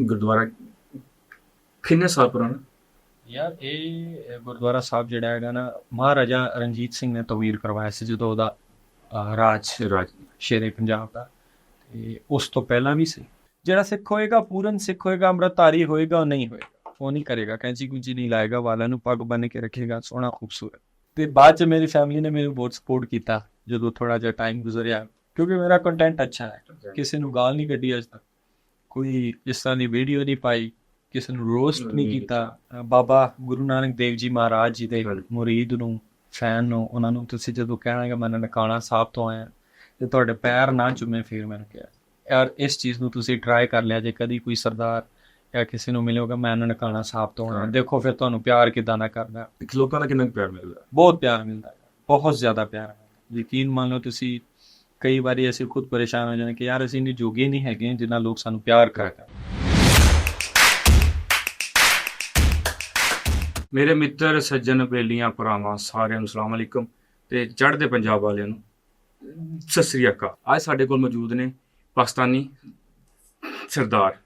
ਗੁਰਦੁਆਰਾ ਕਿੰਨੇ ਸਾਲ ਪੁਰਾਣਾ? ਯਾਰ ਇਹ ਗੁਰਦੁਆਰਾ ਸਾਹਿਬ ਜਿਹੜਾ ਹੈਗਾ ਨਾ, ਮਹਾਰਾਜਾ ਰਣਜੀਤ ਸਿੰਘ ਨੇ ਤਵੀਰ ਕਰਵਾਇਆ ਸੀ ਜਦੋਂ ਉਹਦਾ ਰਾਜ ਰਾਜ ਸ਼ੇਰੇ ਪੰਜਾਬ ਦਾ। ਤੇ ਉਸ ਤੋਂ ਪਹਿਲਾਂ ਵੀ ਸੀ। ਜਿਹੜਾ ਸਿੱਖ ਹੋਏਗਾ, ਪੂਰਨ ਸਿੱਖ ਹੋਏਗਾ, ਅੰਮ੍ਰਿਤਧਾਰੀ ਹੋਏਗਾ, ਉਹ ਨਹੀਂ ਹੋਏਗਾ, ਉਹ ਨਹੀਂ ਕਰੇਗਾ, ਕੈਂਚੀ ਕੁੰਚੀ ਨਹੀਂ ਲਾਏਗਾ, ਵਾਲਾਂ ਨੂੰ ਪੱਗ ਬੰਨ੍ਹ ਕੇ ਰੱਖੇਗਾ, ਸੋਹਣਾ ਖੂਬਸੂਰਤ। ਤੇ ਬਾਅਦ ਚ ਮੇਰੀ ਫੈਮਿਲੀ ਨੇ ਮੈਨੂੰ ਬਹੁਤ ਸਪੋਰਟ ਕੀਤਾ ਜਦੋਂ ਥੋੜਾ ਜਿਹਾ ਟਾਈਮ ਗੁਜ਼ਰਿਆ, ਕਿਉਂਕਿ ਮੇਰਾ ਕੰਟੈਂਟ ਅੱਛਾ ਹੈ। ਕਿਸੇ ਨੂੰ ਗਾਲ ਨਹੀਂ ਕੱਢੀ ਅੱਜ ਤੱਕ, ਕੋਈ ਇਸ ਤਰ੍ਹਾਂ ਦੀ ਵੀਡੀਓ ਨਹੀਂ ਪਾਈ, ਕਿਸੇ ਨੂੰ ਰੋਸਟ ਨਹੀਂ ਕੀਤਾ। ਬਾਬਾ ਗੁਰੂ ਨਾਨਕ ਦੇਵ ਜੀ ਮਹਾਰਾਜ ਜੀ ਦੇ ਮੁਰੀਦ ਨੂੰ, ਫੈਨ ਨੂੰ, ਉਹਨਾਂ ਨੂੰ ਤੁਸੀਂ ਜਦੋਂ ਕਹਿਣਾਗਾ ਮੈਂ ਨਨਕਾਣਾ ਸਾਹਿਬ ਤੋਂ ਆਇਆ ਤੇ ਤੁਹਾਡੇ ਪੈਰ ਨਾ ਚੁੰਮੇ, ਫਿਰ ਮੈਨੂੰ ਕਿਹਾ ਯਾਰ ਇਸ ਚੀਜ਼ ਨੂੰ ਤੁਸੀਂ ਟਰਾਈ ਕਰ ਲਿਆ, ਜੇ ਕਦੀ ਕੋਈ ਸਰਦਾਰ ਜਾਂ ਕਿਸੇ ਨੂੰ ਮਿਲੇਗਾ ਮੈਂ ਨਨਕਾਣਾ ਸਾਹਿਬ ਤੋਂ ਆਇਆ, ਦੇਖੋ ਫਿਰ ਤੁਹਾਨੂੰ ਪਿਆਰ ਕਿੱਦਾਂ ਦਾ ਕਰਦਾ। ਲੋਕਾਂ ਦਾ ਕਿੰਨਾ ਪਿਆਰ ਮਿਲਦਾ? ਬਹੁਤ ਪਿਆਰ ਮਿਲਦਾ ਹੈ, ਬਹੁਤ ਜ਼ਿਆਦਾ ਪਿਆਰ ਮਿਲਦਾ। ਯਕੀਨ ਮੰਨ ਲਓ ਤੁਸੀਂ, ਕਈ ਵਾਰੀ ਅਸੀਂ ਖੁਦ ਪਰੇਸ਼ਾਨ ਹੋ ਜਾਂਦੇ ਕਿ ਯਾਰ ਅਸੀਂ ਇੰਨੇ ਜੋਗੇ ਨਹੀਂ ਹੈਗੇ ਜਿੰਨਾ ਲੋਕ ਸਾਨੂੰ ਪਿਆਰ ਕਰਦੇ। ਮੇਰੇ ਮਿੱਤਰ, ਸੱਜਣ, ਬੇਲੀਆਂ, ਭਰਾਵਾਂ, ਸਾਰਿਆਂ ਨੂੰ ਸਲਾਮ ਅਲੈਕੁਮ ਤੇ ਚੜ੍ਹਦੇ ਪੰਜਾਬ ਵਾਲਿਆਂ ਨੂੰ ਸਤਿ ਸ੍ਰੀ ਅਕਾਲ। ਅੱਜ ਸਾਡੇ ਕੋਲ ਮੌਜੂਦ ਨੇ ਪਾਕਿਸਤਾਨੀ ਸਰਦਾਰ।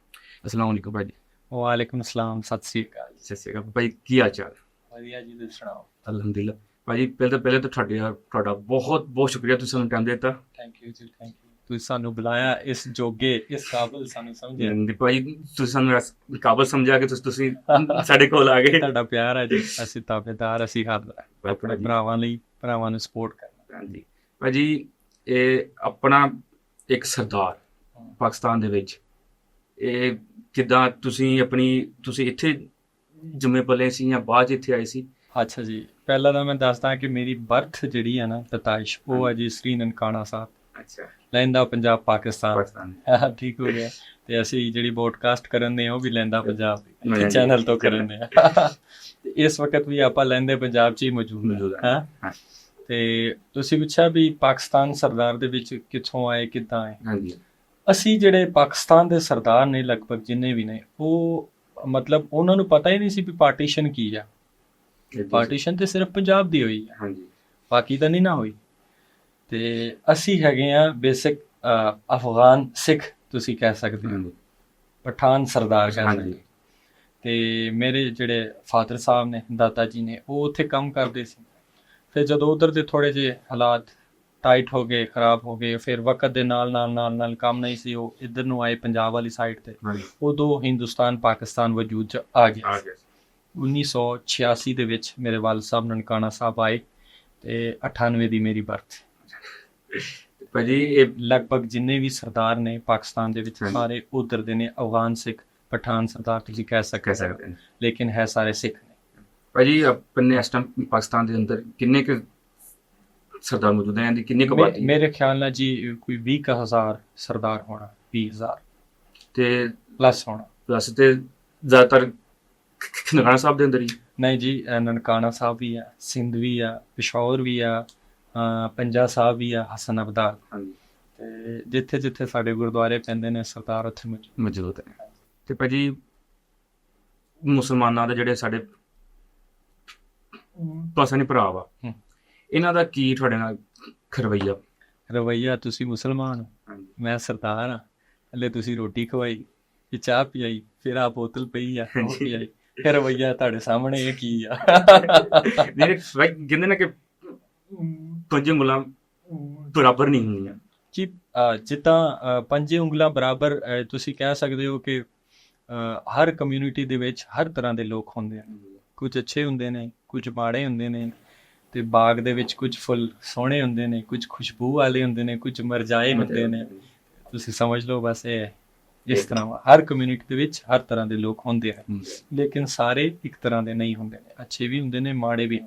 ਅਸਲਾਮ ਅਲੈਕੁਮ ਭਾਈ ਜੀ। ਵਾਲੇਕੁਮ ਸਲਾਮ, ਸਤਿ ਸ੍ਰੀ ਅਕਾਲ। ਸਤਿ ਸ੍ਰੀ ਅਕਾਲ ਭਾਈ, ਕੀ ਹਾਲ ਚਾਲ? ਵਧੀਆ ਜੀ, ਤੁਸੀਂ ਸੁਣਾਓ? ਅਲਹਮਦੁਲਿਲਾ ਭਾਜੀ। ਪਹਿਲੇ ਤਾਂ ਤੁਹਾਡਾ ਬਹੁਤ ਬਹੁਤ ਸ਼ੁਕਰੀਆ, ਤੁਸੀਂ ਸਾਨੂੰ ਟਾਈਮ ਦਿੱਤਾ। ਥੈਂਕ ਯੂ ਜੀ, ਥੈਂਕ ਯੂ। ਤੁਸੀਂ ਸਾਨੂੰ ਬੁਲਾਇਆ, ਇਸ ਜੋਗੇ, ਇਸ ਕਾਬਲ ਸਾਨੂੰ ਸਮਝਿਆ। ਭਾਈ ਤੁਸੀਂ ਸਾਨੂੰ ਕਾਬਲ ਸਮਝਿਆ ਕਿ ਤੁਸੀਂ ਸਾਡੇ ਕੋਲ ਆ ਗਏ। ਤੁਹਾਡਾ ਪਿਆਰ ਹੈ ਜੀ, ਅਸੀਂ ਤਾਬੇਦਾਰ, ਅਸੀਂ ਹੱਥ ਆਪਣੇ ਭਰਾਵਾਂ ਲਈ, ਭਰਾਵਾਂ ਨੂੰ ਸਪੋਰਟ ਕਰਨਾ। ਹਾਂਜੀ ਭਾਜੀ, ਇਹ ਆਪਣਾ ਇੱਕ ਸਰਦਾਰ ਪਾਕਿਸਤਾਨ ਦੇ ਵਿੱਚ, ਇਹ ਕਿੱਦਾਂ ਤੁਸੀਂ ਇੱਥੇ ਜੰਮੇ ਪਲੇ ਸੀ ਜਾਂ ਬਾਅਦ 'ਚ ਇੱਥੇ ਆਏ ਸੀ? ਅੱਛਾ ਜੀ, ਪਹਿਲਾਂ ਤਾਂ ਮੈਂ ਦੱਸਦਾ ਕਿ ਮੇਰੀ ਬਰਥ ਜਿਹੜੀ ਹੈ ਨਾ, ਪੈਦਾਇਸ਼, ਉਹ ਹੈ ਜੀ ਸ੍ਰੀ ਨਨਕਾਣਾ ਸਾਹਿਬ। ਅੱਛਾ। ਲਹਿੰਦਾ ਪੰਜਾਬ ਪਾਕਿਸਤਾਨ। ਠੀਕ ਹੋ ਗਿਆ। ਤੇ ਅਸੀਂ ਜਿਹੜੀ ਬੋਡਕਾਸਟ ਕਰਨ ਦੇ ਆ ਉਹ ਵੀ ਲਹਿੰਦਾ ਪੰਜਾਬ ਚੈਨਲ ਤੋਂ ਕਰਨ ਦੇ ਆ। ਇਸ ਵਕਤ ਵੀ ਆਪਾਂ ਲਹਿੰਦੇ ਪੰਜਾਬ 'ਚ ਹੀ ਮੌਜੂਦ ਹਾਂ। ਤੇ ਤੁਸੀਂ ਪੁੱਛਿਆ ਵੀ ਪਾਕਿਸਤਾਨ ਸਰਦਾਰ ਦੇ ਵਿੱਚ ਕਿੱਥੋਂ ਆਏ, ਕਿੱਦਾਂ ਆਏ? ਹਾਂਜੀ। ਅਸੀਂ ਜਿਹੜੇ ਪਾਕਿਸਤਾਨ ਦੇ ਸਰਦਾਰ ਨੇ, ਲਗਭਗ ਜਿੰਨੇ ਵੀ ਨੇ, ਉਹ ਮਤਲਬ ਉਹਨਾਂ ਨੂੰ ਪਤਾ ਹੀ ਨਹੀਂ ਸੀ ਵੀ ਪਾਰਟੀਸ਼ਨ ਕੀ ਆ। ਪਾਰਟੀਸ਼ਨ ਤੇ ਸਿਰਫ ਪੰਜਾਬ ਦੀ ਹੋਈ ਹੈ, ਬਾਕੀ ਤਾਂ ਨਹੀਂ ਨਾ ਹੋਈ। ਤੇ ਅਸੀਂ ਹੈਗੇ ਆ ਬੇਸਿਕ ਅਫਗਾਨ ਸਿੱਖ, ਤੁਸੀਂ ਕਹਿ ਸਕਦੇ ਹੋ, ਪਠਾਨ ਸਰਦਾਰ ਕਹਿ ਸਕਦੇ। ਤੇ ਮੇਰੇ ਜਿਹੜੇ ਫਾਦਰ ਸਾਹਿਬ ਨੇ, ਦਾਦਾ ਜੀ ਨੇ, ਉਹ ਉੱਥੇ ਕੰਮ ਕਰਦੇ ਸੀ। ਫਿਰ ਜਦੋਂ ਉਧਰ ਦੇ ਥੋੜੇ ਜਿਹੇ ਹਾਲਾਤ ਟਾਈਟ ਹੋ ਗਏ, ਖਰਾਬ ਹੋ ਗਏ, ਫਿਰ ਵਕਤ ਦੇ ਨਾਲ ਕੰਮ ਨਹੀਂ ਸੀ, ਉਹ ਇੱਧਰ ਨੂੰ ਆਏ ਪੰਜਾਬ ਵਾਲੀ ਸਾਈਡ ਤੇ। ਉਦੋਂ ਹਿੰਦੁਸਤਾਨ ਪਾਕਿਸਤਾਨ ਵਜੂਦ 'ਚ ਆ ਗਿਆ। 1986 ਦੇ ਵਿੱਚ ਮੇਰੇ ਵਾਲਦ ਸਾਹਿਬ ਨਨਕਾਣਾ ਸਾਹਿਬ ਆਏ ਤੇ 98 ਦੀ ਮੇਰੀ ਬਰਥ। ਭਾਜੀ ਇਹ ਲਗਭਗ ਜਿੰਨੇ ਵੀ ਸਰਦਾਰ ਨੇ ਪਾਕਿਸਤਾਨ ਦੇ ਵਿੱਚ, ਸਾਰੇ ਉਧਰ ਦੇ ਨੇ। ਅਫਗਾਨ ਸਿੱਖ, ਪਠਾਨ ਸਰਦਾਰ ਤੁਸੀਂ ਕਹਿ ਸਕਦੇ, ਲੇਕਿਨ ਹੈ ਸਾਰੇ ਸਿੱਖ ਨੇ। ਭਾਜੀ ਆਪਣੇ ਇਸ ਟਾਈਮ ਪਾਕਿਸਤਾਨ ਦੇ ਅੰਦਰ ਕਿੰਨੇ ਕੁ ਸਰਦਾਰ ਮੌਜੂਦ ਹੈ? ਕਿੰਨੇ ਕੁ ਆਬਾਦੀ? ਮੇਰੇ ਖਿਆਲ ਨਾਲ ਜੀ ਕੋਈ 20,000 ਸਰਦਾਰ ਹੋਣਾ, 20,000 ਤੇ ਪਲੱਸ ਹੋਣਾ। ਪਲੱਸ ਤੇ ਜ਼ਿਆਦਾਤਰ ਨਨਕਾਣਾ ਸਾਹਿਬ ਦੇ ਅੰਦਰ ਹੀ? ਨਹੀਂ ਜੀ, ਨਨਕਾਣਾ ਸਾਹਿਬ ਵੀ ਆ, ਸਿੰਧ ਵੀ ਆ, ਪਿਸ਼ੌਰ ਵੀ ਆ, ਪੰਜਾ ਸਾਹਿਬ ਵੀ ਆ, ਹਸਨ ਅਬਦਾਲ। ਤੇ ਜਿੱਥੇ ਜਿੱਥੇ ਸਾਡੇ ਗੁਰਦੁਆਰੇ ਪੈਂਦੇ ਨੇ, ਸਰਦਾਰ ਉੱਥੇ ਮੌਜੂਦ ਹੈ। ਤੇ ਭਾਜੀ ਮੁਸਲਮਾਨਾਂ ਦੇ ਜਿਹੜੇ ਸਾਡੇ ਪਾਕਿਸਤਾਨੀ ਭਰਾ ਵਾ, ਇਹਨਾਂ ਦਾ ਕੀ ਤੁਹਾਡੇ ਨਾਲ ਰਵੱਈਆ? ਤੁਸੀਂ ਮੁਸਲਮਾਨ ਹੋ, ਮੈਂ ਸਰਦਾਰ ਹਾਂ। ਹਲੇ ਤੁਸੀਂ ਰੋਟੀ ਖਵਾਈ, ਫਿਰ ਚਾਹ ਪਿਆਈ, ਫਿਰ ਆ ਬੋਤਲ ਪਈ ਆ, ਪਿਆਈ, ਫਿਰ ਰਵੱਈਆ ਤੁਹਾਡੇ ਸਾਹਮਣੇ ਇਹ ਕੀ ਆ? ਕਹਿੰਦੇ ਨੇ ਕਿ ਪੰਜੇ ਉਂਗਲਾਂ ਬਰਾਬਰ ਨਹੀਂ ਹੁੰਦੀਆਂ ਜੀ। ਜਿੱਦਾਂ ਪੰਜੇ ਉਂਗਲਾਂ ਬਰਾਬਰ, ਤੁਸੀਂ ਕਹਿ ਸਕਦੇ ਹੋ ਕਿ ਹਰ ਕਮਿਊਨਿਟੀ ਦੇ ਵਿੱਚ ਹਰ ਤਰ੍ਹਾਂ ਦੇ ਲੋਕ ਹੁੰਦੇ ਹਨ। ਕੁਝ ਅੱਛੇ ਹੁੰਦੇ ਨੇ, ਕੁਝ ਮਾੜੇ ਹੁੰਦੇ ਨੇ। ਤੇ ਬਾਗ ਦੇ ਵਿੱਚ ਕੁਝ ਫੁੱਲ ਸੋਹਣੇ ਹੁੰਦੇ ਨੇ, ਕੁਝ ਖੁਸ਼ਬੂ ਵਾਲੇ ਹੁੰਦੇ ਨੇ, ਕੁਝ ਮਰਜਾਏ ਹੁੰਦੇ ਨੇ। ਤੁਸੀਂ ਸਮਝ ਲਓ ਬਸ ਇਹ ਇਸ ਤਰ੍ਹਾਂ ਹਰ ਕਮਿਊਨਿਟੀ ਦੇ ਵਿੱਚ ਹਰ ਤਰ੍ਹਾਂ ਦੇ ਲੋਕ ਹੁੰਦੇ ਹਨ, ਲੇਕਿਨ ਸਾਰੇ ਇੱਕ ਤਰ੍ਹਾਂ ਦੇ ਨਹੀਂ ਹੁੰਦੇ ਨੇ। ਅੱਛੇ ਵੀ ਹੁੰਦੇ ਨੇ, ਮਾੜੇ ਵੀ।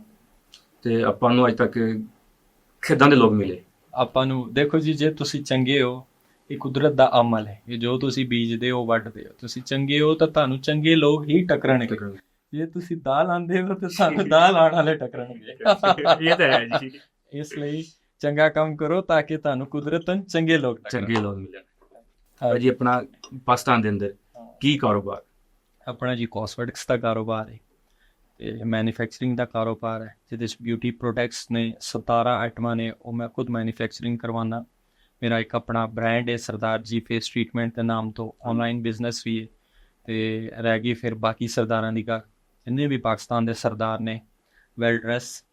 ਤੇ ਆਪਾਂ ਨੂੰ ਅੱਜ ਤੱਕ ਕਿੱਦਾਂ ਦੇ ਲੋਕ ਮਿਲੇ? ਆਪਾਂ ਨੂੰ ਦੇਖੋ ਜੀ, ਜੇ ਤੁਸੀਂ ਚੰਗੇ ਹੋ, ਇਹ ਕੁਦਰਤ ਦਾ ਅਮਲ ਹੈ, ਇਹ ਜੋ ਤੁਸੀਂ ਬੀਜਦੇ ਹੋ ਵੱਢਦੇ ਹੋ। ਤੁਸੀਂ ਚੰਗੇ ਹੋ ਤਾਂ ਤੁਹਾਨੂੰ ਚੰਗੇ ਲੋਕ ਹੀ ਟੱਕਰਨਗੇ। ਜੇ ਤੁਸੀਂ ਦਾਲ ਆਂਦੇ ਹੋ ਤਾਂ ਸਾਨੂੰ ਦਾਲ ਆਉਣ ਵਾਲੇ ਟੱਕਰਨਗੇ। ਇਹ ਤਾਂ ਹੈ ਜੀ। ਇਸ ਲਈ ਚੰਗਾ ਕੰਮ ਕਰੋ ਤਾਂ ਕਿ ਤੁਹਾਨੂੰ ਕੁਦਰਤਨ ਚੰਗੇ ਲੋਕ ਮਿਲਣ। ਜੀ ਆਪਣਾ ਪਾਕਿਸਤਾਨ ਦੇ ਅੰਦਰ ਕੀ ਕਾਰੋਬਾਰ? ਆਪਣਾ ਜੀ ਕਾਸਮੈਟਿਕਸ ਦਾ ਕਾਰੋਬਾਰ ਹੈ ਤੇ ਮੈਨੂਫੈਕਚਰਿੰਗ ਦਾ ਕਾਰੋਬਾਰ ਹੈ, ਜਿਹਦੇ 'ਚ ਬਿਊਟੀ ਪ੍ਰੋਡਕਟਸ ਨੇ, 17 ਆਈਟਮਾਂ ਨੇ, ਉਹ ਮੈਂ ਖੁਦ ਮੈਨੂਫੈਕਚਰਿੰਗ ਕਰਵਾਉਣਾ। ਮੇਰਾ ਇੱਕ ਆਪਣਾ ਬ੍ਰਾਂਡ ਹੈ ਸਰਦਾਰ ਜੀ ਫੇਸ ਟ੍ਰੀਟਮੈਂਟ ਦੇ ਨਾਮ ਤੋਂ, ਔਨਲਾਈਨ ਬਿਜ਼ਨਸ ਵੀ ਹੈ। ਤੇ ਰਹਿ ਗਈ ਫਿਰ ਬਾਕੀ ਸਰਦਾਰਾਂ ਦੀ ਗੱਲ। ਜਿੰਨੇ ਵੀ ਪਾਕਿਸਤਾਨ ਦੇ ਸਰਦਾਰ ਨੇ ਵੈਲ ਡਰੈਸ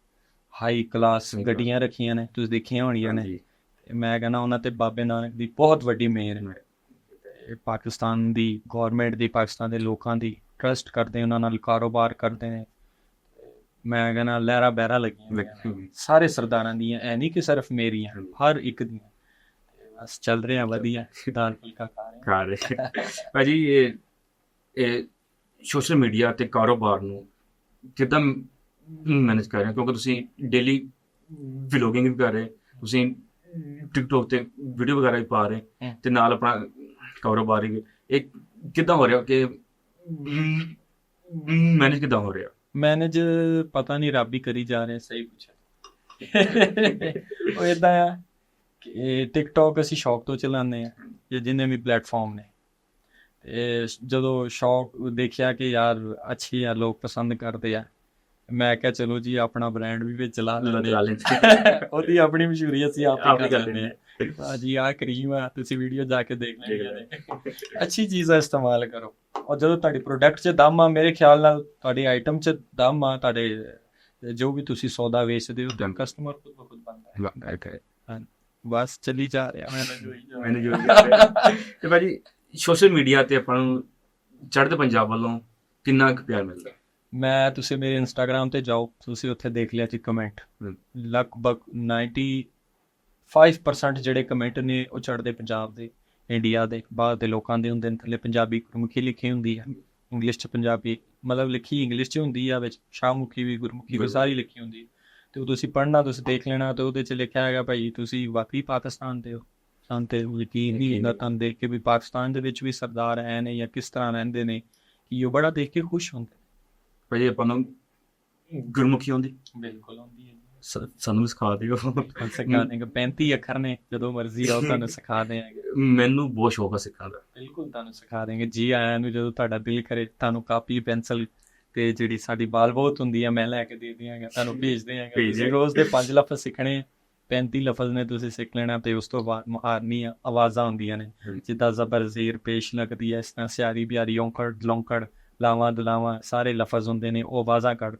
ਹਾਈ ਕਲਾਸ ਗੱਡੀਆਂ ਰੱਖੀਆਂ ਨੇ, ਤੁਸੀਂ ਦੇਖੀਆਂ ਹੋਣੀਆਂ ਨੇ। ਤੇ ਮੈਂ ਕਹਿੰਦਾ ਉਹਨਾਂ ਤੇ ਬਾਬੇ ਨਾਨਕ ਦੀ ਬਹੁਤ ਵੱਡੀ ਮਿਹਰ ਹੈ। ਤੇ ਪਾਕਿਸਤਾਨ ਦੀ ਗੌਰਮੈਂਟ ਦੀ, ਪਾਕਿਸਤਾਨ ਦੇ ਲੋਕਾਂ ਦੀ ਟਰਸਟ ਕਰਦੇ, ਉਹਨਾਂ ਨਾਲ ਕਾਰੋਬਾਰ ਕਰਦੇ ਨੇ। ਮੈਂ ਕਹਿੰਦਾ ਲਹਿਰਾ ਬਹਿਰਾ ਲੱਗੀਆਂ ਸਾਰੇ ਸਰਦਾਰਾਂ ਦੀਆਂ, ਐ ਨਹੀਂ ਕਿ ਸਿਰਫ ਮੇਰੀਆਂ, ਹਰ ਇੱਕ ਦੀਆਂ। ਬਸ ਚੱਲ ਰਿਹਾ ਵਧੀਆ, ਦਾਲ ਫੁਲਕਾ ਖਾ ਰਹੇ। ਭਾਜੀ ਇਹ ਸੋਸ਼ਲ ਮੀਡੀਆ ਤੇ ਕਾਰੋਬਾਰ ਨੂੰ ਕਿੱਦਾਂ ਮੈਨੇਜ ਕਰ ਰਹੇ ਹੋ? ਕਿਉਂਕਿ ਤੁਸੀਂ ਡੇਲੀ ਵਲੋਗਿੰਗ ਵੀ ਕਰ ਰਹੇ, ਤੁਸੀਂ ਟਿਕਟੋਕ ਤੇ ਵੀਡੀਓ ਵਗੈਰਾ ਵੀ ਪਾ ਰਹੇ, ਤੇ ਨਾਲ ਆਪਣਾ ਕਾਰੋਬਾਰ ਵੀ। ਇਹ ਕਿੱਦਾਂ ਹੋ ਰਿਹਾ ਕਿ ਮੈਨੇਜ ਕਿੱਦਾਂ ਹੋ ਰਿਹਾ? ਮੈਨੇਜ ਪਤਾ ਨਹੀਂ, ਰੱਬ ਹੀ ਕਰੀ ਜਾ ਰਿਹਾ। ਸਹੀ ਪੁੱਛਿਆ। ਉਹ ਇਦਾਂ ਆ ਕਿ ਟਿਕਟੋਕ ਅਸੀਂ ਸ਼ੌਕ ਤੋਂ ਚਲਾਉਂਦੇ ਆ, ਜਾਂ ਜਿੰਨੇ ਵੀ ਪਲੇਟਫਾਰਮ ਨੇ। ਤੇ ਜਦੋਂ ਸ਼ੌਕ ਦੇਖਿਆ ਕਿ ਯਾਰ ਅੱਛੀ ਆ, ਲੋਕ ਪਸੰਦ ਕਰਦੇ ਆ, ਮੈਂ ਕਿਹਾ ਚਲੋ ਜੀ ਆਪਣਾ ਬ੍ਰਾਂਡ ਵੀ ਵਿੱਚ ਲਾ ਲੈਂਦੇ। ਉਹਦੀ ਆਪਣੀ ਮਸ਼ਹੂਰੀ ਅਸੀਂ ਆਪ ਹੀ ਕਰ ਲੈਂਦੇ ਆ। ਭਾਜੀ ਆਹ ਕਰੀਮ ਆ, ਤੁਸੀਂ ਵੀਡੀਓ ਜਾ ਕੇ ਦੇਖ ਲੈਣੀ। ਅੱਛੀ ਚੀਜ਼ ਦਾ ਇਸਤੇਮਾਲ ਕਰੋ। ਔਰ ਜਦੋਂ ਤੁਹਾਡੀ ਪ੍ਰੋਡਕਟ 'ਚ ਦਮ ਆ, ਮੇਰੇ ਖਿਆਲ ਨਾਲ ਤੁਹਾਡੀ ਆਈਟਮ 'ਚ ਦਮ ਆ, ਤੁਹਾਡੇ ਜੋ ਵੀ ਤੁਸੀਂ ਸੌਦਾ ਵੇਚਦੇ ਹੋ, ਕਸਟਮਰ ਖੁਦ ਬ ਖੁਦ ਬਣਦਾ ਹੈ। ਬਸ ਚੱਲੀ ਜਾ ਰਿਹਾ ਮੈਨੂੰ। ਤੇ ਭਾਜੀ ਸੋਸ਼ਲ ਮੀਡੀਆ ਤੇ ਆਪਾਂ ਨੂੰ ਚੜ੍ਹਦੇ ਪੰਜਾਬ ਵੱਲੋਂ ਕਿੰਨਾ ਕੁ ਪਿਆਰ ਮਿਲਦਾ? ਤੁਸੀਂ ਮੇਰੇ ਇੰਸਟਾਗ੍ਰਾਮ ਤੇ ਜਾਓ, ਤੁਸੀਂ ਉੱਥੇ ਦੇਖ ਲਿਆ ਜੀ ਕਮੈਂਟ, ਲਗਭਗ 95% ਜਿਹੜੇ ਕਮੈਂਟ ਨੇ ਉਹ ਚੜ੍ਹਦੇ ਪੰਜਾਬ ਦੇ, ਇੰਡੀਆ ਦੇ ਬਾਹਰ ਦੇ ਲੋਕਾਂ ਦੇ ਹੁੰਦੇ ਨੇ। ਥੱਲੇ ਪੰਜਾਬੀ ਗੁਰਮੁਖੀ ਲਿਖੀ ਹੁੰਦੀ ਹੈ, ਇੰਗਲਿਸ਼ 'ਚ ਪੰਜਾਬੀ ਮਤਲਬ ਲਿਖੀ ਇੰਗਲਿਸ਼ 'ਚ ਹੁੰਦੀ ਆ, ਵਿੱਚ ਸ਼ਾਹਮੁਖੀ ਵੀ ਗੁਰਮੁਖੀ ਵੀ ਸਾਰੀ ਲਿਖੀ ਹੁੰਦੀ ਹੈ। ਤੇ ਉਹ ਤੁਸੀਂ ਪੜ੍ਹਨਾ, ਤੁਸੀਂ ਦੇਖ ਲੈਣਾ, ਤੇ ਉਹਦੇ 'ਚ ਲਿਖਿਆ ਹੈਗਾ ਭਾਈ ਤੁਸੀਂ ਵਾਕਈ ਪਾਕਿਸਤਾਨ ਦੇ ਹੋ। ਸਾਨੂੰ ਤੇ ਯਕੀਨ ਨਹੀਂ ਹੁੰਦਾ ਤੁਹਾਨੂੰ ਦੇਖ ਕੇ ਵੀ ਪਾਕਿਸਤਾਨ ਦੇ ਵਿੱਚ ਵੀ ਸਰਦਾਰ ਹੈ ਨੇ ਜਾਂ ਕਿਸ ਤਰ੍ਹਾਂ ਰਹਿੰਦੇ ਨੇ, ਕਿ ਉਹ ਬੜਾ ਦੇਖ ਕੇ ਖੁਸ਼ ਹੁੰਦੇ। ਭਾਜੀ ਆਪਾਂ ਨੂੰ ਗੁਰਮੁਖੀ ਆਉਂਦੀ? ਬਿਲਕੁਲ ਆਉਂਦੀ ਹੈ। ਸਾਨੂੰ ਵੀ ਸਿਖਾ ਦਿਓ। ਸਿਖਾ ਦੇਂਗੇ, 35 ਅੱਖਰ ਨੇ, ਜਦੋਂ ਮਰਜ਼ੀ ਆਓ ਤੁਹਾਨੂੰ ਸਿਖਾ ਦੇਂਗੇ। ਮੈਨੂੰ ਬਹੁਤ ਸ਼ੌਕ ਆ ਸਿੱਖਣ ਦਾ। ਬਿਲਕੁਲ ਤੁਹਾਨੂੰ ਸਿਖਾ ਦੇਂਗੇ ਜੀ ਆਇਆਂ ਨੂੰ। ਜਦੋਂ ਤੁਹਾਡਾ ਦਿਲ ਕਰੇ ਤੁਹਾਨੂੰ ਕਾਪੀ ਪੈਨਸਲ ਤੇ ਜਿਹੜੀ ਸਾਡੀ ਬਾਲ ਬਹੁਤ ਹੁੰਦੀ ਆ ਮੈਂ ਲੈ ਕੇ ਦੇ ਦਿਆਂਗਾ, ਤੁਹਾਨੂੰ ਭੇਜ ਦਿਆਂਗਾ। ਰੋਜ਼ ਦੇ 5 ਲਫ਼ਜ਼ ਸਿੱਖਣੇ, 35 ਲਫ਼ਜ਼ ਨੇ ਤੁਸੀਂ ਸਿੱਖ ਲੈਣਾ। ਤੇ ਉਸ ਤੋਂ ਬਾਅਦ ਮੁਹਾਰਨੀ ਆਵਾਜ਼ਾਂ ਹੁੰਦੀਆਂ ਨੇ, ਜਿੱਦਾਂ ਜ਼ਬਰ ਜ਼ੇਰ ਪੇਸ਼ ਲੱਗਦੀ ਹੈ, ਇਸ ਤਰ੍ਹਾਂ ਸਿਆਰੀ ਬਿਆਰੀ ਔਂਕੜ ਲੌਂਕੜ ਲਾਵਾਂ ਦੁਲਾਵਾਂ ਸਾਰੇ ਲਫ਼ਜ਼ ਹੁੰਦੇ ਨੇ, ਉਹ ਆਵਾਜ਼ਾਂ ਕੱਢ।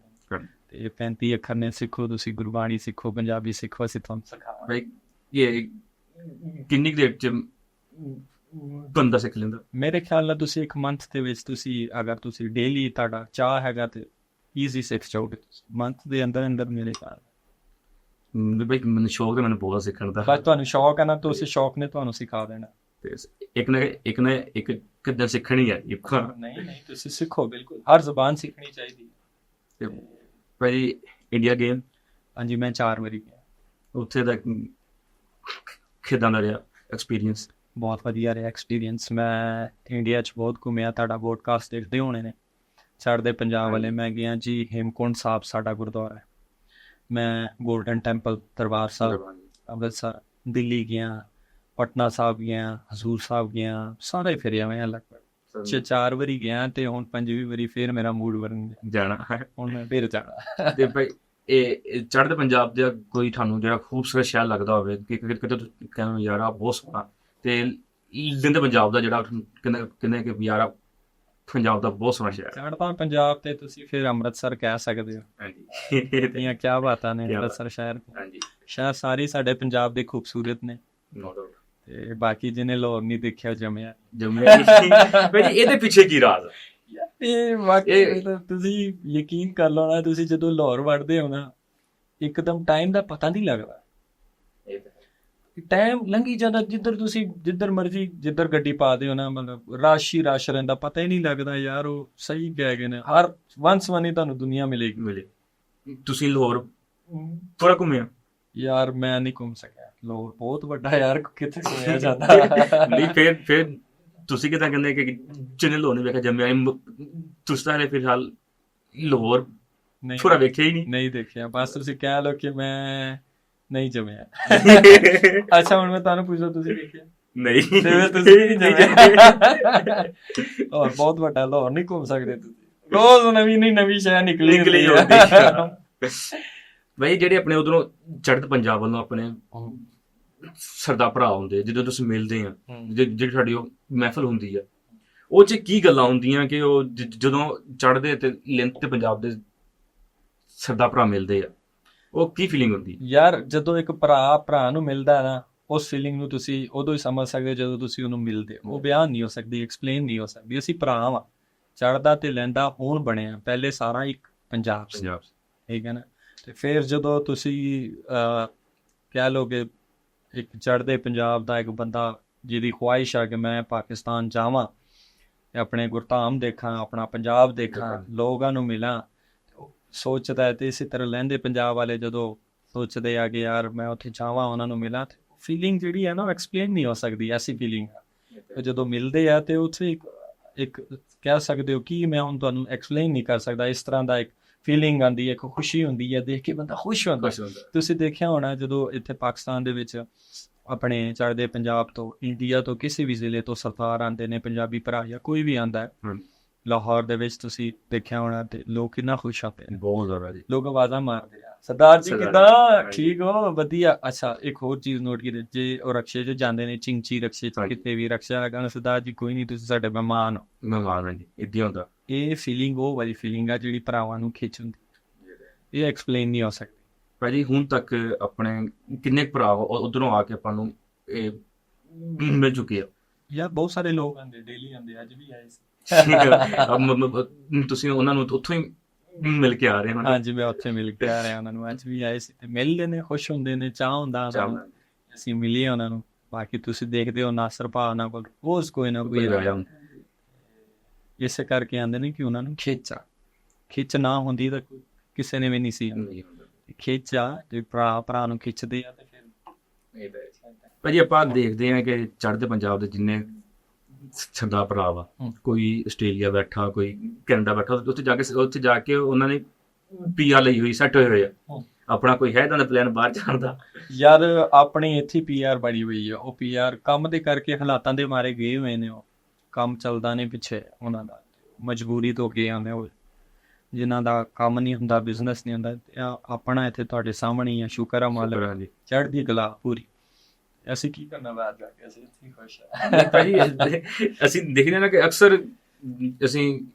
ਤੇ 35 ਅੱਖਰ ਨੇ, ਸਿੱਖੋ ਤੁਸੀਂ ਗੁਰਬਾਣੀ ਸਿੱਖੋ, ਪੰਜਾਬੀ ਸਿੱਖੋ, ਅਸੀਂ ਤੁਹਾਨੂੰ ਸਿਖਾਵਾਂਗੇ। ਇਹ ਕਿੰਨੀ ਦੇਰ ਚ ਬੰਦਾ ਸਿੱਖ ਲੈਂਦਾ? ਮੇਰੇ ਖਿਆਲ ਨਾਲ ਤੁਸੀਂ 1 ਮੰਥ ਦੇ ਵਿੱਚ, ਤੁਸੀਂ ਅਗਰ ਤੁਸੀਂ ਡੇਲੀ ਤੁਹਾਡਾ ਚਾਹ ਹੈਗਾ ਤੇ ਈਜ਼ੀ ਸਿੱਖ ਜਾਓਗੇ ਮੰਥ ਦੇ ਅੰਦਰ ਅੰਦਰ। ਮੇਰੇ ਖਿਆਲ ਬਈ ਮੈਨੂੰ ਸ਼ੌਕ ਤੇ ਮੈਨੂੰ ਬਹੁਤ ਸਿੱਖਣ ਦਾ। ਬਸ ਤੁਹਾਨੂੰ ਸ਼ੌਕ ਹੈ ਨਾ, ਤਾਂ ਉਸੇ ਸ਼ੌਕ ਨੇ ਤੁਹਾਨੂੰ ਸਿਖਾ ਦੇਣਾ। ਤੇ ਇੱਕ ਕਿੱਦਾਂ ਸਿੱਖਣੀ ਹੈ? ਨਹੀਂ ਤੁਸੀਂ ਸਿੱਖੋ, ਬਿਲਕੁਲ ਹਰ ਜ਼ੁਬਾਨ ਸਿੱਖਣੀ ਚਾਹੀਦੀ ਹੈ। ਭਾਜੀ ਇੰਡੀਆ ਗੇਮ? ਹਾਂਜੀ ਮੈਂ 4 ਵਾਰੀ ਗਿਆ। ਉੱਥੇ ਦਾ ਕਿੱਦਾਂ ਦਾ ਰਿਹਾ ਐਕਸਪੀਰੀਅੰਸ? ਬਹੁਤ ਵਧੀਆ ਰਿਹਾ ਐਕਸਪੀਰੀਅੰਸ। ਮੈਂ ਇੰਡੀਆ 'ਚ ਬਹੁਤ ਘੁੰਮਿਆ, ਤੁਹਾਡਾ ਪੋਡਕਾਸਟ ਦੇਖਦੇ ਹੋਣੇ ਨੇ ਚੜ੍ਹਦੇ ਪੰਜਾਬ ਵਾਲੇ। ਮੈਂ ਗਿਆ ਜੀ ਹੇਮਕੁੰਟ ਸਾਹਿਬ, ਸਾਡਾ ਗੁਰਦੁਆਰਾ ਹੈ। ਮੈਂ ਗੋਲਡਨ ਟੈਂਪਲ ਦਰਬਾਰ ਸਾਹਿਬ ਅੰਮ੍ਰਿਤਸਰ, ਦਿੱਲੀ ਗਿਆ, ਪਟਨਾ ਸਾਹਿਬ ਗਿਆ, ਹਜ਼ੂਰ ਸਾਹਿਬ ਗਿਆ, ਸਾਰੇ ਫਿਰਿਆ ਮੈਂ ਲਗਭਗ 4 ਵਾਰੀ ਗਿਆ। ਤੇ ਹੁਣ 5ਵੀਂ ਵਾਰੀ ਫਿਰ ਮੇਰਾ ਮੂਡ ਬਣ ਜਾਣਾ ਹੈ, ਹੁਣ ਮੈਂ ਫਿਰ ਜਾਣਾ। ਤੇ ਭਾਈ ਇਹ ਚੜ੍ਹਦੇ ਪੰਜਾਬ ਦਾ ਕੋਈ ਤੁਹਾਨੂੰ ਜਿਹੜਾ ਖੂਬਸੂਰਤ ਸ਼ਹਿਰ ਲੱਗਦਾ ਹੋਵੇ ਕਿ ਕਿਤੇ ਕਹਿੰਦੇ ਯਾਰ ਆ ਬਹੁਤ ਸੋਹਣਾ, ਤੇ ਜਿੰਦੇ ਪੰਜਾਬ ਦਾ ਜਿਹੜਾ ਕਹਿੰਦੇ ਕਿ ਯਾਰ ਆ ਪੰਜਾਬ ਦਾ ਬਹੁਤ ਸੋਹਣਾ ਸ਼ਹਿਰ? ਚੜ੍ਹਦਾ ਪੰਜਾਬ ਤੇ ਤੁਸੀਂ ਫਿਰ ਅੰਮ੍ਰਿਤਸਰ ਕਹਿ ਸਕਦੇ ਹੋ। ਇਹਦੀਆਂ ਕਿਆ ਬਾਤਾਂ ਨੇ ਅੰਮ੍ਰਿਤਸਰ ਸ਼ਹਿਰ। ਸ਼ਹਿਰ ਸਾਰੇ ਸਾਡੇ ਪੰਜਾਬ ਦੇ ਖੂਬਸੂਰਤ ਨੇ, ਤੇ ਬਾਕੀ ਜਿਹਨੇ ਲਾਹੌਰ ਨਹੀਂ ਦੇਖਿਆ ਜੰਮਿਆ। ਇਹਦੇ ਪਿੱਛੇ ਕੀ ਰਾਜ਼? ਤੁਸੀਂ ਯਕੀਨ ਕਰ ਲਓ ਨਾ, ਤੁਸੀਂ ਜਦੋਂ ਲਾਹੌਰ ਵੜਦੇ ਹੋ ਨਾ, ਇੱਕਦਮ ਟਾਈਮ ਦਾ ਪਤਾ ਨਹੀਂ ਲੱਗਦਾ। ਟਾਈਮ ਲੰਘੀ ਜਾਂਦਾ, ਜਿੱਧਰ ਮਰਜ਼ੀ ਜਿੱਧਰ ਗੱਡੀ ਪਾ ਦਿਓ ਨਾ, ਮਤਲਬ ਰਸ਼ ਹੀ ਰਸ਼ ਰਹਿੰਦਾ, ਪਤਾ ਹੀ ਨਹੀਂ ਲੱਗਦਾ ਯਾਰ। ਉਹ ਸਹੀ ਕਹਿ ਗਏ ਨੇ, ਹਰ ਵੰਸਵਨੀ ਤੁਹਾਨੂੰ ਦੁਨੀਆ ਮਿਲੇਗੀ। ਤੁਸੀਂ ਲਾਹੌਰ ਥੋੜਾ ਘੁੰਮਿਆ? ਯਾਰ ਮੈਂ ਨਹੀਂ ਘੁੰਮ ਸਕਿਆ, ਲਾਹੌਰ ਬਹੁਤ ਵੱਡਾ ਯਾਰ, ਕਿੱਥੇ ਘੁੰਮਿਆ ਜਾਂਦਾ। ਨਹੀਂ ਫਿਰ ਤੁਸੀਂ ਕਿੱਦਾਂ ਕਹਿੰਦੇ ਕਿ ਜਿਹਨੇ ਲਾਹੌਰ ਨਹੀਂ ਵੇਖਿਆ ਜੰਮਿਆ? ਤੁਸੀਂ ਤਾਂ ਫਿਲਹਾਲ ਲਾਹੌਰ ਥੋੜਾ ਵੇਖਿਆ ਹੀ ਨਹੀਂ ਦੇਖਿਆ। ਬਸ ਤੁਸੀਂ ਕਹਿ ਲਓ ਕਿ ਮੈਂ ਨਹੀਂ ਜੰਮਿਆ। ਅੱਛਾ ਹੁਣ ਮੈਂ ਤੁਹਾਨੂੰ ਪੁੱਛਦਾ, ਤੁਸੀਂ ਵੇਖਿਆ? ਨਹੀਂ ਤੁਸੀਂ ਨਹੀਂ ਜੰਮਿਆ। ਔਰ ਬਹੁਤ ਵੱਡਾ ਲਾਹੌਰ ਨਹੀਂ ਘੁੰਮ ਸਕਦੇ ਤੁਸੀਂ, ਰੋਜ਼ ਨਵੀਂ ਸ਼ਹਿਰ ਨਿਕਲੀ ਬਈ। ਜਿਹੜੇ ਆਪਣੇ ਉਧਰੋਂ ਚੜ੍ਹਦੇ ਪੰਜਾਬ ਵੱਲੋਂ ਆਪਣੇ ਸਰਦਾਰ ਭਰਾ ਹੁੰਦੇ, ਜਦੋਂ ਤੁਸੀਂ ਮਿਲਦੇ ਆ, ਜਿਹੜੀ ਸਾਡੀ ਉਹ ਮਹਿਫਲ ਹੁੰਦੀ ਆ, ਉਹ 'ਚ ਕੀ ਗੱਲਾਂ ਹੁੰਦੀਆਂ ਕਿ ਉਹ ਜਦੋਂ ਚੜ੍ਹਦੇ ਤੇ ਲਿੰਕ ਤੇ ਪੰਜਾਬ ਦੇ ਸਰਦਾਰ ਭਰਾ ਮਿਲਦੇ ਆ, ਉਹ ਕੀ ਫੀਲਿੰਗ ਹੁੰਦੀ? ਯਾਰ ਜਦੋਂ ਇੱਕ ਭਰਾ ਨੂੰ ਮਿਲਦਾ ਹੈ ਨਾ, ਉਸ ਫੀਲਿੰਗ ਨੂੰ ਤੁਸੀਂ ਉਦੋਂ ਹੀ ਸਮਝ ਸਕਦੇ ਹੋ ਜਦੋਂ ਤੁਸੀਂ ਉਹਨੂੰ ਮਿਲਦੇ ਹੋ। ਉਹ ਬਿਆਨ ਨਹੀਂ ਹੋ ਸਕਦੀ, ਐਕਸਪਲੇਨ ਨਹੀਂ ਹੋ ਸਕਦੀ। ਅਸੀਂ ਭਰਾ ਵਾਂ, ਚੜ੍ਹਦਾ ਤੇ ਲਹਿੰਦਾ ਹੁਣ ਬਣਿਆ, ਪਹਿਲੇ ਸਾਰਾ ਇੱਕ ਪੰਜਾਬ ਸੀ, ਠੀਕ ਹੈ ਨਾ। ਤੇ ਫਿਰ ਜਦੋਂ ਤੁਸੀਂ ਕਹਿ ਲਓ ਕਿ ਇੱਕ ਚੜ੍ਹਦੇ ਪੰਜਾਬ ਦਾ ਇੱਕ ਬੰਦਾ ਜਿਹਦੀ ਖੁਆਇਸ਼ ਆ ਕਿ ਮੈਂ ਪਾਕਿਸਤਾਨ ਜਾਵਾਂ ਤੇ ਆਪਣੇ ਗੁਰਧਾਮ ਦੇਖਾਂ, ਆਪਣਾ ਪੰਜਾਬ ਦੇਖਾਂ, ਲੋਕਾਂ ਨੂੰ ਮਿਲਾਂ, ਸੋਚਦਾ ਹੈ। ਤੇ ਇਸੇ ਤਰ੍ਹਾਂ ਲਹਿੰਦੇ ਪੰਜਾਬ ਵਾਲੇ ਜਦੋਂ ਸੋਚਦੇ ਆ ਕਿ ਯਾਰ ਮੈਂ ਉੱਥੇ ਜਾਵਾਂ, ਉਹਨਾਂ ਨੂੰ ਮਿਲਾਂ, ਤੇ ਫੀਲਿੰਗ ਜਿਹੜੀ ਹੈ ਨਾ, ਐਕਸਪਲੇਨ ਨਹੀਂ ਹੋ ਸਕਦੀ। ਐਸੀ ਫੀਲਿੰਗ ਆ ਜਦੋਂ ਮਿਲਦੇ ਆ ਤੇ ਉੱਥੇ ਇੱਕ ਕਹਿ ਸਕਦੇ ਹੋ ਕਿ ਮੈਂ ਹੁਣ ਤੁਹਾਨੂੰ ਐਕਸਪਲੇਨ ਨਹੀਂ ਕਰ ਸਕਦਾ। ਇਸ ਤਰ੍ਹਾਂ ਦਾ ਇੱਕ ਫੀਲਿੰਗ ਆਉਂਦੀ ਹੈ, ਇੱਕ ਖੁਸ਼ੀ ਹੁੰਦੀ ਹੈ, ਦੇਖ ਕੇ ਬੰਦਾ ਖੁਸ਼ ਹੁੰਦਾ। ਤੁਸੀਂ ਦੇਖਿਆ ਹੋਣਾ ਜਦੋਂ ਇੱਥੇ ਪਾਕਿਸਤਾਨ ਦੇ ਵਿੱਚ ਆਪਣੇ ਚੜ੍ਹਦੇ ਪੰਜਾਬ ਤੋਂ, ਇੰਡੀਆ ਤੋਂ, ਕਿਸੇ ਵੀ ਜ਼ਿਲ੍ਹੇ ਤੋਂ ਸਰਦਾਰ ਆਉਂਦੇ ਨੇ, ਪੰਜਾਬੀ ਭਰਾ ਜਾਂ ਕੋਈ ਵੀ ਆਉਂਦਾ ਹੈ ਲਾਹੌਰ ਦੇ ਵਿੱਚ, ਤੁਸੀਂ ਦੇਖਿਆ ਹੋਣਾ, ਤੇ ਲੋਕ ਕਿੰਨਾ ਖੁਸ਼ ਹੁੰਦੇ ਨੇ। ਬਹੁਤ ਜ਼ਿਆਦਾ ਜੀ। ਲੋਕ ਆਵਾਜ਼ਾਂ ਮਾਰਦੇ ਆ, ਸਰਦਾਰ ਜੀ ਕਿੱਦਾਂ, ਠੀਕ ਹੋ, ਵਧੀਆ। ਅੱਛਾ, ਇੱਕ ਹੋਰ ਚੀਜ਼ ਨੋਟ ਕੀਤੀ, ਜੇ ਉਹ ਰਕਸ਼ੇ 'ਚ ਜਾਂਦੇ ਨੇ, ਚਿੰਚੀ ਰਕਸ਼ੇ 'ਚ, ਕਿਤੇ ਵੀ ਰਕਸ਼ਾ ਲਗਾਉਣਾ, ਸਰਦਾਰ ਜੀ ਕੋਈ ਨਹੀਂ, ਤੁਸੀਂ ਸਾਡੇ ਮਹਿਮਾਨ ਹੋ। ਮਹਿਮਾਨ ਜੀ, ਇੱਦਾਂ ਹੁੰਦਾ। ਇਹ ਫੀਲਿੰਗ ਉਹ ਵਾਲੀ ਫੀਲਿੰਗ ਆ ਜਿਹੜੀ ਭਰਾਵਾਂ ਨੂੰ ਖਿੱਚ ਹੁੰਦੀ, ਇਹ ਐਕਸਪਲੇਨ ਨਹੀਂ ਹੋ ਸਕਦੀ। ਭਾਜੀ ਹੁਣ ਤੱਕ ਆਪਣੇ ਕਿੰਨੇ ਭਰਾ ਉਧਰੋਂ ਆ ਕੇ ਆਪਾਂ ਨੂੰ ਇਹ ਮਿਲ ਚੁੱਕੇ ਆ? ਯਾਰ ਬਹੁਤ ਸਾਰੇ ਲੋਕ ਆਉਂਦੇ, ਡੇਲੀ ਆਉਂਦੇ, ਅੱਜ ਵੀ ਆਏ ਸੀ। ਤੁਸੀਂ ਉਹਨਾਂ ਨੂੰ ਉੱਥੋਂ ਹੀ ਮਿਲ ਕੇ ਆ ਰਹੇ ਹੋ? ਹਾਂਜੀ, ਮੈਂ ਉੱਥੇ ਮਿਲ ਕੇ ਆ ਰਿਹਾ ਉਹਨਾਂ ਨੂੰ, ਅੱਜ ਵੀ ਆਏ ਸੀ। ਤੇ ਮਿਲਦੇ ਨੇ, ਖੁਸ਼ ਹੁੰਦੇ ਨੇ, ਚਾਹ ਹੁੰਦਾ ਅਸੀਂ ਮਿਲੀਏ ਉਹਨਾਂ ਨੂੰ। ਬਾਕੀ ਤੁਸੀਂ ਦੇਖਦੇ ਹੋ ਨਾਸਰ ਭਾ ਉਹਨਾਂ ਕੋਲ ਰੋਜ਼ ਕੋਈ ਨਾ ਕੋਈ ਆਇਆ, ਇਸੇ ਕਰਕੇ ਆਉਂਦੇ ਨੇ ਕਿ ਉਹਨਾਂ ਨੂੰ ਖਿੱਚ ਨਾ ਹੁੰਦੀ ਤਾਂ ਕਿਸੇ ਨੇ ਵੀ ਨਹੀਂ ਸੀ। ਖਿੱਚ ਆ ਤੇ ਭਰਾ ਨੂੰ ਖਿੱਚਦੇ ਆ। ਤੇ ਫਿਰ ਭਾਜੀ ਆਪਾਂ ਦੇਖਦੇ ਹਾਂ ਕਿ ਚੜ੍ਹਦੇ ਪੰਜਾਬ ਦੇ ਜਿੰਨੇ ਸਰਦਾਰ ਭਰਾ ਵਾ, ਕੋਈ ਆਸਟ੍ਰੇਲੀਆ ਬੈਠਾ, ਕੋਈ ਕੈਨੇਡਾ ਬੈਠਾ, ਉੱਥੇ ਜਾ ਕੇ ਉਹਨਾਂ ਨੇ PR ਲਈ ਹੋਈ, ਸੈੱਟ ਹੋਏ ਆ। ਆਪਣਾ ਕੋਈ ਹੈ ਇਹਦਾ ਪਲਾਨ ਬਾਹਰ ਜਾਣ ਦਾ? ਯਾਰ ਆਪਣੀ ਇੱਥੇ PR ਬਣੀ ਹੋਈ ਆ। ਉਹ PR ਕੰਮ ਦੇ ਕਰਕੇ, ਹਾਲਾਤਾਂ ਦੇ ਮਾਰੇ ਗਏ ਹੋਏ ਨੇ। ਉਹ ਕੰਮ ਚੱਲਦਾ ਨਹੀਂ ਪਿੱਛੇ ਉਹਨਾਂ ਦਾ, ਮਜਬੂਰੀ ਤੋਂ ਗਏ ਆਉਂਦੇ ਉਹ, ਜਿਨ੍ਹਾਂ ਦਾ ਕੰਮ ਨਹੀਂ ਹੁੰਦਾ, ਬਿਜ਼ਨਸ ਨਹੀਂ ਹੁੰਦਾ। ਆਪਣਾ ਇੱਥੇ ਤੁਹਾਡੇ ਸਾਹਮਣੇ ਹੀ ਆ, ਸ਼ੁਕਰ ਆ ਮਾਲਕ ਦੀ, ਚੜ੍ਹਦੀ ਕਲਾ ਪੂਰੀ। ਅਸੀਂ ਕੀ ਕਰਨਾ ਬਾਹਰ ਜਾ ਕੇ, ਅਸੀਂ ਇੱਥੇ ਖੁਸ਼ ਆ ਭਾਜੀ। ਅਸੀਂ ਦੇਖਦੇ ਨਾ ਕਿ ਅਕਸਰ ਅਸੀਂ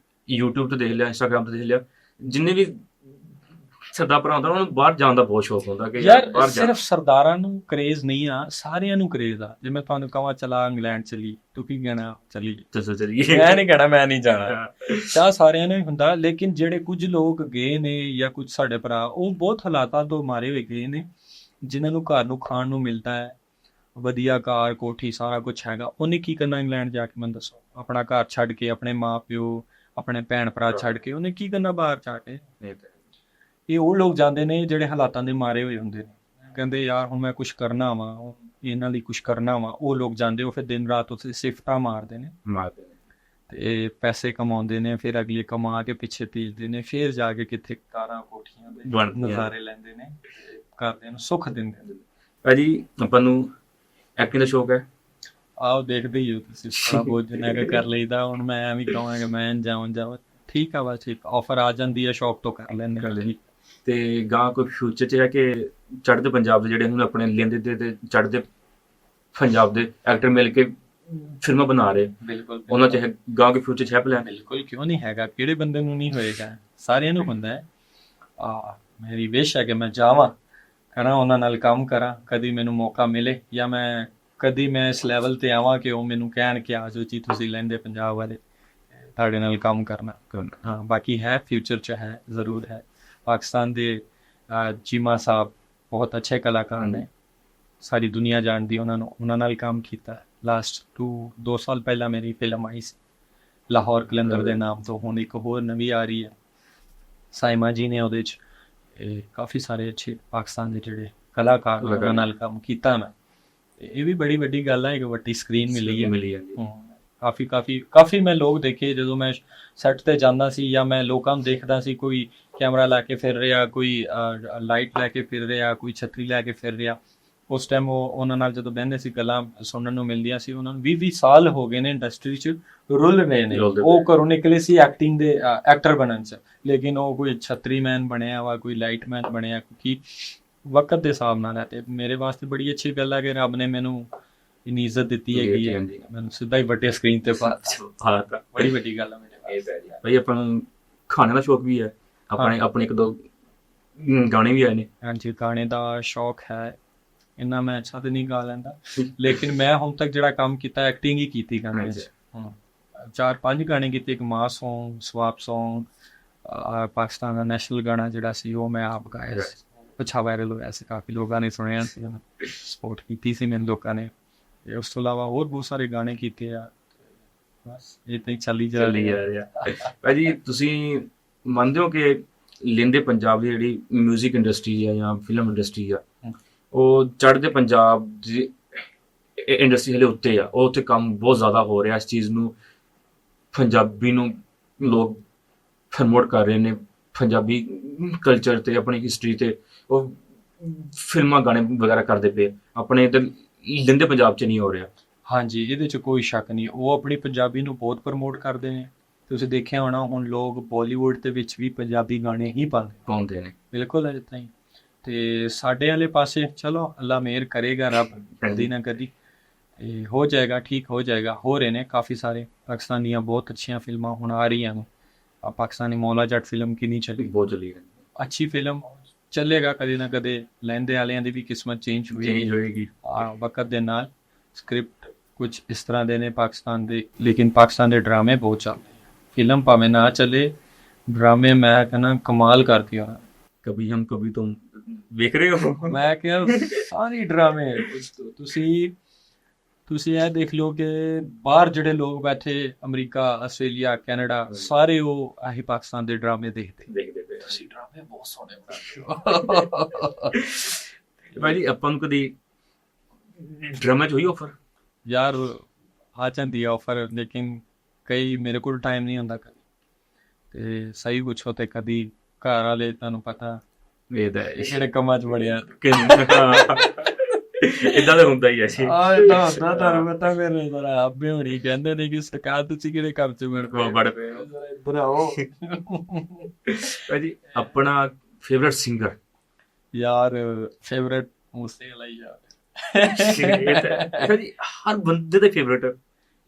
YouTube ਤੇ ਦੇਖ ਲਿਆ, Instagram ਤੇ ਦੇਖ ਲਿਆ, ਜਿੰਨੇ ਵੀ ਸਰਦਾਰ ਭਰਾ ਹੁੰਦਾ ਉਹਨਾਂ ਨੂੰ ਬਾਹਰ ਜਾਣ ਦਾ ਬਹੁਤ ਸ਼ੌਕ ਹੁੰਦਾ ਕਿ ਯਾਰ ਸਿਰਫ ਸਰਦਾਰਾਂ ਨੂੰ ਕਰੇਜ਼ ਨਹੀਂ ਆ, ਸਾਰਿਆਂ ਨੂੰ ਕਰੇਜ਼ ਆ। ਜੇ ਮੈਂ ਤੁਹਾਨੂੰ ਕਹਾਂ ਚਲਾ ਇੰਗਲੈਂਡ ਚਲੀ, ਤੂੰ ਕੀ ਕਹਿਣਾ? ਚਲੀਏ। ਮੈਂ ਨਹੀਂ ਕਹਿਣਾ ਮੈਂ ਨਹੀਂ ਜਾਣਾ, ਚਾਹ ਸਾਰਿਆਂ ਨੂੰ ਹੀ ਹੁੰਦਾ। ਲੇਕਿਨ ਜਿਹੜੇ ਕੁਝ ਲੋਕ ਗਏ ਨੇ ਜਾਂ ਕੁਝ ਸਾਡੇ ਭਰਾ, ਉਹ ਬਹੁਤ ਹਾਲਾਤਾਂ ਤੋਂ ਮਾਰੇ ਹੋਏ ਗਏ ਨੇ, ਜਿਨ੍ਹਾਂ ਨੂੰ ਘਰ ਨੂੰ ਖਾਣ ਨੂੰ ਮਿਲਦਾ ਹੈ, ਵਧੀਆ ਕਾਰ, ਕੋਠੀ, ਸਾਰਾ ਕੁਛ ਹੈਗਾ। ਉਹਨੇ ਕੀ ਕਰਨਾ ਇੰਗਲੈਂਡ ਜਾ ਕੇ? ਮੈਨੂੰ ਦੱਸੋ। ਆਪਣਾ ਘਰ ਛੱਡ ਕੇ, ਆਪਣੇ ਮਾਂ ਪਿਓ, ਆਪਣੇ ਭੈਣ ਭਰਾ ਛੱਡ ਕੇ ਉਹਨੇ ਕੀ ਕਰਨਾ ਬਾਹਰ ਜਾ ਕੇ? ਇਹ ਉਹ ਲੋਕ ਜਾਂਦੇ ਨੇ ਜਿਹੜੇ ਹਾਲਾਤਾਂ ਦੇ ਮਾਰੇ ਹੋਏ ਹੁੰਦੇ ਨੇ, ਕਹਿੰਦੇ ਯਾਰ ਹੁਣ ਮੈਂ ਕੁਛ ਕਰਨਾ ਵਾ, ਇਹਨਾਂ ਲਈ ਕੁਛ ਕਰਨਾ ਵਾ। ਉਹ ਲੋਕ ਜਾਂਦੇ, ਉਹ ਫਿਰ ਦਿਨ ਰਾਤ ਉੱਥੇ ਸਿਫਤਾਂ ਮਾਰਦੇ ਨੇ ਤੇ ਪੈਸੇ ਕਮਾਉਂਦੇ ਨੇ, ਫਿਰ ਅਗਲੇ ਕਮਾ ਕੇ ਪਿੱਛੇ ਭੇਜਦੇ ਨੇ, ਫਿਰ ਜਾ ਕੇ ਕਿੱਥੇ ਕਾਰਾਂ ਕੋਠੀਆਂ ਦੇ ਨਜ਼ਾਰੇ ਲੈਂਦੇ ਨੇ, ਘਰਦਿਆਂ ਨੂੰ ਸੁੱਖ ਦਿੰਦੇ ਨੇ। ਭਾਜੀ ਆਪਾਂ ਨੂੰ ਐਕਟਿੰਗ ਦਾ ਸ਼ੌਕ ਹੈ? ਆਓ ਦੇਖਦੇ ਹੀ ਹੋ ਤੁਸੀਂ, ਥੋੜਾ ਬਹੁਤ ਜਿੰਨਾ ਕੁ ਕਰ ਲਈਦਾ। ਹੁਣ ਮੈਂ ਐਵੇਂ ਕਹਾਂਗਾ ਮੈਂ ਜਾਵਾਂ, ਠੀਕ ਆ, ਬਸ ਠੀਕ, ਆਫਰ ਆ ਜਾਂਦੀ ਹੈ, ਸ਼ੌਕ ਤੋਂ ਕਰ ਲੈਂਦੇ। ਤੇ ਗਾਂ ਕੋਈ ਫਿਊਚਰ 'ਚ ਹੈ ਕਿ ਚੜ੍ਹਦੇ ਪੰਜਾਬ ਦੇ ਜਿਹੜੇ ਹੁਣ ਆਪਣੇ ਲੈਂਦੇ ਤੇ ਚੜ੍ਹਦੇ ਪੰਜਾਬ ਦੇ ਐਕਟਰ ਮਿਲ ਕੇ ਫਿਲਮਾਂ ਬਣਾ ਰਹੇ? ਬਿਲਕੁਲ, ਉਹਨਾਂ 'ਚ ਗਾਂ ਕੋਈ ਫਿਊਚਰ 'ਚ ਹੈ ਪਲਾਨ? ਬਿਲਕੁਲ, ਕਿਉਂ ਨਹੀਂ ਹੈਗਾ? ਕਿਹੜੇ ਬੰਦੇ ਨੂੰ ਨਹੀਂ ਹੋਏਗਾ? ਸਾਰਿਆਂ ਨੂੰ ਹੁੰਦਾ ਹੈ। ਮੇਰੀ ਵਿਸ਼ ਹੈ ਕਿ ਮੈਂ ਜਾਵਾਂ, ਕਰਾਂ, ਉਹਨਾਂ ਨਾਲ ਕੰਮ ਕਰਾਂ, ਕਦੀ ਮੈਨੂੰ ਮੌਕਾ ਮਿਲੇ, ਜਾਂ ਕਦੀ ਮੈਂ ਇਸ ਲੈਵਲ ਤੇ ਆਵਾਂ ਕਿ ਉਹ ਮੈਨੂੰ ਕਹਿਣ ਕਿ ਆ ਜਾਓ ਜੀ ਤੁਸੀਂ ਲੈਂਦੇ ਪੰਜਾਬ ਵਾਲੇ, ਤੁਹਾਡੇ ਨਾਲ ਕੰਮ ਕਰਨਾ। ਹਾਂ, ਬਾਕੀ ਹੈ, ਫਿਊਚਰ 'ਚ ਹੈ, ਜ਼ਰੂਰ ਹੈ। ਪਾਕਿਸਤਾਨ ਦੇ ਚੀਮਾ ਸਾਹਿਬ ਬਹੁਤ ਅੱਛੇ ਕਲਾਕਾਰ ਨੇ, ਸਾਰੀ ਦੁਨੀਆ ਜਾਣਦੀ ਉਹਨਾਂ ਨੂੰ, ਉਹਨਾਂ ਨਾਲ ਕੰਮ ਕੀਤਾ। ਲਾਸਟ 2 ਸਾਲ ਪਹਿਲਾਂ ਮੇਰੀ ਫਿਲਮ ਆਈ ਸੀ ਲਾਹੌਰ ਕਲੰਦਰ ਦੇ ਨਾਮ ਤੋਂ, ਹੁਣ ਇੱਕ ਹੋਰ ਨਵੀਂ ਆ ਰਹੀ ਹੈ, ਸਾਇਮਾ ਜੀ ਨੇ ਉਹਦੇ 'ਚ। ਕਾਫੀ ਸਾਰੇ ਅੱਛੇ ਪਾਕਿਸਤਾਨ ਦੇ ਜਿਹੜੇ ਕਲਾਕਾਰ, ਉਹਨਾਂ ਨਾਲ ਕੰਮ ਕੀਤਾ ਮੈਂ। ਇਹ ਵੀ ਬੜੀ ਵੱਡੀ ਗੱਲ ਹੈ, ਇੱਕ ਵੱਡੀ ਸਕਰੀਨ ਮਿਲੀ ਹੈ। ਕਾਫੀ ਮੈਂ ਲੋਕ ਦੇਖੇ, ਜਦੋਂ ਮੈਂ ਸੈੱਟ ਤੇ ਜਾਂਦਾ ਸੀ ਜਾਂ ਮੈਂ ਲੋਕਾਂ ਨੂੰ ਦੇਖਦਾ ਸੀ, ਕੋਈ ਕੈਮਰਾ ਲੈ ਕੇ ਫਿਰ ਰਿਹਾ, ਕੋਈ ਲਾਈਟ ਲੈ ਕੇ ਫਿਰ ਰਿਹਾ, ਕੋਈ ਛਤਰੀ ਲੈ ਕੇ ਫਿਰ ਰਿਹਾ। ਉਸ ਟਾਈਮ ਉਹਨਾਂ ਨਾਲ ਜਦੋਂ ਬਹਿੰਦੇ ਸੀ, ਗੱਲਾਂ ਸੁਣਨ ਨੂੰ ਮਿਲਦੀਆਂ ਸੀ। ਉਹਨਾਂ ਨੂੰ 20 ਸਾਲ ਹੋ ਗਏ ਨੇ ਇੰਡਸਟਰੀ 'ਚ ਰੁੱਲ ਰਹੇ ਨੇ। ਉਹ ਘਰੋਂ ਨਿਕਲੇ ਸੀ ਐਕਟਿੰਗ ਦੇ ਐਕਟਰ ਬਣਨ 'ਚ, ਲੇਕਿਨ ਉਹ ਕੋਈ ਛਤਰੀ ਮੈਨ ਬਣਿਆ ਵਾ, ਕੋਈ ਲਾਈਟ ਮੈਨ ਬਣਿਆ, ਕਿਉਂਕਿ ਵਕਤ ਦੇ ਹਿਸਾਬ ਨਾਲ ਹੈ। ਤੇ ਮੇਰੇ ਵਾਸਤੇ ਬੜੀ ਅੱਛੀ ਗੱਲ ਹੈ ਕਿ ਰੱਬ ਨੇ ਮੈਨੂੰ ਇੰਨੀ ਇੱਜ਼ਤ ਦਿੱਤੀ ਹੈਗੀ ਹੈ, ਹਾਂਜੀ। ਮੈਨੂੰ ਸਿੱਧਾ ਹੀ ਵੱਡੇ ਸਕਰੀਨ ਤੇ ਪਾ ਹਾਂ ਤਾਂ ਬੜੀ ਵੱਡੀ ਗੱਲ ਹੈ ਮੇਰੇ ਵਾਸਤੇ। ਭਾਈ ਆਪਾਂ ਨੂੰ ਖਾਣੇ ਦਾ ਸ਼ੌਕ ਵੀ ਹੈ, ਆਪਣੇ ਇੱਕ ਦੋ ਗਾਣੇ ਵੀ ਆਏ ਨੇ। ਹਾਂਜੀ, ਗਾਣੇ ਦਾ ਸ਼ੌਕ ਹੈ, ਇੰਨਾ ਮੈਂ ਅੱਛਾ ਤੇ ਨਹੀਂ ਗਾ ਲੈਂਦਾ, ਲੇਕਿਨ ਮੈਂ ਹੁਣ ਤੱਕ ਜਿਹੜਾ ਕੰਮ ਕੀਤਾ ਐਕਟਿੰਗ ਹੀ ਕੀਤੀ ਗਾਣੇ ਵਿੱਚ। 4-5 ਗਾਣੇ ਕੀਤੇ, ਇੱਕ ਮਾਂ ਸੌਂਗ, ਸਵਾਪ ਸੌਂਗ, ਪਾਕਿਸਤਾਨ ਦਾ ਨੈਸ਼ਨਲ ਗਾਣਾ ਜਿਹੜਾ ਸੀ ਉਹ ਮੈਂ ਆਪ ਗਾਇਆ ਸੀ, ਅੱਛਾ ਵਾਇਰਲ ਹੋਇਆ ਸੀ, ਕਾਫੀ ਲੋਕਾਂ ਨੇ ਸੁਣਿਆ ਸੀ, ਸਪੋਰਟ ਕੀਤੀ ਸੀ ਮੈਨੂੰ ਲੋਕਾਂ ਨੇ। ਤੇ ਉਸ ਤੋਂ ਇਲਾਵਾ ਹੋਰ ਬਹੁਤ ਸਾਰੇ ਗਾਣੇ ਕੀਤੇ ਆ, ਬਸ ਇਹ ਤਾਂ ਚੱਲੀ ਜਾ ਰਿਹਾ। ਭਾਜੀ ਤੁਸੀਂ ਮੰਨਦੇ ਹੋ ਕਿ ਲਹਿੰਦੇ ਪੰਜਾਬ ਦੀ ਜਿਹੜੀ ਮਿਊਜ਼ਿਕ ਇੰਡਸਟਰੀ ਆ ਜਾਂ ਫਿਲਮ ਇੰਡਸਟਰੀ ਆ, ਉਹ ਚੜ੍ਹਦੇ ਪੰਜਾਬ ਦੀ ਇੰਡਸਟਰੀ ਹਲੇ ਉੱਤੇ ਆ, ਉਹ ਉੱਥੇ ਕੰਮ ਬਹੁਤ ਜ਼ਿਆਦਾ ਹੋ ਰਿਹਾ, ਇਸ ਚੀਜ਼ ਨੂੰ ਪੰਜਾਬੀ ਨੂੰ ਲੋਕ ਪ੍ਰਮੋਟ ਕਰ ਰਹੇ ਨੇ, ਪੰਜਾਬੀ ਕਲਚਰ ਤੇ ਆਪਣੀ ਹਿਸਟਰੀ ਤੇ ਉਹ ਫਿਲਮਾਂ ਗਾਣੇ ਵਗੈਰਾ ਕਰਦੇ ਪਏ, ਆਪਣੇ ਇੱਧਰ ਲਹਿੰਦੇ ਪੰਜਾਬ 'ਚ ਨਹੀਂ ਹੋ ਰਿਹਾ। ਹਾਂਜੀ, ਇਹਦੇ 'ਚ ਕੋਈ ਸ਼ੱਕ ਨਹੀਂ, ਉਹ ਆਪਣੀ ਪੰਜਾਬੀ ਨੂੰ ਬਹੁਤ ਪ੍ਰਮੋਟ ਕਰਦੇ ਨੇ। ਤੁਸੀਂ ਦੇਖਿਆ ਹੋਣਾ ਹੁਣ ਲੋਕ ਬਾਲੀਵੁੱਡ ਦੇ ਵਿੱਚ ਵੀ ਪੰਜਾਬੀ ਗਾਣੇ ਹੀ ਪਾਉਂਦੇ ਨੇ। ਬਿਲਕੁਲ ਇੱਦਾਂ ਹੀ। ਤੇ ਸਾਡੇ ਵਾਲੇ ਪਾਸੇ ਚਲੋ ਅੱਲਾ ਮਿਹਰ ਕਰੇਗਾ ਰੱਬ, ਕਦੀ ਨਾ ਕਦੀ ਇਹ ਹੋ ਜਾਏਗਾ, ਠੀਕ ਹੋ ਜਾਏਗਾ। ਹੋ ਰਹੇ ਨੇ ਕਾਫੀ ਸਾਰੇ ਪਾਕਿਸਤਾਨ ਦੀਆਂ ਬਹੁਤ ਅੱਛੀਆਂ ਫਿਲਮਾਂ ਹੁਣ ਆ ਰਹੀਆਂ ਨੇ। ਪਾਕਿਸਤਾਨੀ ਮੌਲਾ ਜੱਟ ਫਿਲਮ ਕਿੰਨੀ ਚੱਲੀ, ਬਹੁਤ ਚੱਲੀ, ਅੱਛੀ ਫਿਲਮ, ਚੱਲੇਗਾ ਕਦੇ ਨਾ ਕਦੇ। ਲਹਿੰਦੇ ਵਾਲਿਆਂ ਦੀ ਵੀ ਕਿਸਮਤ ਚੇਂਜ ਹੋਏਗੀ ਵਕਤ ਦੇ ਨਾਲ। ਸਕ੍ਰਿਪਟ ਕੁਝ ਇਸ ਤਰ੍ਹਾਂ ਦੇ ਨੇ ਪਾਕਿਸਤਾਨ ਦੇ, ਲੇਕਿਨ ਪਾਕਿਸਤਾਨ ਦੇ ਡਰਾਮੇ ਬਹੁਤ ਚੱਲਦੇ। ਫਿਲਮ ਭਾਵੇਂ ਨਾ ਚੱਲੇ, ਡਰਾਮੇ ਮੈਂ ਕਹਿੰਦਾ ਕਮਾਲ ਕਰਤੀ ਉਹਨਾਂ। ਕਭੀ ਹਮ ਕਭੀ ਤੁਮ ਵੇਖ ਰਹੇ ਹੋ? ਮੈਂ ਕਿਹਾ ਸਾਰੇ ਡਰਾਮੇ ਤੁਸੀਂ ਇਹ ਦੇਖ ਲਓ ਕਿ ਬਾਹਰ ਜਿਹੜੇ ਲੋਕ ਬੈਠੇ, ਅਮਰੀਕਾ, ਆਸਟ੍ਰੇਲੀਆ, ਕੈਨੇਡਾ, ਸਾਰੇ ਉਹ ਆਹੀ ਪਾਕਿਸਤਾਨ ਦੇ ਡਰਾਮੇ ਦੇਖਦੇ ਪਏ। ਤੁਸੀਂ ਡਰਾਮੇ ਬਹੁਤ ਸੋਹਣੇ ਬਣਾਉਂਦੇ ਹੋ। ਭਾਈ ਆਪਾਂ ਨੂੰ ਕਦੀ ਡਰਾਮਾ 'ਚ ਹੋਈ ਆਫਰ? ਯਾਰ ਆ ਜਾਂਦੀ ਆ ਆਫਰ, ਲੇਕਿਨ ਕਈ ਮੇਰੇ ਕੋਲ ਟਾਈਮ ਨਹੀਂ ਹੁੰਦਾ ਕਦੀ, ਤੇ ਸਹੀ ਪੁੱਛੋ ਤੇ ਕਦੀ ਘਰ ਵਾਲੇ, ਤੁਹਾਨੂੰ ਪਤਾ ਜਿਹੜੇ ਕੰਮਾਂ 'ਚ ਵੜਿਆ ਇਦਾਂ ਦਾ ਹੁੰਦਾ ਹੀ ਐ ਜੀ। ਇਦਾਂ ਹੁੰਦਾ, ਤੁਹਾਨੂੰ ਪਤਾ ਮੇਰੇ ਜ਼ਰਾ ਆਪੇ ਹੋਣੀ ਕਹਿੰਦੇ ਨੇ ਕਿ ਸਰਕਾਰ ਤੁਸੀਂ ਕਿਹੜੇ ਕੰਮ 'ਚ ਵੜ ਪਏ ਹੋ। ਇੱਧਰ ਆਓ। ਭਾਜੀ ਆਪਣਾ ਫੇਵਰਿਟ ਸਿੰਗਰ? ਯਾਰ ਫੇਵਰਿਟ ਮੂਸੇ ਵਾਲਾ ਹੀ ਯਾਰ। ਭਾਜੀ ਹਰ ਬੰਦੇ ਦਾ ਫੇਵਰਿਟ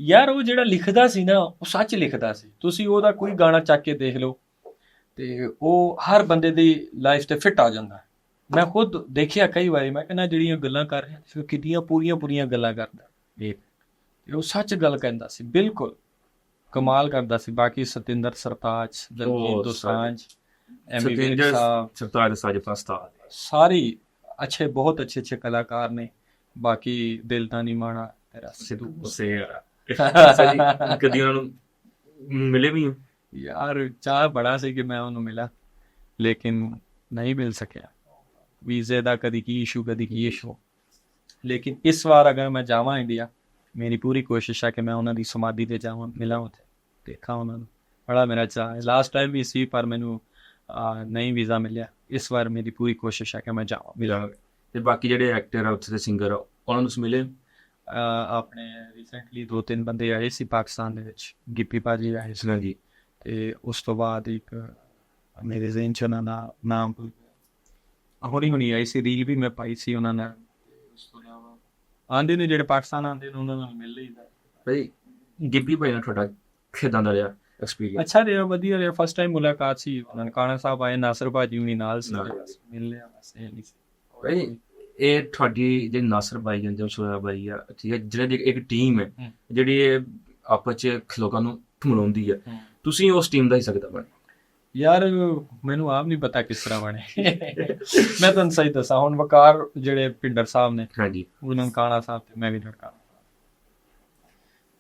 ਯਾਰ, ਉਹ ਜਿਹੜਾ ਲਿਖਦਾ ਸੀ ਨਾ, ਉਹ ਸੱਚ ਲਿਖਦਾ ਸੀ। ਤੁਸੀਂ ਉਹਦਾ ਕੋਈ ਗਾਣਾ ਚੱਕ ਕੇ ਦੇਖ ਲਓ ਤੇ ਉਹ ਹਰ ਬੰਦੇ ਦੀ ਲਾਈਫ ਤੇ ਫਿੱਟ ਆ ਜਾਂਦਾ। ਮੈਂ ਖੁਦ ਦੇਖਿਆ ਕਈ ਵਾਰੀ, ਮੈਂ ਕਹਿੰਦਾ ਜਿਹੜੀਆਂ ਗੱਲਾਂ ਕਰ ਰਿਹਾ ਕਿੰਨੀਆਂ ਪੂਰੀਆਂ ਗੱਲਾਂ ਕਰਦਾ, ਤੇ ਉਹ ਸੱਚ ਗੱਲ ਕਹਿੰਦਾ ਸੀ, ਬਿਲਕੁਲ ਕਮਾਲ ਕਰਦਾ ਸੀ। ਬਾਕੀ ਸਤਿੰਦਰ ਸਰਤਾਜ, ਦਲਜੀਤ ਦੋਸਾਂਝ, ਸਾਰੇ ਅੱਛੇ, ਬਹੁਤ ਅੱਛੇ ਕਲਾਕਾਰ ਨੇ। ਬਾਕੀ ਦਿਲ ਤਾਂ ਨਹੀਂ ਮਾਣਾ ਤੇਰਾ ਸਿੱਧੂ ਕਦੀ ਉਹਨਾਂ ਨੂੰ ਮਿਲੇ ਵੀ? ਯਾਰ ਚਾਹ ਬੜਾ ਸੀ ਕਿ ਮੈਂ ਉਹਨੂੰ ਮਿਲਾਂ, ਲੇਕਿਨ ਨਹੀਂ ਮਿਲ ਸਕਿਆ। ਵੀਜ਼ੇ ਦਾ ਕਦੀ ਕੀ ਇਸ਼ੂ। ਲੇਕਿਨ ਇਸ ਵਾਰ ਅਗਰ ਮੈਂ ਜਾਵਾਂ ਇੰਡੀਆ, ਮੇਰੀ ਪੂਰੀ ਕੋਸ਼ਿਸ਼ ਹੈ ਕਿ ਮੈਂ ਉਹਨਾਂ ਦੀ ਸਮਾਧੀ ਤੇ ਜਾਵਾਂ, ਮਿਲਾਂ ਉੱਥੇ, ਦੇਖਾਂ ਉਹਨਾਂ ਨੂੰ। ਬੜਾ ਮੇਰਾ ਚਾਅ ਹੈ। ਲਾਸਟ ਟਾਈਮ ਵੀ ਸੀ ਪਰ ਮੈਨੂੰ ਨਹੀਂ ਵੀਜ਼ਾ ਮਿਲਿਆ। ਇਸ ਵਾਰ ਮੇਰੀ ਪੂਰੀ ਕੋਸ਼ਿਸ਼ ਹੈ ਕਿ ਮੈਂ ਜਾਵਾਂ, ਮਿਲਾਂ। ਤੇ ਬਾਕੀ ਜਿਹੜੇ ਐਕਟਰ ਆ ਉੱਥੇ ਦੇ ਸਿੰਗਰ ਆ, ਉਹਨਾਂ ਨੂੰ ਮਿਲੇ? ਆਪਣੇ ਰੀਸੈਂਟਲੀ 2-3 ਬੰਦੇ ਆਏ ਸੀ ਪਾਕਿਸਤਾਨ ਦੇ ਵਿੱਚ। ਗਿੱਪੀ ਭਾਜੀ ਆਏ ਸੀ ਜੀ, ਤੇ ਉਸ ਤੋਂ ਬਾਅਦ ਇੱਕ ਮੇਰੇ ਜ਼ੇਨ 'ਚ ਉਹਨਾਂ ਦਾ ਨਾਮ ਹੁਣੀ ਆਈ ਸੀ, ਰੀਲ ਵੀ ਮੈਂ ਪਾਈ ਸੀ ਉਹਨਾਂ ਨਾਲ। ਉਸ ਤੋਂ ਇਲਾਵਾ ਆਉਂਦੇ ਨੇ ਜਿਹੜੇ ਪਾਕਿਸਤਾਨ ਆਉਂਦੇ ਨੇ, ਉਹਨਾਂ ਨਾਲ ਮਿਲ ਲਈਦਾ। ਭਾਈ ਗਿੱਪੀ ਭਾਈ ਨਾਲ ਤੁਹਾਡਾ ਕਿੱਦਾਂ ਦਾ ਰਿਹਾ ਐਕਸਪੀਰੀਅੰਸ? ਅੱਛਾ ਰਿਹਾ, ਵਧੀਆ ਰਿਹਾ। ਫਸਟ ਟਾਈਮ ਮੁਲਾਕਾਤ ਸੀ, ਨਨਕਾਣਾ ਸਾਹਿਬ ਆਏ, ਨਾਸਰ ਭਾਜੀ ਹੁਣੀ ਨਾਲ ਸੀ, ਮਿਲ ਲਿਆ ਬਸ। ਇਹ ਨਹੀਂ ਸੀ ਭਾਈ, ਇਹ ਤੁਹਾਡੀ ਜਿਹੜੀ ਨਾਸਰ ਭਾਈ ਜਾਂ ਸੋਇਆ ਭਾਈ ਆ, ਠੀਕ ਹੈ, ਜਿਹੜੇ ਦੀ ਇੱਕ ਟੀਮ ਹੈ ਜਿਹੜੀ ਇਹ ਆਪਸ 'ਚ ਲੋਕਾਂ ਨੂੰ ਮਿਲਾਉਂਦੀ ਹੈ, ਤੁਸੀਂ ਉਸ ਟੀਮ ਦਾ ਹਿੱਸਾ ਕਿੱਦਾਂ ਬਣੇ? ਯਾਰ ਮੈਨੂੰ ਆਪ ਨਹੀਂ ਪਤਾ ਕਿਸ ਤਰ੍ਹਾਂ ਬਣੇ। ਮੈਂ ਤੁਹਾਨੂੰ ਸਹੀ ਦੱਸਾਂ, ਹੁਣ ਵਕਾਰ ਜਿਹੜੇ ਭਿੰਡਰ ਸਾਹਿਬ ਨੇ, ਹਾਂਜੀ, ਉਹ ਨਨਕਾਣਾ ਸਾਹਿਬ ਤੇ ਮੈਂ ਵੀ ਨਨਕਾਣਾ,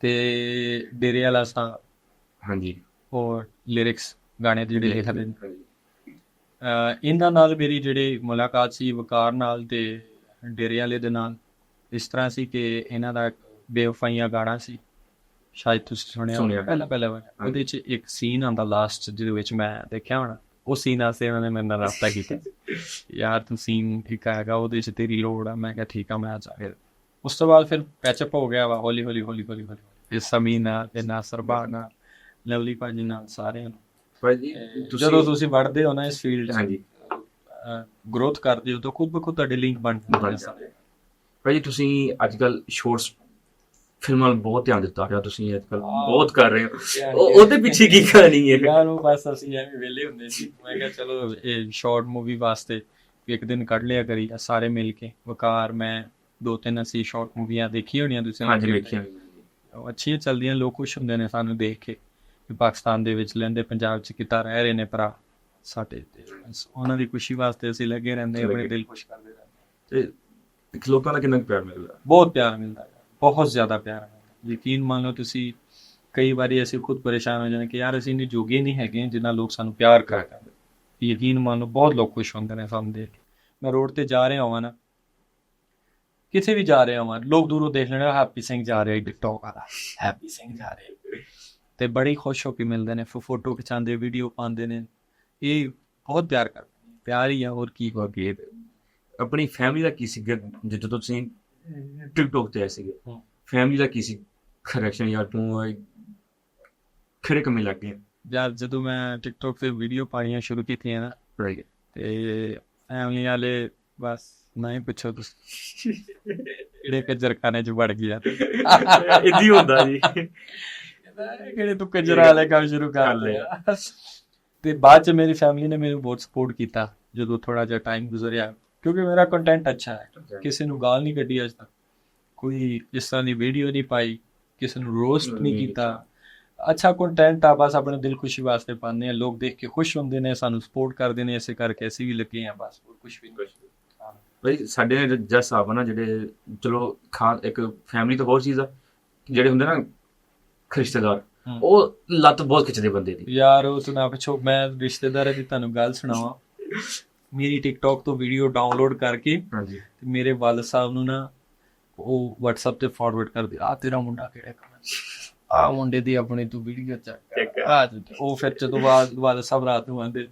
ਤੇ ਡੇਰੇ ਵਾਲਾ ਸਾਹਿਬ, ਹਾਂਜੀ, ਹੋਰ ਲਿਰਿਕਸ ਗਾਣੇ ਜਿਹੜੇ ਲਿਖਦੇ ਨੇ, ਇਹਨਾਂ ਨਾਲ ਮੇਰੀ ਜਿਹੜੀ ਮੁਲਾਕਾਤ ਸੀ ਵਕਾਰ ਨਾਲ ਤੇ ਡੇਰੇ ਵਾਲੇ ਦੇ ਨਾਲ ਇਸ ਤਰ੍ਹਾਂ ਸੀ ਕਿ ਇਹਨਾਂ ਦਾ ਬੇਵਫਾਈਆਂ ਗਾਣਾ ਸੀ, ਸ਼ਾਇਦ ਤੁਸੀਂ ਸੁਣਿਆ ਪਹਿਲਾਂ ਉਹਦੇ 'ਚ ਇੱਕ ਸੀਨ ਆਉਂਦਾ ਲਾਸਟ, ਜਿਹਦੇ ਵਿੱਚ ਮੈਂ ਦੇਖਿਆ ਹੋਣਾ। ਉਹ ਸੀਨ ਵਾਸਤੇ ਉਹਨਾਂ ਨੇ ਮੇਰੇ ਨਾਲ ਰਾਬਤਾ ਕੀਤਾ, ਯਾਰ ਤੂੰ ਸੀਨ ਠੀਕ ਹੈਗਾ, ਉਹਦੇ 'ਚ ਤੇਰੀ ਲੋੜ ਆ। ਮੈਂ ਕਿਹਾ ਠੀਕ ਆ, ਮੈਂ ਆ ਜਾ। ਫਿਰ ਉਸ ਤੋਂ ਬਾਅਦ ਫਿਰ ਪੈਚਅਪ ਹੋ ਗਿਆ ਵਾ ਹੌਲੀ ਫਿਰ ਸਮੀ ਨਾਲ ਤੇ ਨਾਸਰ ਭਾ ਨਾਲ, ਲਵਲੀ ਭਾਜੀ ਨਾਲ, ਸਾਰਿਆਂ ਨੂੰ। ਜਦੋਂ ਤੁਸੀਂ ਵੜਦੇ ਹੋ ਨਾ ਇਸ ਫੀਲਡ 'ਚ, ਗਰੋਥ ਕਰਦੇ ਹੋ ਤਾਂ ਖੁਦ ਬ ਖੁਦ ਤੁਹਾਡੇ ਲਿੰਕ ਬਣ ਜਾਂਦੇ। ਭਾਜੀ ਤੁਸੀਂ ਅੱਜ ਕੱਲ੍ਹ ਸ਼ੋਰਟਸ ਫਿਲਮਾਂ ਵੱਲ ਬਹੁਤ ਧਿਆਨ ਦਿੱਤਾ ਹੋਇਆ ਤੁਸੀਂ, ਅੱਜ ਕੱਲ ਬਹੁਤ ਕਰ ਰਹੇ ਹੋ, ਉਹਦੇ ਪਿੱਛੇ ਕੀ ਕਹਾਣੀ ਹੈ? ਯਾਰ ਉਹ ਬਸ ਅਸੀਂ ਐਵੇਂ ਵਿਹਲੇ ਹੁੰਦੇ ਸੀ, ਮੈਂ ਕਿਹਾ ਚਲੋ ਇਹ ਸ਼ਾਰਟ ਮੂਵੀ ਵਾਸਤੇ ਇੱਕ ਦਿਨ ਕੱਢ ਲਿਆ ਕਰੀ ਸਾਰੇ ਮਿਲ ਕੇ। ਵਕਾਰ, ਮੈਂ 2-3 ਅਸੀਂ ਸ਼ਾਰਟ ਮੂਵੀਆਂ ਦੇਖੀ ਹੋਣੀਆਂ ਤੁਸੀਂ? ਹਾਂਜੀ ਵੇਖੀਆਂ। ਉਹ ਅੱਛੀਆਂ ਚੱਲਦੀਆਂ, ਲੋਕ ਖੁਸ਼ ਹੁੰਦੇ ਨੇ ਸਾਨੂੰ ਦੇਖ ਕੇ ਕਿ ਪਾਕਿਸਤਾਨ ਦੇ ਵਿੱਚ ਲੈਂਦੇ ਪੰਜਾਬ 'ਚ ਕਿੱਦਾਂ ਰਹਿ ਰਹੇ ਨੇ ਭਰਾ ਸਾਡੇ, ਤੇ ਉਹਨਾਂ ਦੀ ਖੁਸ਼ੀ ਵਾਸਤੇ ਅਸੀਂ ਲੱਗੇ ਰਹਿੰਦੇ, ਆਪਣੇ ਦਿਲ ਖੁਸ਼ ਕਰਦੇ ਰਹਿੰਦੇ। ਤੇ ਲੋਕਾਂ ਦਾ ਕਿੰਨਾ ਪਿਆਰ ਮਿਲਦਾ? ਬਹੁਤ ਪਿਆਰ ਮਿਲਦਾ ਹੈ, ਬਹੁਤ ਜ਼ਿਆਦਾ ਪਿਆਰ ਮਿਲਦਾ। ਯਕੀਨ ਮੰਨ ਲਓ ਤੁਸੀਂ, ਕਈ ਵਾਰੀ ਅਸੀਂ ਖੁਦ ਪਰੇਸ਼ਾਨ ਹੋ ਜਾਂਦੇ ਕਿ ਯਾਰ ਅਸੀਂ ਇੰਨੇ ਜੋਗੇ ਨਹੀਂ ਹੈਗੇ ਜਿੰਨਾ ਲੋਕ ਸਾਨੂੰ ਪਿਆਰ ਕਰਦੇ। ਯਕੀਨ ਮੰਨ ਲਓ ਬਹੁਤ ਲੋਕ ਖੁਸ਼ ਹੁੰਦੇ ਨੇ ਸਾਨੂੰ ਦੇਖ ਕੇ। ਮੈਂ ਰੋਡ ਤੇ ਜਾ ਰਿਹਾ ਹੋਵਾਂ ਨਾ, ਕਿਤੇ ਵੀ ਜਾ ਰਿਹਾ ਹੋਵਾਂ, ਲੋਕ ਦੂਰੋਂ ਦੇਖ ਲੈਣੇ ਹੈਪੀ ਸਿੰਘ ਜਾ ਰਿਹਾ ਟਿਕਟੋਕ ਵਾਲਾ, ਹੈਪੀ ਸਿੰਘ ਜਾ ਰਿਹਾ, ਤੇ ਬੜੀ ਖੁਸ਼ ਹੋ ਕੇ ਮਿਲਦੇ ਨੇ, ਫੋਟੋ ਖਿਚਾਉਂਦੇ, ਵੀਡੀਓ ਪਾਉਂਦੇ ਨੇ। ਇਹ ਬਹੁਤ ਪਿਆਰ ਕਰਦੇ, ਪਿਆਰ ਹੀ ਆ, ਹੋਰ ਕੀ ਕਹੇ। ਆਪਣੀ ਫੈਮਿਲੀ ਦਾ ਕੀ ਸੀ ਜਦੋਂ ਤੁਸੀਂ ਟਿਕਟੋਕ ਤੇ ਆਏ ਸੀਗੇ? ਫੈਮਿਲੀ ਦਾ ਕੀ ਸੀ ਰਿਐਕਸ਼ਨ? ਯਾਰ ਤੂੰ ਖਰੇ ਕੰਮੇ ਲੱਗ ਗਏ ਯਾਰ, ਜਦੋਂ ਮੈਂ ਟਿਕਟੋਕ ਤੇ ਵੀਡੀਓ ਪਾਉਣੀਆਂ ਸ਼ੁਰੂ ਕੀਤੀਆਂ ਨਾ, ਤੇ ਫੈਮਿਲੀ ਵਾਲੇ ਬਸ ਨਾ ਹੀ ਪੁੱਛੋ ਤੁਸੀਂ ਕਿਹੜੇ ਕੰਜਰਖਾਨੇ 'ਚ ਵੜ ਗਿਆ। ਏਦਾਂ ਹੀ ਹੁੰਦਾ ਜੀ, ਕਿਹੜੇ ਤੂੰ ਕੰਜਰਾਂ ਵਾਲੇ ਕੰਮ ਸ਼ੁਰੂ ਕਰ ਲਿਆ। ਤੇ ਬਾਅਦ 'ਚ ਮੇਰੀ ਫੈਮਿਲੀ ਨੇ ਮੈਨੂੰ ਬਹੁਤ ਸਪੋਰਟ ਕੀਤਾ ਜਦੋਂ ਥੋੜਾ ਜਿਹਾ ਟਾਈਮ ਗੁਜ਼ਰਿਆ, ਕਿਉਂਕਿ ਮੇਰਾ ਕੰਟੈਂਟ ਅੱਛਾ ਹੈ, ਕਿਸੇ ਨੂੰ ਗਾਲ ਨਹੀਂ ਕੱਢੀ ਅੱਜ ਤੱਕ, ਕੋਈ ਇਸ ਤਰ੍ਹਾਂ ਦੀ ਵੀਡੀਓ ਨਹੀਂ ਪਾਈ, ਕਿਸੇ ਨੂੰ ਰੋਸਟ ਨਹੀਂ ਕੀਤਾ। ਅੱਛਾ ਕੰਟੈਂਟ ਆ, ਬਸ ਆਪਣੇ ਦਿਲ ਖੁਸ਼ੀ ਵਾਸਤੇ ਪਾਉਂਦੇ ਆ, ਲੋਕ ਦੇਖ ਕੇ ਖੁਸ਼ ਹੁੰਦੇ ਨੇ, ਸਾਨੂੰ ਸਪੋਰਟ ਕਰਦੇ ਨੇ, ਇਸੇ ਕਰਕੇ ਅਸੀਂ ਵੀ ਲੱਗੇ ਹਾਂ, ਬਸ ਹੋਰ ਕੁਛ ਵੀ ਨਹੀਂ। ਬਈ ਸਾਡੇ ਜੱਜ ਸਾਹਿਬ ਨਾ ਜਿਹੜੇ, ਚਲੋ ਇੱਕ ਫੈਮਿਲੀ ਤਾਂ ਹੋਰ ਚੀਜ਼ ਆ, ਜਿਹੜੇ ਹੁੰਦੇ ਨਾ ਰਿਸ਼ਤੇਦਾਰ, ਉਹ ਲੱਤ ਬਹੁਤ ਖਿੱਚਦੇ ਬੰਦੇ ਦੀ। ਯਾਰ ਉਹ ਸੁਣਾ ਪਿੱਛੋਂ, ਮੈਂ ਰਿਸ਼ਤੇਦਾਰਾਂ ਦੀ ਤੁਹਾਨੂੰ ਗੱਲ ਸੁਣਾਵਾਂ। ਮੇਰੀ ਟਿਕਟੋਕ ਤੋਂ ਵੀਡੀਓ ਡਾਊਨਲੋਡ ਕਰਕੇ ਮੇਰੇ ਵਾਲਦ ਸਾਹਿਬ ਨੂੰ ਨਾ ਉਹ WhatsApp ਤੇ ਫਾਰਵਰਡ ਕਰਦੇ, ਆ ਤੇਰਾ ਮੁੰਡਾ ਕਿਹੜੇ ਕੰਮ, ਆ ਮੁੰਡੇ ਦੀ ਆਪਣੀ ਤੂੰ ਵੀਡੀਓ ਚੱਕ ਆ। ਉਹ ਫਿਰ ਜਦੋਂ ਵਾਲਦ ਸਾਹਿਬ ਰਾਤ ਨੂੰ ਆਉਂਦੇ,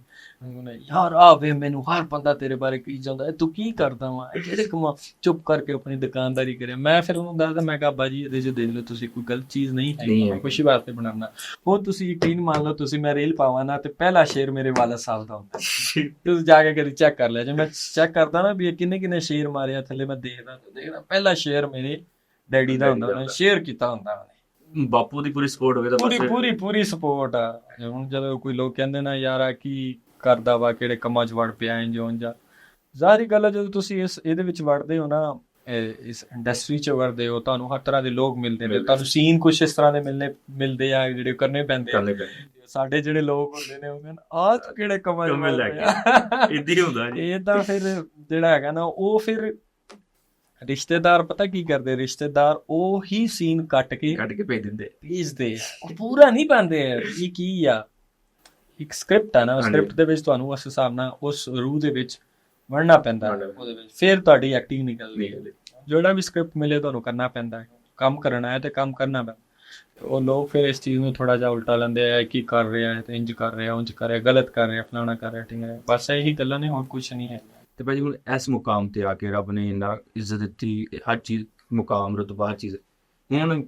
ਯਾਰ ਆ ਵੇ ਮੈਨੂੰ ਹਰ ਬੰਦਾ ਤੇਰੇ ਬਾਰੇ ਕਹੀ ਜਾਂਦਾ, ਤੂੰ ਕੀ ਕਰਦਾ ਵਾ, ਕਿਹੜੇ ਕੰਮਾਂ, ਚੁੱਪ ਕਰਕੇ ਆਪਣੀ ਦੁਕਾਨਦਾਰੀ ਕਰਿਆ। ਮੈਂ ਫਿਰ ਉਹਨੂੰ ਦੱਸਦਾ, ਮੈਂ ਕਿਹਾ ਬਾਬਾ ਜੀ ਇਹਦੇ 'ਚ ਦੇਖ ਲਓ, ਤੁਸੀਂ ਕੋਈ ਗਲਤ ਚੀਜ਼ ਨਹੀਂ ਹੈ, ਖੁਸ਼ੀ ਵਾਸਤੇ ਬਣਾਉਣਾ। ਹੁਣ ਤੁਸੀਂ ਯਕੀਨ ਮੰਨ ਲਓ, ਤੁਸੀਂ ਮੈਂ ਰੀਲ ਪਾਵਾਂ ਨਾ, ਤੇ ਪਹਿਲਾ ਸ਼ੇਰ ਮੇਰੇ ਵਾਲਦ ਸਾਹਿਬ ਦਾ ਹੁੰਦਾ। ਤੁਸੀਂ ਜਾ ਕੇ ਕਦੀ ਚੈੱਕ ਕਰ ਲਿਆ, ਜੇ ਮੈਂ ਚੈੱਕ ਕਰਦਾ ਨਾ ਵੀ ਕਿੰਨੇ ਕਿੰਨੇ ਸ਼ੇਰ ਮਾਰਿਆ ਥੱਲੇ, ਮੈਂ ਦੇਖਦਾ ਪਹਿਲਾ ਸ਼ੇਰ ਮੇਰੇ ਡੈਡੀ ਦਾ ਹੁੰਦਾ, ਉਹਨੇ ਸ਼ੇਅਰ ਕੀਤਾ ਹੁੰਦਾ। ਬਾਪੂ ਦੀ ਪੂਰੀ ਸਪੋਰਟ ਹੋਵੇ ਤਾਂ ਪੂਰੀ ਸਪੋਰਟ ਆ। ਹੁਣ ਜਦੋਂ ਕੋਈ ਲੋਕ ਕਹਿੰਦੇ ਨਾ ਯਾਰ ਆ ਕੀ ਕਰਦਾ ਵਾ, ਕਿਹੜੇ ਕੰਮਾਂ 'ਚ ਵੜ ਪਿਆ, ਇੰਝ ਉਂਝ, ਜ਼ਾਹਰੀ ਗੱਲ ਆ, ਜਦੋਂ ਤੁਸੀਂ ਇਹਦੇ ਵਿੱਚ ਵੜਦੇ ਹੋ ਨਾ, ਇਸ ਇੰਡਸਟਰੀ 'ਚ ਵੜਦੇ ਹੋ, ਤੁਹਾਨੂੰ ਹਰ ਤਰ੍ਹਾਂ ਦੇ ਲੋਕ ਮਿਲਦੇ ਨੇ, ਤੁਹਾਨੂੰ ਸੀਨ ਕੁਛ ਇਸ ਤਰ੍ਹਾਂ ਦੇ ਮਿਲਦੇ ਆ ਜਿਹੜੇ ਕਰਨੇ ਪੈਂਦੇ। ਸਾਡੇ ਜਿਹੜੇ ਲੋਕ ਹੁੰਦੇ ਨੇ ਉਹ ਕਹਿੰਦੇ ਆਹ ਕਿਹੜੇ ਕੰਮਾਂ 'ਚ ਲੈ ਕੇ, ਏਦਾਂ ਹੀ ਹੁੰਦਾ ਜੀ। ਇਹ ਤਾਂ ਫਿਰ ਜਿਹੜਾ ਹੈਗਾ ਨਾ, ਉਹ ਫਿਰ ਰਿਸ਼ਤੇਦਾਰ ਪਤਾ ਕੀ ਕਰਦੇ, ਰਿਸ਼ਤੇਦਾਰ ਉਹ ਹੀ ਸੀਨ ਕੱਟ ਕੇ ਭੇਜਦੇ, ਪੂਰਾ ਨਹੀਂ ਪਾਉਂਦੇ। ਇਹ ਕੀ ਆ, ਇੱਕ ਸਕ੍ਰਿਪਟ ਆ ਨਾ, ਸਕ੍ਰਿਪਟ ਦੇ ਵਿੱਚ ਤੁਹਾਨੂੰ ਉਸ ਹਿਸਾਬ ਨਾਲ, ਉਸ ਰੂਹ ਦੇ ਵਿੱਚ ਵੜਨਾ ਪੈਂਦਾ, ਉਹਦੇ ਵਿੱਚ ਫਿਰ ਤੁਹਾਡੀ ਐਕਟਿੰਗ ਨਿਕਲਦੀ ਹੈ। ਜਿਹੜਾ ਵੀ ਸਕ੍ਰਿਪਟ ਮਿਲੇ ਤੁਹਾਨੂੰ ਕਰਨਾ ਪੈਂਦਾ ਹੈ, ਕੰਮ ਕਰਨਾ ਹੈ ਤੇ ਕੰਮ ਕਰਨਾ ਪੈਂਦਾ। ਉਹ ਲੋਕ ਫਿਰ ਇਸ ਚੀਜ਼ ਨੂੰ ਥੋੜਾ ਜਿਹਾ ਉਲਟਾ ਲੈਂਦੇ ਆ, ਕੀ ਕਰ ਰਿਹਾ ਹੈ ਤੇ ਇੰਜ ਕਰ ਰਿਹਾ, ਉਂਝ ਕਰ ਰਿਹਾ, ਗਲਤ ਕਰ ਰਿਹਾ, ਫਲਾਣਾ ਕਰ ਰਿਹਾ, ਠੀਕ ਹੈ, ਬਸ ਇਹੀ ਗੱਲਾਂ ਨੇ, ਹੋਰ ਕੁਛ ਨਹੀਂ ਹੈ। ਤੇ ਭਾਜੀ ਹੁਣ ਇਸ ਮੁਕਾਮ ਤੇ ਆ ਕੇ ਰੱਬ ਨੇ ਇੰਨਾ ਇੱਜ਼ਤ ਦਿੱਤੀ, ਹਰ ਚੀਜ਼ ਮੁਕਾਮ ਰੁਤਬਾ ਹਰ ਚੀਜ਼, ਹੁਣ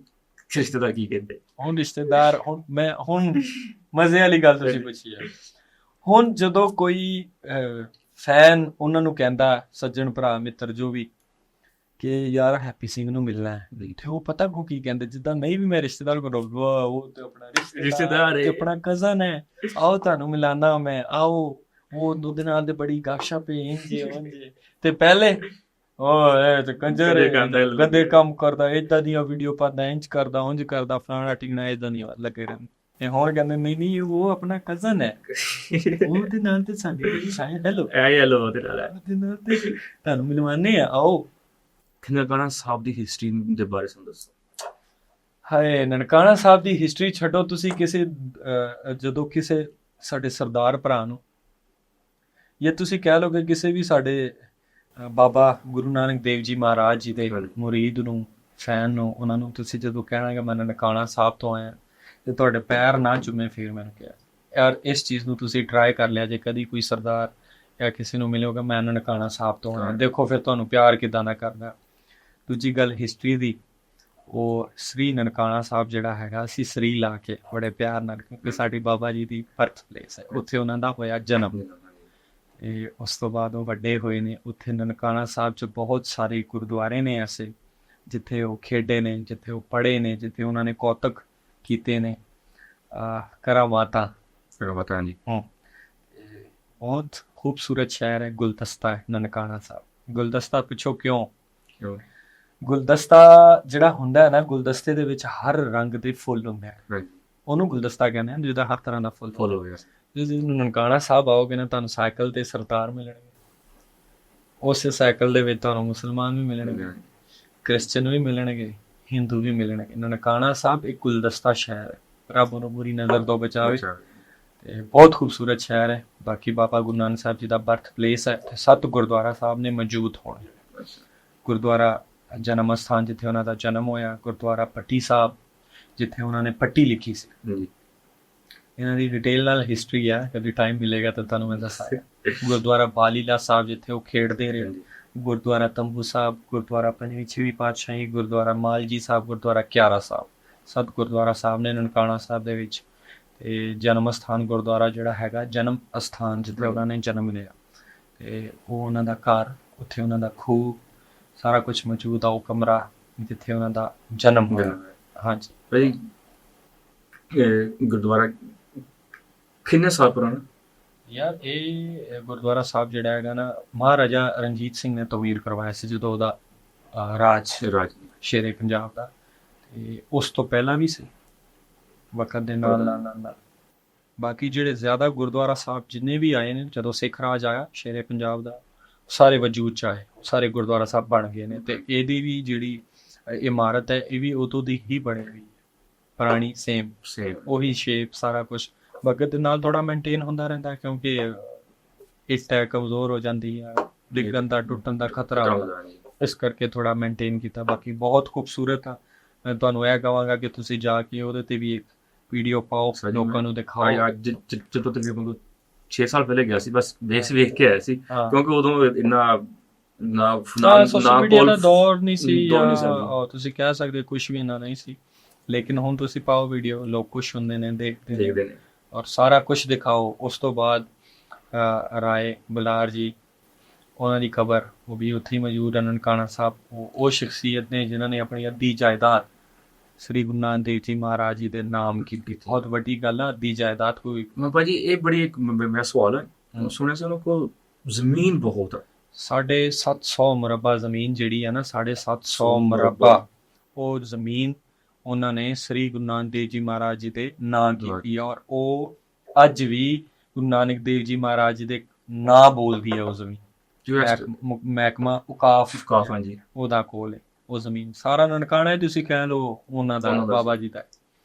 ਰਿਸ਼ਤੇਦਾਰ ਕੀ ਕਹਿੰਦੇ? ਹੁਣ ਰਿਸ਼ਤੇਦਾਰ, ਹੁਣ ਮਜ਼ੇ ਵਾਲੀ ਗੱਲ ਤੁਸੀਂ ਪੁੱਛੀ ਹੈ। ਹੁਣ ਜਦੋਂ ਕੋਈ ਫੈਨ ਉਹਨਾਂ ਨੂੰ ਕਹਿੰਦਾ, ਸੱਜਣ ਭਰਾ ਮਿੱਤਰ ਜੋ ਵੀ, ਕਿ ਯਾਰ ਹੈਪੀ ਸਿੰਘ ਨੂੰ ਮਿਲਣਾ ਹੈ, ਤੇ ਉਹ ਪਤਾ ਕੋ ਕੀ ਕਹਿੰਦੇ, ਜਿੱਦਾਂ ਨਹੀਂ ਵੀ ਮੈਂ ਰਿਸ਼ਤੇਦਾਰ ਕੋਲ, ਉਹ ਤੇ ਆਪਣਾ ਰਿਸ਼ਤੇਦਾਰ ਹੈ, ਆਪਣਾ ਕਜ਼ਨ ਹੈ, ਆਓ ਤੁਹਾਨੂੰ ਮਿਲਾਨਾ ਮੈਂ, ਆਓ, ਉਹ ਉਹਦੇ ਨਾਲ ਤੇ ਬੜੀ ਗੱਪਸ਼ਪ ਇੰਝ, ਤੇ ਪਹਿਲੇ ਇਹ ਤੇ ਕੰਜਰ ਗੰਦੇ ਕੰਮ ਕਰਦਾ, ਏਦਾਂ ਦੀਆਂ ਵੀਡੀਓ ਪਾਉਂਦਾ, ਇੰਝ ਕਰਦਾ, ਉਂਝ ਕਰਦਾ, ਫਲਾਣਾ ਟਿਕਣਾ, ਏਦਾਂ ਦੀਆਂ ਲੱਗੇ ਰਹਿੰਦੇ। ਹੁਣ ਕਹਿੰਦੇ ਨਹੀਂ ਉਹ ਆਪਣਾ ਕਜ਼ਨ ਹੈ, ਉਹਦੇ ਨਾਲ ਤੇ ਸਾਡੀ ਸ਼ਾਇਦ ਹੈਲੋ ਉਹਦੇ ਨਾਲ ਤੇ ਤੁਹਾਨੂੰ ਮਿਲਵਾਨੇ ਆ, ਆਓ। ਨਨਕਾਣਾ ਸਾਹਿਬ ਦੀ ਹਿਸਟਰੀ ਦੇ ਬਾਰੇ ਸਾਨੂੰ ਦੱਸੋ। ਹਾਏ, ਨਨਕਾਣਾ ਸਾਹਿਬ ਦੀ ਹਿਸਟਰੀ ਛੱਡੋ, ਤੁਸੀਂ ਜਦੋਂ ਕਿਸੇ ਸਾਡੇ ਸਰਦਾਰ ਭਰਾ ਨੂੰ, ਜਾਂ ਤੁਸੀਂ ਕਹਿ ਲਓ ਕਿ ਕਿਸੇ ਵੀ ਸਾਡੇ ਬਾਬਾ ਗੁਰੂ ਨਾਨਕ ਦੇਵ ਜੀ ਮਹਾਰਾਜ ਜੀ ਦੇ ਮੁਰੀਦ ਨੂੰ, ਫੈਨ ਨੂੰ, ਉਹਨਾਂ ਨੂੰ ਤੁਸੀਂ ਜਦੋਂ ਕਹਿਣਾ ਕਿ ਮੈਂ ਨਨਕਾਣਾ ਸਾਹਿਬ ਤੋਂ ਆਇਆ, ਤੇ ਤੁਹਾਡੇ ਪੈਰ ਨਾ ਚੁੰਮੇ, ਫਿਰ ਮੈਨੂੰ ਕਿਹਾ ਯਾਰ ਇਸ ਚੀਜ਼ ਨੂੰ ਤੁਸੀਂ ਟਰਾਈ ਕਰ ਲਿਆ, ਜੇ ਕਦੀ ਕੋਈ ਸਰਦਾਰ ਜਾਂ ਕਿਸੇ ਨੂੰ ਮਿਲੋਗਾ ਮੈਂ ਨਨਕਾਣਾ ਸਾਹਿਬ ਤੋਂ ਆਇਆ, ਦੇਖੋ ਫਿਰ ਤੁਹਾਨੂੰ ਪਿਆਰ ਕਿੱਦਾਂ ਦਾ ਕਰਦਾ। ਦੂਜੀ ਗੱਲ ਹਿਸਟਰੀ ਦੀ, ਉਹ ਸ੍ਰੀ ਨਨਕਾਣਾ ਸਾਹਿਬ ਜਿਹੜਾ ਹੈਗਾ, ਅਸੀਂ ਸ੍ਰੀ ਲਾ ਕੇ ਬੜੇ ਪਿਆਰ ਨਾਲ, ਕਿਉਂਕਿ ਸਾਡੀ ਬਾਬਾ ਜੀ ਦੀ ਬਰਥ ਪਲੇਸ ਹੈ, ਉੱਥੇ ਉਹਨਾਂ ਦਾ ਹੋਇਆ ਜਨਮ। ਉਸ ਤੋਂ ਬਾਅਦ ਉਹ ਵੱਡੇ ਹੋਏ ਨੇ ਉੱਥੇ। ਨਨਕਾਣਾ ਸਾਹਿਬ 'ਚ ਬਹੁਤ ਸਾਰੇ ਗੁਰਦੁਆਰੇ ਨੇ ਐਸੇ, ਜਿੱਥੇ ਉਹ ਖੇਡੇ ਨੇ, ਜਿੱਥੇ ਉਹ ਪੜ੍ਹੇ ਨੇ, ਜਿੱਥੇ ਉਹਨਾਂ ਨੇ ਕੌਤਕ ਕੀਤੇ ਨੇ, ਕਰਾਮਾਤਾਂ। ਪਤਾ ਨਹੀਂ। ਬਹੁਤ ਖੂਬਸੂਰਤ ਸ਼ਹਿਰ ਹੈ, ਗੁਲਦਸਤਾ ਹੈ ਨਨਕਾਣਾ ਸਾਹਿਬ। ਗੁਲਦਸਤਾ ਪੁੱਛੋ ਕਿਉਂ? ਗੁਲਦਸਤਾ ਜਿਹੜਾ ਹੁੰਦਾ ਹੈ ਨਾ, ਗੁਲਦਸਤੇ ਦੇ ਵਿੱਚ ਹਰ ਰੰਗ ਦੇ ਫੁੱਲ ਹੁੰਦੇ ਆ, ਉਹਨੂੰ ਗੁਲਦਸਤਾ ਕਹਿੰਦੇ ਆ, ਜਿਹਦਾ ਹਰ ਤਰ੍ਹਾਂ ਦਾ ਫੁੱਲ ਹੋ ਗਿਆ। ਜਦੋਂ ਨਨਕਾਣਾ ਸਾਹਿਬ ਆਓਗੇ ਨਾ, ਤੁਹਾਨੂੰ ਸਾਈਕਲ ਤੇ ਸਰਦਾਰ ਮਿਲਣਗੇ, ਉਸੇ ਸਾਈਕਲ ਦੇ ਵਿੱਚ ਤੁਹਾਨੂੰ ਮੁਸਲਮਾਨ ਵੀ ਮਿਲਣਗੇ, ਕ੍ਰਿਸਚਨ ਵੀ ਮਿਲਣਗੇ, ਹਿੰਦੂ ਵੀ ਮਿਲਣਗੇ। ਨਨਕਾਣਾ ਸਾਹਿਬ ਇੱਕ ਗੁਲਦਸਤਾ ਸ਼ਹਿਰ ਹੈ, ਰੱਬ ਨੂੰ ਬੁਰੀ ਨਜ਼ਰ ਤੋਂ ਬਚਾਵੇ। ਤੇ ਬਹੁਤ ਖੂਬਸੂਰਤ ਸ਼ਹਿਰ ਹੈ। ਬਾਕੀ ਬਾਬਾ ਗੁਰੂ ਨਾਨਕ ਸਾਹਿਬ ਜੀ ਦਾ ਬਰਥ ਪਲੇਸ ਹੈ, ਤੇ 7 ਗੁਰਦੁਆਰਾ ਸਾਹਿਬ ਨੇ ਮੌਜੂਦ ਹੋਣੇ। ਗੁਰਦੁਆਰਾ ਜਨਮ ਅਸਥਾਨ ਜਿੱਥੇ ਉਹਨਾਂ ਦਾ ਜਨਮ ਹੋਇਆ, ਗੁਰਦੁਆਰਾ ਪੱਟੀ ਸਾਹਿਬ ਜਿੱਥੇ ਉਹਨਾਂ ਨੇ ਪੱਟੀ ਲਿਖੀ ਸੀ। ਇਹਨਾਂ ਦੀ ਡਿਟੇਲ ਨਾਲ ਹਿਸਟਰੀ ਹੈ, ਕਦੀ ਟਾਈਮ ਮਿਲੇਗਾ ਤਾਂ ਤੁਹਾਨੂੰ ਮੈਂ ਦੱਸਾਂਗਾ। ਗੁਰਦੁਆਰਾ ਬਾਲੀਲਾ ਸਾਹਿਬ ਜਿੱਥੇ ਉਹ ਖੇਡਦੇ ਰਹੇ, ਗੁਰਦੁਆਰਾ ਤੰਬੂ ਸਾਹਿਬ, ਗੁਰਦੁਆਰਾ ਪੰਜਵੀਂ ਛੇਵੀਂ ਪਾਤਸ਼ਾਹੀ, ਗੁਰਦੁਆਰਾ ਮਾਲਜੀ ਸਾਹਿਬ, ਗੁਰਦੁਆਰਾ ਕਿਆਰਾ ਸਾਹਿਬ, 7 ਗੁਰਦੁਆਰਾ ਸਾਹਿਬ ਨੇ ਨਨਕਾਣਾ ਸਾਹਿਬ ਦੇ ਵਿੱਚ। ਤੇ ਜਨਮ ਅਸਥਾਨ ਗੁਰਦੁਆਰਾ ਜਿਹੜਾ ਹੈਗਾ, ਜਨਮ ਅਸਥਾਨ ਜਿੱਥੇ ਉਹਨਾਂ ਨੇ ਜਨਮ ਲਿਆ, ਤੇ ਉਹ ਉਹਨਾਂ ਦਾ ਘਰ, ਉੱਥੇ ਉਹਨਾਂ ਦਾ ਖੂਹ, ਸਾਰਾ ਕੁਝ ਮੌਜੂਦ ਆ। ਉਹ ਕਮਰਾ ਜਿੱਥੇ ਉਹਨਾਂ ਦਾ ਜਨਮ ਹੋਇਆ। ਹਾਂਜੀ ਭਾਈ, ਗੁਰਦੁਆਰਾ ਕਿੰਨੇ ਸਾਲ ਪੁਰਾਣਾ? ਯਾਰ ਇਹ ਗੁਰਦੁਆਰਾ ਸਾਹਿਬ ਜਿਹੜਾ ਹੈਗਾ ਨਾ, ਮਹਾਰਾਜਾ ਰਣਜੀਤ ਸਿੰਘ ਨੇ ਤਵੀਰ ਕਰਵਾਇਆ ਸੀ ਜਦੋਂ ਉਹਦਾ ਰਾਜ ਸ਼ੇਰੇ ਪੰਜਾਬ ਦਾ। ਤੇ ਉਸ ਤੋਂ ਪਹਿਲਾਂ ਵੀ ਸੀ ਵਕਤ ਦੇ ਨਾਲ। ਬਾਕੀ ਜਿਹੜੇ ਜ਼ਿਆਦਾ ਗੁਰਦੁਆਰਾ ਸਾਹਿਬ ਜਿੰਨੇ ਵੀ ਆਏ ਨੇ, ਜਦੋਂ ਸਿੱਖ ਰਾਜ ਆਇਆ ਸ਼ੇਰੇ ਪੰਜਾਬ ਦਾ, ਸਾਰੇ ਵਜੂਦ ਚ ਆਏ, ਸਾਰੇ ਗੁਰਦੁਆਰਾ ਸਾਹਿਬ ਬਣ ਗਏ ਨੇ। ਤੇ ਇਹਦੀ ਵੀ ਜਿਹੜੀ ਇਮਾਰਤ ਹੈ, ਇਹ ਵੀ ਉਦੋਂ ਦੀ ਹੀ ਬਣੀ ਹੋਈ ਹੈ, ਪੁਰਾਣੀ ਸੇਮ ਉਹੀ ਸ਼ੇਪ, ਸਾਰਾ ਕੁਛ। ਵਕਤ ਦੇ ਨਾਲ ਥੋੜਾ ਮੇਨਟੇਨ ਹੁੰਦਾ ਰਹਿੰਦਾ, ਕਿਉਂਕਿ ਇਸ ਟੈਕ ਕਮਜ਼ੋਰ ਹੋ ਜਾਂਦੀ ਹੈ, ਡਿੱਗਣ ਦਾ, ਟੁੱਟਣ ਦਾ ਖਤਰਾ ਹੁੰਦਾ, ਇਸ ਕਰਕੇ ਥੋੜਾ ਮੇਨਟੇਨ ਕੀਤਾ। ਬਾਕੀ ਬਹੁਤ ਖੂਬਸੂਰਤ ਆ। ਮੈਂ ਤੁਹਾਨੂੰ ਇਹ ਕਹਾਂਗਾ ਕਿ ਤੁਸੀਂ ਜਾ ਕੇ ਉਹਦੇ ਤੇ ਵੀ ਇੱਕ ਵੀਡੀਓ ਪਾਓ, ਲੋਕਾਂ ਨੂੰ ਦਿਖਾਓ। ਜਦੋਂ ਤਕਰੀਬਨ 6 ਸਾਲ ਪਹਿਲੇ ਗਿਆ ਸੀ, ਬਸ ਵੇਖ ਕੇ ਆਇਆ ਸੀ, ਕਿਉਂਕਿ ਉਦੋਂ ਇੰਨਾ ਸੋਸ਼ਲ ਮੀਡੀਆ ਦਾ ਦੌਰ ਨਹੀਂ ਸੀ, ਤੁਸੀਂ ਕਹਿ ਸਕਦੇ ਕੁਝ ਵੀ ਇੰਨਾ ਨਹੀਂ ਸੀ। ਲੇਕਿਨ ਹੁਣ ਤੁਸੀਂ ਪਾਓ ਵੀਡੀਓ, ਲੋਕ ਖੁਸ਼ ਹੁੰਦੇ ਨੇ, ਦੇਖਦੇ ਨੇ, ਔਰ ਸਾਰਾ ਕੁਝ ਦਿਖਾਓ। ਉਸ ਤੋਂ ਬਾਅਦ ਰਾਏ ਬੁਲਾਰ ਜੀ, ਉਹਨਾਂ ਦੀ ਕਬਰ ਉਹ ਵੀ ਉੱਥੇ ਹੀ ਮੌਜੂਦ ਹੈ ਨਨਕਾਣਾ ਸਾਹਿਬ। ਉਹ ਸ਼ਖਸੀਅਤ ਨੇ ਜਿਨ੍ਹਾਂ ਨੇ ਆਪਣੀ ਅੱਧੀ ਜਾਇਦਾਦ ਸ੍ਰੀ ਗੁਰੂ ਨਾਨਕ ਦੇਵ ਜੀ ਮਹਾਰਾਜ ਜੀ ਦੇ ਨਾਮ ਕੀਤੀ। ਬਹੁਤ ਵੱਡੀ ਗੱਲ ਆ, ਅੱਧੀ ਜਾਇਦਾਦ ਕੋਈ। ਭਾਜੀ ਇਹ ਬੜੀ ਇੱਕ ਮੇਰਾ ਸਵਾਲ ਹੈ, ਸੁਣਿਆ ਸੀ ਉਹਨਾਂ ਕੋਲ ਜ਼ਮੀਨ ਬਹੁਤ ਹੈ, 750 ਮੁਰੱਬਾ ਜ਼ਮੀਨ ਜਿਹੜੀ ਹੈ ਨਾ, 750 ਮੁਰੱਬਾ ਉਹ ਜ਼ਮੀਨ ਉਹਨਾਂ ਨੇ ਸ੍ਰੀ ਗੁਰੂ ਨਾਨਕ ਦੇਵ ਜੀ ਮਹਾਰਾਜ ਜੀ ਦੇ ਨਾਂ ਕੀਤੀ। ਔਰ ਉਹ ਅੱਜ ਵੀ ਗੁਰੂ ਨਾਨਕ ਦੇਵ ਜੀ ਮਹਾਰਾਜ ਜੀ ਦੇ ਨਾਂ ਬੋਲਦੀ ਹੈ ਉਹ ਜ਼ਮੀਨ। ਮਹਿਕਮਾ ਉਕਾਫ ਹਾਂਜੀ, ਉਹਦਾ ਕੋਲ ਹੈ ਉਹ ਜ਼ਮੀਨ। ਸਾਰਾ ਨਨਕਾਣਾ ਹੈ, ਤੁਸੀਂ ਕਹਿ ਲਓ ਉਹਨਾਂ ਦਾ, ਬਾਬਾ ਜੀ ਦਾ।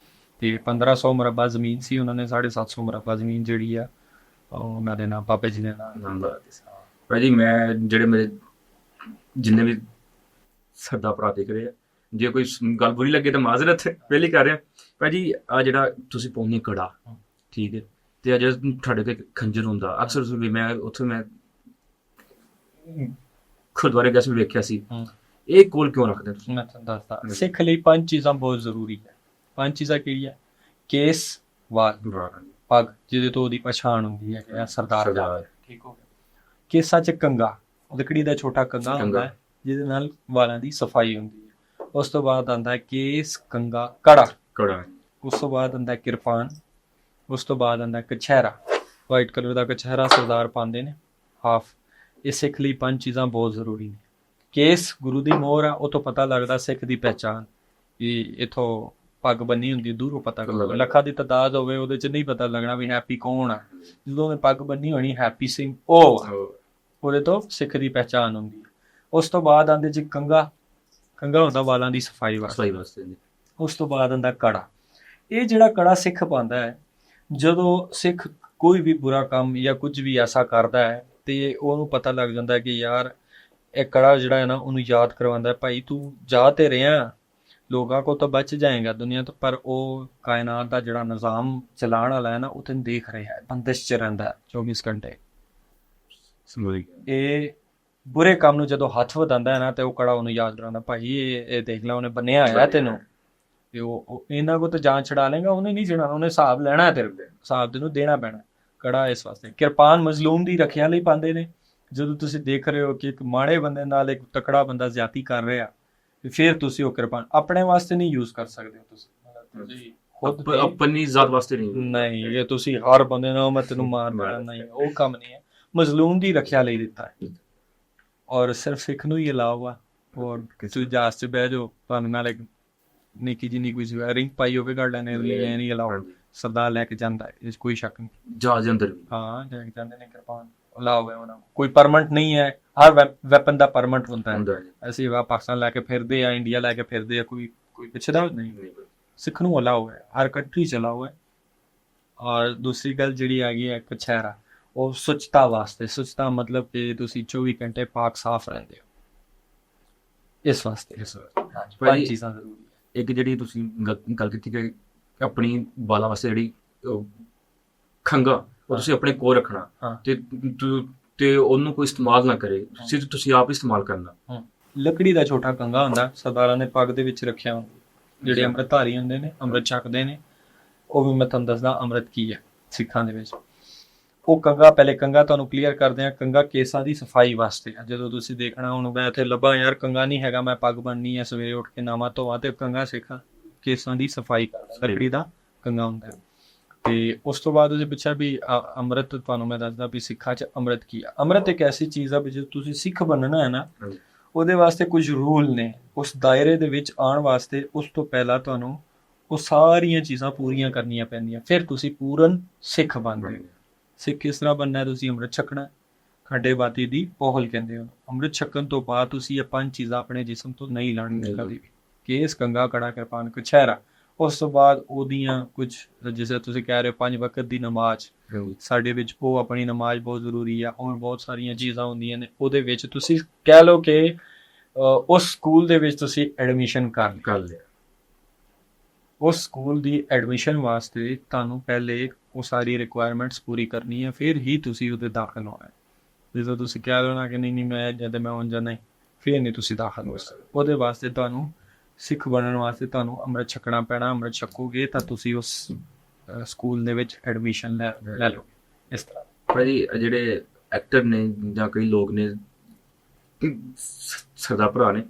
ਤੇ 1500 ਮੁਰੱਬਾ ਜ਼ਮੀਨ ਸੀ, ਉਹਨਾਂ ਨੇ 750 ਮੁਰੱਬਾ ਜ਼ਮੀਨ ਜਿਹੜੀ ਆ ਉਹਨਾਂ ਦੇ ਨਾਮ, ਬਾਬਾ ਜੀ ਦੇ ਨਾਮ। ਭਾਜੀ ਮੈਂ ਜਿਹੜੇ ਮੇਰੇ ਜਿੰਨੇ ਵੀ ਸਰਦਾ ਭਰਾ ਦੇਖ ਰਹੇ ਆ, ਜੇ ਕੋਈ ਗੱਲ ਬੁਰੀ ਲੱਗੇ ਤਾਂ ਮਾਜ਼ਰਤ ਪਹਿਲੀ ਕਰ ਰਿਹਾ। ਭਾਜੀ ਆ ਜਿਹੜਾ ਤੁਸੀਂ ਪਾਉਂਦੇ ਕੜਾ, ਠੀਕ ਹੈ, ਤੇ ਅਜੇ ਤੁਹਾਡੇ ਕੋਲ ਖੰਜਰ ਹੁੰਦਾ, ਅਕਸਰ ਵੀ ਮੈਂ ਉੱਥੇ ਮੈਂ ਗੁਰਦੁਆਰੇ ਗਿਆ ਸੀ, ਵੇਖਿਆ ਸੀ। ਇਹ ਕੋਲ ਕਿਉਂ ਰੱਖਦੇ ਤੁਸੀਂ? ਮੈਂ ਤੁਹਾਨੂੰ ਦੱਸਦਾ, ਸਿੱਖ ਲਈ 5 ਚੀਜ਼ਾਂ ਬਹੁਤ ਜ਼ਰੂਰੀ ਹੈ। 5 ਚੀਜ਼ਾਂ ਕਿਹੜੀਆਂ? ਕੇਸ, ਵਾਲ, ਪੱਗ ਜਿਹਦੇ ਤੋਂ ਉਹਦੀ ਪਛਾਣ ਹੁੰਦੀ ਹੈ ਕਿ ਸਰਦਾਰ, ਠੀਕ ਹੋ ਗਿਆ। ਕੇਸਾਂ 'ਚ ਕੰਗਾ, ਲੱਕੜੀ ਦਾ ਛੋਟਾ ਕੰਗਾ ਹੁੰਦਾ ਹੈ ਜਿਹਦੇ ਨਾਲ ਵਾਲਾਂ ਦੀ ਸਫਾਈ ਹੁੰਦੀ ਹੈ। ਉਸ ਤੋਂ ਬਾਅਦ ਆਉਂਦਾ ਹੈ ਕੇਸ, ਕੰਗਾ, ਕੜਾ। ਉਸ ਤੋਂ ਬਾਅਦ ਆਉਂਦਾ ਕਿਰਪਾਨ। ਉਸ ਤੋਂ ਬਾਅਦ ਆਉਂਦਾ ਕਛਹਿਰਾ, ਵਾਈਟ ਕਲਰ ਦਾ ਕਛਹਿਰਾ ਸਰਦਾਰ ਪਾਉਂਦੇ ਨੇ, ਹਾਫ। ਇਹ ਸਿੱਖ ਲਈ 5 ਚੀਜ਼ਾਂ ਬਹੁਤ ਜ਼ਰੂਰੀ ਨੇ। ਕੇਸ ਗੁਰੂ ਦੀ ਮੋਹਰ ਆ, ਉਹ ਤੋਂ ਪਤਾ ਲੱਗਦਾ ਸਿੱਖ ਦੀ ਪਹਿਚਾਣ। ਕਿ ਇੱਥੋਂ ਪੱਗ ਬੰਨੀ ਹੁੰਦੀ, ਦੂਰੋਂ ਪਤਾ ਲੱਗਦਾ। ਲੱਖਾਂ ਦੀ ਤਾਦਾਦ ਹੋਵੇ, ਉਹਦੇ 'ਚ ਨਹੀਂ ਪਤਾ ਲੱਗਣਾ ਵੀ ਹੈਪੀ ਕੌਣ ਆ। ਜਦੋਂ ਉਹਨੇ ਪੱਗ ਬੰਨੀ ਹੋਣੀ, ਹੈਪੀ ਸਿੰਘ ਉਹ, ਉਹਦੇ ਤੋਂ ਸਿੱਖ ਦੀ ਪਹਿਚਾਣ ਹੁੰਦੀ ਹੈ। ਉਸ ਤੋਂ ਬਾਅਦ ਆਉਂਦੇ ਜੀ ਕੰਗਾ। ਕੰਗਾ ਹੁੰਦਾ ਵਾਲਾਂ ਦੀ ਸਫਾਈ ਵਾਸਤੇ। ਉਸ ਤੋਂ ਬਾਅਦ ਆਉਂਦਾ ਕੜਾ। ਇਹ ਜਿਹੜਾ ਕੜਾ ਸਿੱਖ ਪਾਉਂਦਾ ਹੈ, ਜਦੋਂ ਸਿੱਖ ਕੋਈ ਵੀ ਬੁਰਾ ਕੰਮ ਜਾਂ ਕੁਝ ਵੀ ਐਸਾ ਕਰਦਾ ਹੈ, ਤੇ ਉਹਨੂੰ ਪਤਾ ਲੱਗ ਜਾਂਦਾ ਕਿ ਯਾਰ ਇਹ ਕੜਾ ਜਿਹੜਾ ਹੈ ਨਾ, ਉਹਨੂੰ ਯਾਦ ਕਰਵਾਉਂਦਾ, ਭਾਈ ਤੂੰ ਜਾ ਤੇ ਰਿਹਾ, ਲੋਕਾਂ ਕੋਲ ਤਾਂ ਬਚ ਜਾਏਗਾ ਦੁਨੀਆ ਤੋਂ, ਪਰ ਉਹ ਕਾਇਨਾਤ ਦਾ ਜਿਹੜਾ ਨਿਜ਼ਾਮ ਚਲਾਉਣ ਵਾਲਾ ਹੈ ਨਾ, ਉਹ ਤੈਨੂੰ ਦੇਖ ਰਿਹਾ ਹੈ, ਬੰਦਿਸ਼ 'ਚ ਰਹਿੰਦਾ ਹੈ 24 ਘੰਟੇ। ਇਹ ਬੁਰੇ ਕੰਮ ਨੂੰ ਜਦੋਂ ਹੱਥ ਵਧਾਉਂਦਾ ਹੈ ਨਾ, ਤੇ ਉਹ ਕੜਾ ਉਹਨੂੰ ਯਾਦ ਕਰਾਉਂਦਾ, ਭਾਈ ਇਹ ਦੇਖ ਲੈ, ਉਹਨੇ ਬੰਨਿਆ ਹੋਇਆ ਤੈਨੂੰ, ਤੇ ਉਹ ਇਹਨਾਂ ਕੋਲ ਤਾਂ ਜਾਨ ਛਡਾ ਲੇਗਾ, ਉਹਨੇ ਨਹੀਂ ਛਡਾਉਣਾ, ਉਹਨੇ ਹਿਸਾਬ ਲੈਣਾ ਹੈ, ਤੇਰੇ ਹਿਸਾਬ ਤੈਨੂੰ ਦੇਣਾ ਪੈਣਾ। ਕੜਾ ਇਸ ਵਾਸਤੇ। ਕਿਰਪਾਨ ਮਜ਼ਲੂਮ ਦੀ ਰੱਖਿਆ ਲਈ ਪਾਉਂਦੇ ਨੇ। ਜਦੋਂ ਤੁਸੀਂ ਦੇਖ ਰਹੇ ਹੋ ਕਿ ਇੱਕ ਮਾੜੇ ਬੰਦੇ ਨਾਲ ਇੱਕ ਤਕੜਾ ਬੰਦਾ ਜ਼ਿਆਦਤੀ ਕਰ ਰਿਹਾ, ਤੇ ਫਿਰ ਤੁਸੀਂ ਉਹ ਕਿਰਪਾਨ ਆਪਣੇ ਵਾਸਤੇ ਨਹੀਂ ਯੂਜ਼ ਕਰ ਸਕਦੇ ਹੋ ਤੁਸੀਂ, ਮਤਲਬ ਤੁਸੀਂ ਖੁਦ ਤੇ ਆਪਣੀ ਜ਼ਾਤ ਵਾਸਤੇ ਨਹੀਂ। ਨਹੀਂ, ਇਹ ਤੁਸੀਂ ਹਰ ਬੰਦੇ ਨੂੰ ਮੈਂ ਤੈਨੂੰ ਮਾਰਨਾ ਨਹੀਂ, ਉਹ ਕੰਮ ਨਹੀਂ ਹੈ। ਮਜ਼ਲੂਮ ਦੀ ਰੱਖਿਆ ਲਈ ਦਿੱਤਾ ਹੈ, ਔਰ ਸਿਰਫ ਸਿੱਖ ਨੂੰ ਹੀ ਅਲਾਉ ਆ। ਔਰ ਤੁਸੀਂ ਜਹਾਜ਼ 'ਚ ਬਹਿ ਜਾਓ, ਤੁਹਾਨੂੰ ਨਾਲ ਇੱਕ ਨਿੱਕੀ ਜਿਹੀ ਕੋਈ ਰਿੰਗ ਪਾਈ ਹੋਵੇ ਗਾਰਡਨ ਨੇ, ਇਹ ਨਹੀਂ ਅਲਾਉ। ਸਰਦਾਰ ਲੈ ਕੇ ਜਾਂਦਾ ਹੈ, ਇਸ ਕੋਈ ਸ਼ੱਕ ਨਹੀਂ। ਜਹਾਜ਼ ਦੇ ਅੰਦਰ ਹਾਂ ਲੈ ਕੇ ਜਾਂਦੇ ਨੇ ਕਿਰਪਾਨ, ਅਲਾਉ ਹੈ ਉਹਨਾਂ ਨੂੰ। ਕੋਈ ਪਰਮਨੈਂਟ ਨਹੀਂ ਹੈ, ਹਰ ਵੈਪਨ ਦਾ ਪਰਮਨੈਂਟ ਹੁੰਦਾ ਹੈ। ਅਸੀਂ ਪਾਕਿਸਤਾਨ ਲੈ ਕੇ ਫਿਰਦੇ ਆ, ਇੰਡੀਆ ਲੈ ਕੇ ਫਿਰਦੇ ਆ, ਕੋਈ ਪਿੱਛਦਾ ਨਹੀਂ। ਸਿੱਖ ਨੂੰ ਅਲਾਉ ਹੈ, ਹਰ ਕੰਟਰੀ 'ਚ ਅਲਾਉ ਹੈ। ਔਰ ਦੂਸਰੀ ਗੱਲ ਜਿਹੜੀ ਹੈਗੀ ਹੈ ਕਛਹਿਰਾ, ਉਹ ਸੁੱਚਤਾ ਵਾਸਤੇ। ਸੁੱਚਤਾ ਮਤਲਬ ਕਿ ਤੁਸੀਂ 24 ਘੰਟੇ ਪਾਕ ਸਾਫ਼ ਰਹਿੰਦੇ ਹੋ, ਇਸ ਵਾਸਤੇ ਪੰਜ ਚੀਜ਼ਾਂ ਜ਼ਰੂਰੀ ਹੈ। ਇੱਕ ਜਿਹੜੀ ਤੁਸੀਂ ਗੱਲ ਕੀਤੀ ਕਿ ਆਪਣੀ ਬਾਲਾਂ ਵਾਸਤੇ ਜਿਹੜੀ ਖੰਗਾ, ਉਹ ਤੁਸੀਂ ਆਪਣੇ ਕੋਲ ਰੱਖਣਾ ਤੇ ਉਹਨੂੰ ਕੋਈ ਇਸਤੇਮਾਲ ਨਾ ਕਰੇ, ਸਿਰਫ ਤੁਸੀਂ ਆਪ ਇਸਤੇਮਾਲ ਕਰਨਾ। ਲੱਕੜੀ ਦਾ ਛੋਟਾ ਕੰਗਾ ਹੁੰਦਾ, ਸਰਦਾਰਾਂ ਨੇ ਪੱਗ ਦੇ ਵਿੱਚ ਰੱਖਿਆ ਹੁੰਦਾ। ਜਿਹੜੇ ਅੰਮ੍ਰਿਤਧਾਰੀ ਹੁੰਦੇ ਨੇ, ਅੰਮ੍ਰਿਤ ਛਕਦੇ ਨੇ, ਉਹ ਵੀ ਮੈਂ ਤੁਹਾਨੂੰ ਦੱਸਦਾ ਅੰਮ੍ਰਿਤ ਕੀ ਹੈ ਸਿੱਖਾਂ ਦੇ ਵਿੱਚ। ਉਹ ਕੰਗਾ, ਪਹਿਲੇ ਕੰਗਾ ਤੁਹਾਨੂੰ ਕਲੀਅਰ ਕਰਦੇ ਆ। ਕੰਗਾ ਕੇਸਾਂ ਦੀ ਸਫਾਈ ਵਾਸਤੇ। ਜਦੋਂ ਤੁਸੀਂ ਦੇਖਣਾ ਹੁਣ ਮੈਂ ਇੱਥੇ ਲੱਭਾਂ ਯਾਰ ਕੰਗਾ ਨਹੀਂ ਹੈਗਾ, ਮੈਂ ਪੱਗ ਬੰਨ੍ਹਣੀ ਹੈ, ਸਵੇਰੇ ਉੱਠ ਕੇ ਨਾਵਾਂ ਧੋਵਾਂ, ਤੇ ਕੰਗਾ ਸਿੱਖਾਂ ਕੇਸਾਂ ਦੀ ਸਫਾਈ ਕਰਦਾ, ਲੱਕੜੀ ਦਾ ਕੰਗਾ ਹੁੰਦਾ ਹੈ। ਤੇ ਉਸ ਤੋਂ ਬਾਅਦ ਉਹਦੇ ਪਿੱਛੇ ਵੀ ਅੰਮ੍ਰਿਤ, ਤੁਹਾਨੂੰ ਮੈਂ ਦੱਸਦਾ ਵੀ ਸਿੱਖਾਂ 'ਚ ਅੰਮ੍ਰਿਤ ਕੀ ਆ। ਅੰਮ੍ਰਿਤ ਇੱਕ ਐਸੀ ਚੀਜ਼ ਆ ਵੀ ਜਦੋਂ ਤੁਸੀਂ ਸਿੱਖ ਬਣਨਾ ਹੈ ਨਾ, ਉਹਦੇ ਵਾਸਤੇ ਕੁਝ ਰੂਲ ਨੇ। ਉਸ ਦਾਇਰੇ ਦੇ ਵਿੱਚ ਆਉਣ ਵਾਸਤੇ ਉਸ ਤੋਂ ਪਹਿਲਾਂ ਤੁਹਾਨੂੰ ਉਹ ਸਾਰੀਆਂ ਚੀਜ਼ਾਂ ਪੂਰੀਆਂ ਕਰਨੀਆਂ ਪੈਂਦੀਆਂ, ਫਿਰ ਤੁਸੀਂ ਪੂਰਨ ਸਿੱਖ ਬਣਦੇ ਹੋ। ਸਿੱਖ ਕਿਸ ਤਰ੍ਹਾਂ ਬਣਨਾ? ਤੁਸੀਂ ਅੰਮ੍ਰਿਤ ਛਕਣਾ, ਖੰਡੇ ਬਾਤੀ ਦੀ ਪੋਹਲ ਕਹਿੰਦੇ ਹੋ। ਅੰਮ੍ਰਿਤ ਛਕਣ ਤੋਂ ਬਾਅਦ ਤੁਸੀਂ ਇਹ 5 ਚੀਜ਼ਾਂ ਆਪਣੇ ਜਿਸਮ ਤੋਂ ਨਹੀਂ ਲਾਉਣੀਆਂ ਕਦੇ ਵੀ। ਕੇਸ, ਕੰਗਾ, ਕੜਾ, ਕਿਰਪਾਨ, ਕਛਹਿਰਾ। ਉਸ ਤੋਂ ਬਾਅਦ ਉਹਦੀਆਂ ਕੁਝ, ਜਿਵੇਂ ਤੁਸੀਂ ਕਹਿ ਰਹੇ ਹੋ 5 ਵਕਤ ਦੀ ਨਮਾਜ਼, ਸਾਡੇ ਵਿੱਚ ਉਹ ਆਪਣੀ ਨਮਾਜ਼ ਬਹੁਤ ਜ਼ਰੂਰੀ ਆ। ਔਰ ਬਹੁਤ ਸਾਰੀਆਂ ਚੀਜ਼ਾਂ ਹੁੰਦੀਆਂ ਨੇ ਉਹਦੇ ਵਿੱਚ। ਤੁਸੀਂ ਕਹਿ ਲਓ ਕਿ ਉਸ ਸਕੂਲ ਦੇ ਵਿੱਚ ਤੁਸੀਂ ਐਡਮਿਸ਼ਨ ਕਰ ਲਿਆ, ਉਸ ਸਕੂਲ ਦੀ ਐਡਮਿਸ਼ਨ ਵਾਸਤੇ ਤੁਹਾਨੂੰ ਪਹਿਲੇ ਉਹ ਸਾਰੀ ਰਿਕੁਆਇਰਮੈਂਟਸ ਪੂਰੀ ਕਰਨੀ ਹੈ, ਫਿਰ ਹੀ ਤੁਸੀਂ ਉਹਦੇ ਦਾਖਲ ਹੋਣਾ ਹੈ। ਜਦੋਂ ਤੁਸੀਂ ਕਹਿ ਲਓ ਨਾ ਕਿ ਨਹੀਂ ਮੈਂ ਜਦ ਮੈਂ ਹੁਣ ਨਹੀਂ, ਫਿਰ ਨਹੀਂ ਤੁਸੀਂ ਦਾਖਲ ਹੋ ਸਕਦੇ। ਉਹਦੇ ਵਾਸਤੇ ਤੁਹਾਨੂੰ ਸਿੱਖ ਬਣਨ ਵਾਸਤੇ ਤੁਹਾਨੂੰ ਅੰਮ੍ਰਿਤ ਛਕਣਾ ਪੈਣਾ। ਅੰਮ੍ਰਿਤ ਛਕੋਗੇ ਤਾਂ ਤੁਸੀਂ ਉਸ ਸਕੂਲ ਦੇ ਵਿੱਚ ਐਡਮਿਸ਼ਨ ਲੈ ਲਓ। ਇਸ ਤਰ੍ਹਾਂ ਭਾਜੀ ਜਿਹੜੇ ਐਕਟਰ ਨੇ ਜਾਂ ਕਈ ਲੋਕ ਨੇ, ਸਰਦਾਰ ਭਰਾ ਨੇ,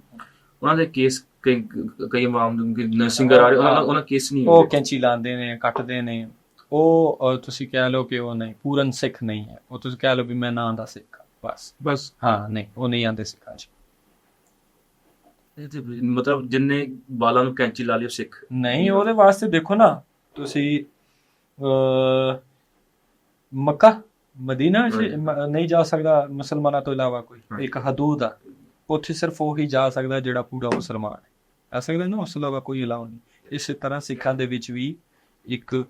ਉਹਨਾਂ ਦੇ ਕੇਸ ਕਈ ਮਾਮਲੇ ਸਿੰਗਰ ਆ ਰਹੇ, ਉਹਨਾਂ ਕੇਸ ਨਹੀਂ, ਉਹ ਕੈਂਚੀ ਲਾਉਂਦੇ ਨੇ, ਕੱਟਦੇ ਨੇ। ਉਹ ਤੁਸੀਂ ਕਹਿ ਲਓ ਕਿ ਉਹ ਨਹੀਂ, ਪੂਰਨ ਸਿੱਖ ਨਹੀਂ ਹੈ। ਉਹ ਤੁਸੀਂ ਕਹਿ ਲਓ ਵੀ ਮੈਂ ਨਾਂ ਦਾ ਸਿੱਖ ਬਸ ਹਾਂ, ਨਹੀਂ ਉਹ ਨਹੀਂ ਆਉਂਦੇ ਸਿੱਖਾਂ 'ਚ। ਮਤਲਬ ਜਿੰਨੇ ਬਾਲਾਂ ਨੂੰ ਕੈਂਚੀ ਲਾ ਲਈ ਸਿੱਖ ਨਹੀਂ। ਉਹਦੇ ਵਾਸਤੇ ਦੇਖੋ ਨਾ, ਤੁਸੀਂ ਮੱਕਾ ਮਦੀਨਾ ਨਹੀਂ ਜਾ ਸਕਦਾ ਮੁਸਲਮਾਨਾਂ ਤੋਂ ਇਲਾਵਾ ਕੋਈ। ਇੱਕ ਹਦੂਦ ਆ, ਉੱਥੇ ਸਿਰਫ ਉਹੀ ਜਾ ਸਕਦਾ ਜਿਹੜਾ ਪੂਰਾ ਮੁਸਲਮਾਨ ਹੈ, ਆ ਸਕਦਾ ਨਾ, ਉਸ ਤੋਂ ਇਲਾਵਾ ਕੋਈ ਅਲਾਉ ਨਹੀਂ। ਇਸੇ ਤਰ੍ਹਾਂ ਸਿੱਖਾਂ ਦੇ ਵਿੱਚ ਵੀ ਇੱਕ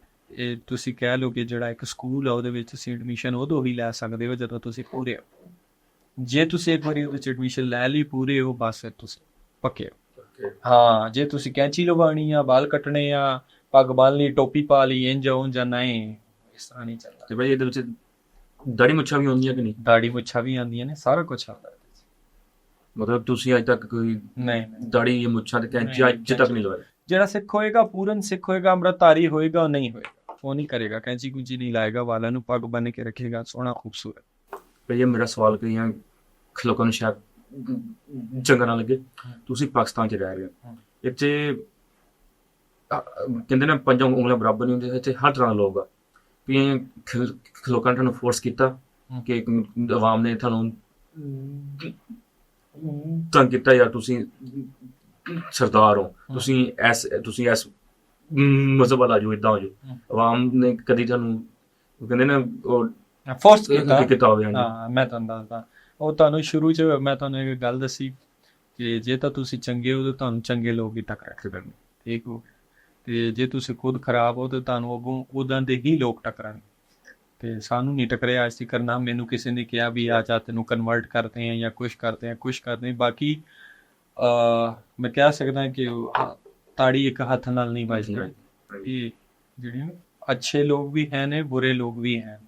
ਤੁਸੀਂ ਕਹਿ ਲਓ ਕਿ ਜਿਹੜਾ ਇੱਕ ਸਕੂਲ ਆ, ਉਹਦੇ ਵਿੱਚ ਤੁਸੀਂ ਐਡਮਿਸ਼ਨ ਉਦੋਂ ਹੀ ਲੈ ਸਕਦੇ ਹੋ ਜਦੋਂ ਤੁਸੀਂ ਪੂਰੇ ਹੋ। ਜੇ ਤੁਸੀਂ ਇੱਕ ਵਾਰੀ ਉਹਦੇ 'ਚ ਐਡਮਿਸ਼ਨ ਲੈ ਲਈ, ਪੂਰੇ ਹੋ, ਬਸ ਫਿਰ ਤੁਸੀਂ ਪੱਕੇ ਹੋ। ਹਾਂ, ਜੇ ਤੁਸੀਂ ਕੈਂਚੀ ਲਵਾਉਣੀ ਆ, ਬਾਲ ਕੱਟਣੇ ਆ, ਪੱਗ ਬੰਨ ਲਈ, ਟੋਪੀ ਪਾ ਲਈ, ਇੰਝ ਜਾਂ ਨਹੀਂ, ਇਸ ਤਰ੍ਹਾਂ ਨਹੀਂ ਚੱਲਦਾ। ਤੇ ਭਾਈ ਇਹਦੇ ਵਿੱਚ ਦਾੜੀ ਮੁੱਛਾਂ ਵੀ ਆਉਂਦੀਆਂ ਕਿ ਨਹੀਂ? ਦਾੜੀ ਮੁੱਛਾਂ ਵੀ ਆਉਂਦੀਆਂ ਨੇ, ਸਾਰਾ ਕੁਝ ਆਉਂਦਾ। ਮਤਲਬ ਤੁਸੀਂ ਅੱਜ ਤੱਕ ਕੋਈ ਨਹੀਂ ਦਾੜੀ ਜਾਂ ਮੁੱਛਾਂ ਤੇ ਕੈਂਚੀ ਅੱਜ ਤੱਕ ਨਹੀਂ ਲਵਾਈ? ਜਿਹੜਾ ਸਿੱਖ ਹੋਏਗਾ, ਪੂਰਨ ਸਿੱਖ ਹੋਏਗਾ, ਅੰਮ੍ਰਿਤਧਾਰੀ ਹੋਏਗਾ, ਉਹ ਨਹੀਂ ਹੋਏਗਾ, ਉਹ ਨਹੀਂ ਕਰੇਗਾ, ਕੈਂਚੀ ਕੁੰਚੀ ਨਹੀਂ ਲਾਏਗਾ, ਵਾਲਾਂ ਨੂੰ ਪੱਗ ਬੰਨ ਕੇ ਰੱਖੇਗਾ, ਸੋਹਣਾ ਖੂਬਸੂਰਤ। ਭਾਈ ਇਹ ਮੇਰਾ ਸਵਾਲ ਕਈਆਂ ਲੋਕਾਂ ਨੂੰ ਸ਼ਾਇਦ ਚੰਗਾ ਨਾ ਲੱਗੇ। ਤੁਸੀਂ ਪਾਕਿਸਤਾਨ 'ਚ ਰਹਿ ਰਹੇ ਹੋ, ਇੱਥੇ ਕਹਿੰਦੇ ਨੇ 5 ਉਂਗਲਾਂ ਬਰਾਬਰ ਨਹੀਂ ਹੁੰਦੀਆਂ। ਇੱਥੇ ਹਰ ਤਰ੍ਹਾਂ ਦੇ ਲੋਕ ਆ। ਕਈਆਂ ਲੋਕਾਂ ਨੇ ਤੁਹਾਨੂੰ ਫੋਰਸ ਕੀਤਾ ਕਿ ਆਵਾਮ ਨੇ ਤੁਹਾਨੂੰ ਤੰਗ ਕੀਤਾ, ਯਾਰ ਤੁਸੀਂ ਸਰਦਾਰ ਹੋ, ਤੁਸੀਂ ਇਸ ਮਜ਼ਹਬ ਵਾਲਾ ਜੋ ਇੱਦਾਂ ਹੋ ਜਾਓ। ਆਵਾਮ ਨੇ ਕਦੀ ਤੁਹਾਨੂੰ ਕਹਿੰਦੇ ਨੇ ਉਹ ਫੋਰਸ ਕੀਤਾ ਹੋਵੇ? ਹਾਂ, ਮੈਂ ਤੁਹਾਨੂੰ ਦੱਸਦਾ। ਉਹ ਤੁਹਾਨੂੰ ਸ਼ੁਰੂ 'ਚ ਮੈਂ ਤੁਹਾਨੂੰ ਇੱਕ ਗੱਲ ਦੱਸੀ ਕਿ ਜੇ ਤਾਂ ਤੁਸੀਂ ਚੰਗੇ ਹੋ ਤਾਂ ਤੁਹਾਨੂੰ ਚੰਗੇ ਲੋਕ ਹੀ ਟੱਕਰ ਕਰਨਗੇ, ਠੀਕ ਹੋ। ਤੇ ਜੇ ਤੁਸੀਂ ਖੁਦ ਖਰਾਬ ਹੋ ਤਾਂ ਤੁਹਾਨੂੰ ਅੱਗੋਂ ਉੱਦਾਂ ਦੇ ਹੀ ਲੋਕ ਟੱਕਰਨਗੇ। ਤੇ ਸਾਨੂੰ ਨਹੀਂ ਟੱਕਰਿਆ ਅੱਜ ਤੱਕ ਨਾ। ਮੈਨੂੰ ਕਿਸੇ ਨੇ ਕਿਹਾ ਵੀ ਆ ਜਾ ਤੈਨੂੰ ਕਨਵਰਟ ਕਰਦੇ ਆ ਜਾਂ ਕੁਛ ਕਰਦੇ ਆ। ਬਾਕੀ ਮੈਂ ਕਹਿ ਸਕਦਾ ਕਿ ਤਾੜੀ ਇੱਕ ਹੱਥ ਨਾਲ ਨਹੀਂ ਵੱਜਦੀ। ਇਹ ਜਿਹੜੇ ਅੱਛੇ ਲੋਕ ਵੀ ਹੈ ਨੇ, ਬੁਰੇ ਲੋਕ ਵੀ ਹੈ।